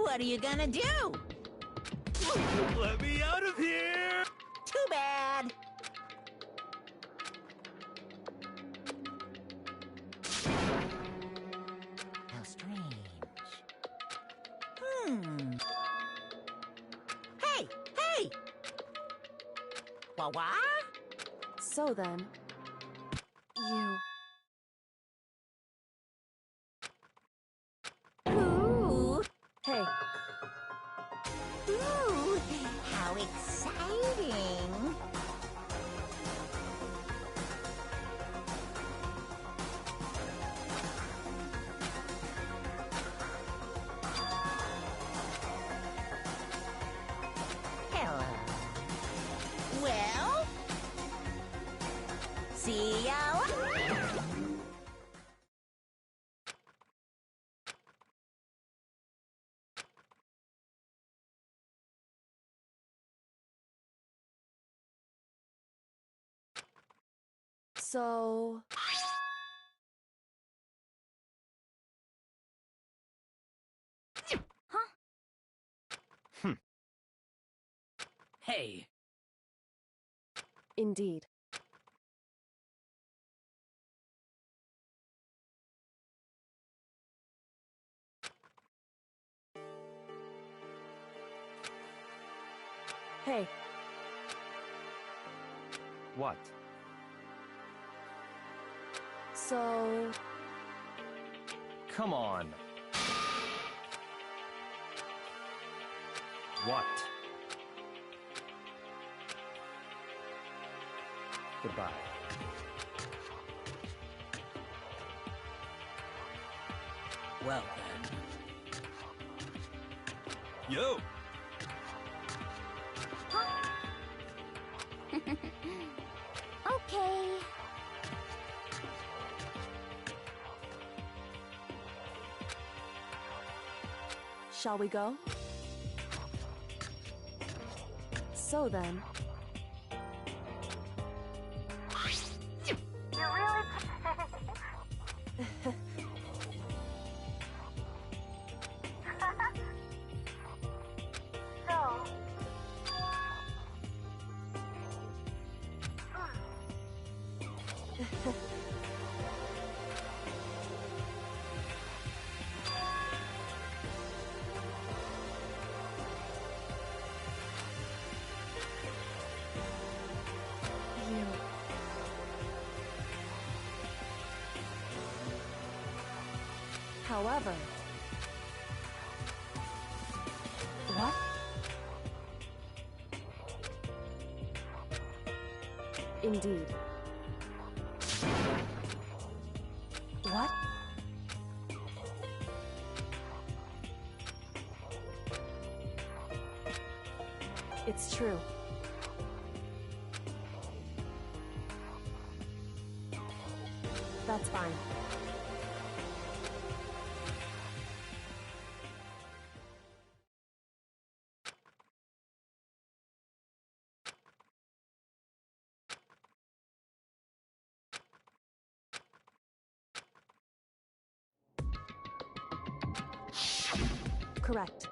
What are you gonna do? Let me out of here! Too bad. How strange. Hey! Hey! Wah-wah? So then, you... Ooh! Hey, Ooh! How exciting! Hello. Well? See ya later. so... Hey, Indeed. Hey, what? so... Come on. What? Goodbye. Well then. Yo! Okay. Shall we go? So then... You're really so... You... However... What? Indeed. What? It's true. That's fine. Correct.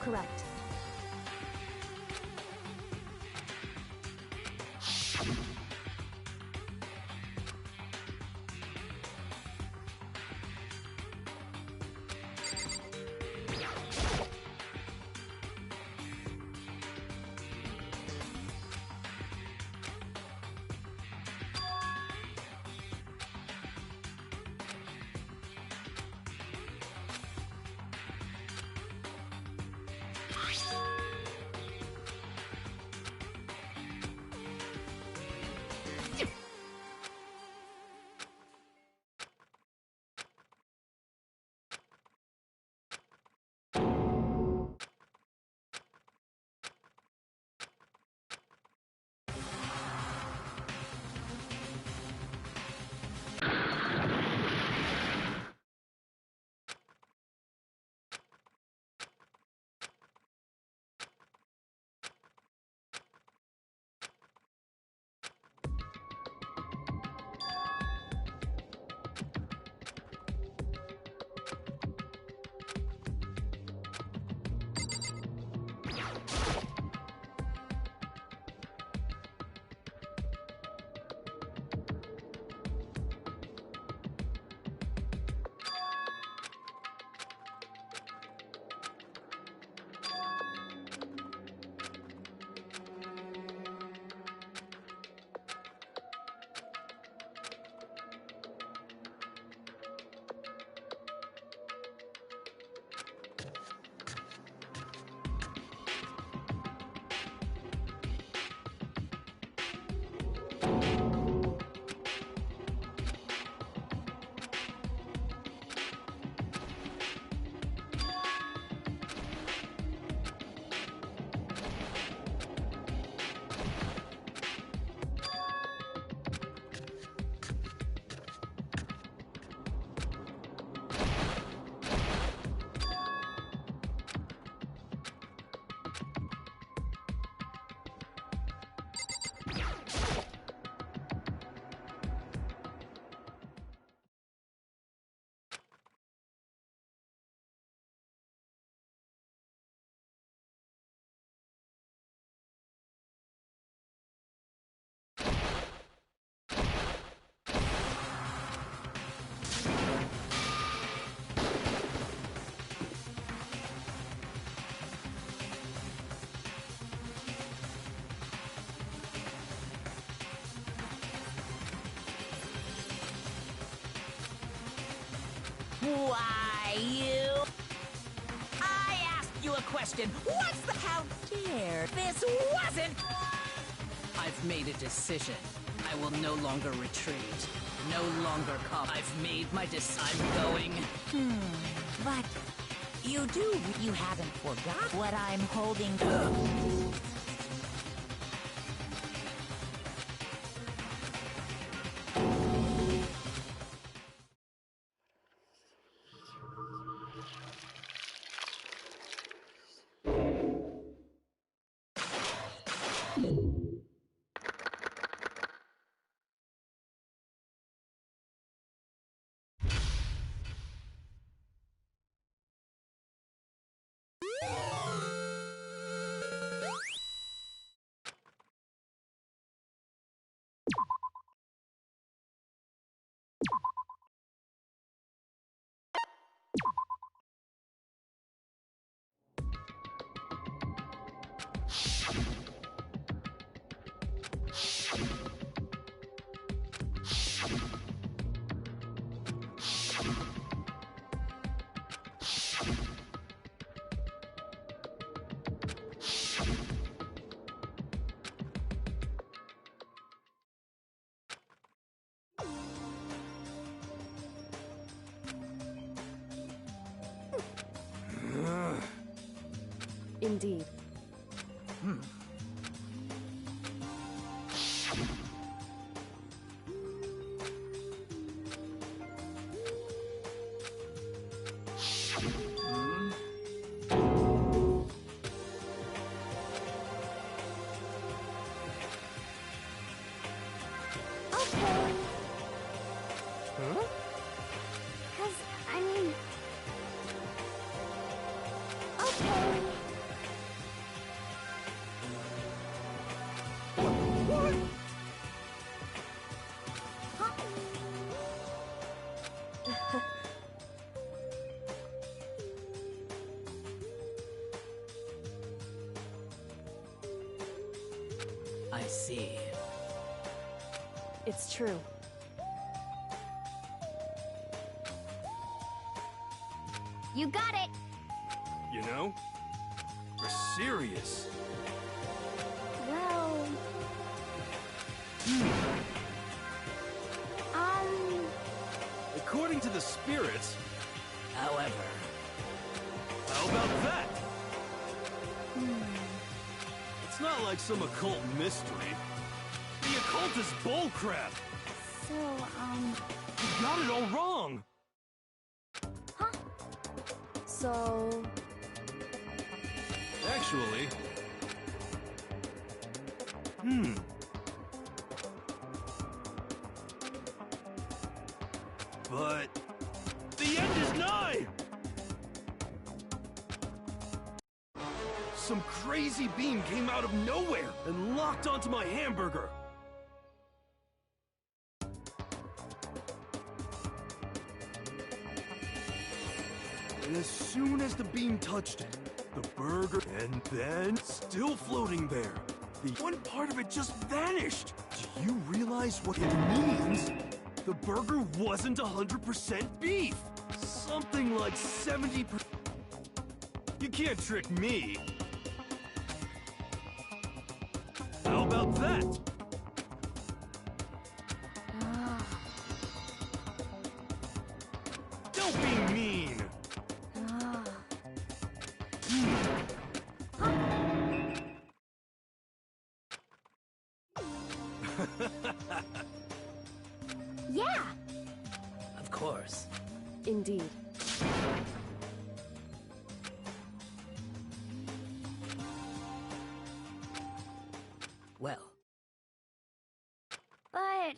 Correct. Why, you... I asked you a question. What's the... How dare... This wasn't... I've made a decision. I will no longer retreat. No longer come. I've made my I'm going. But... You haven't forgot what I'm holding... Indeed. Okay. Huh? 'Cause, I mean... Okay. What? I see. It's true. You got it! You know? You're serious. Well... According to the spirits... However... How about that? It's not like some occult mystery. The occult is bullcrap! So, You got it all wrong! So... Actually... But... the end is nigh! Some crazy beam came out of nowhere and locked onto my hamburger. And as soon as the beam touched it, the burger, and then, still floating there, the one part of it just vanished. Do you realize what it means? The burger wasn't 100% beef. Something like 70%. You can't trick me. How about that? Don't be mean. yeah! Of course. Indeed. Well. But...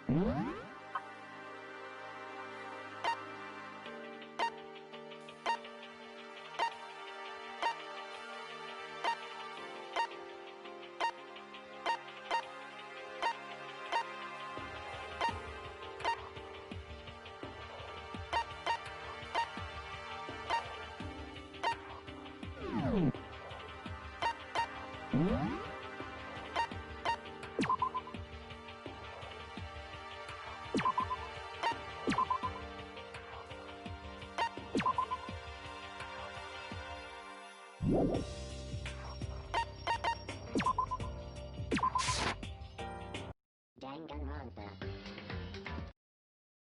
Hmm? Bye.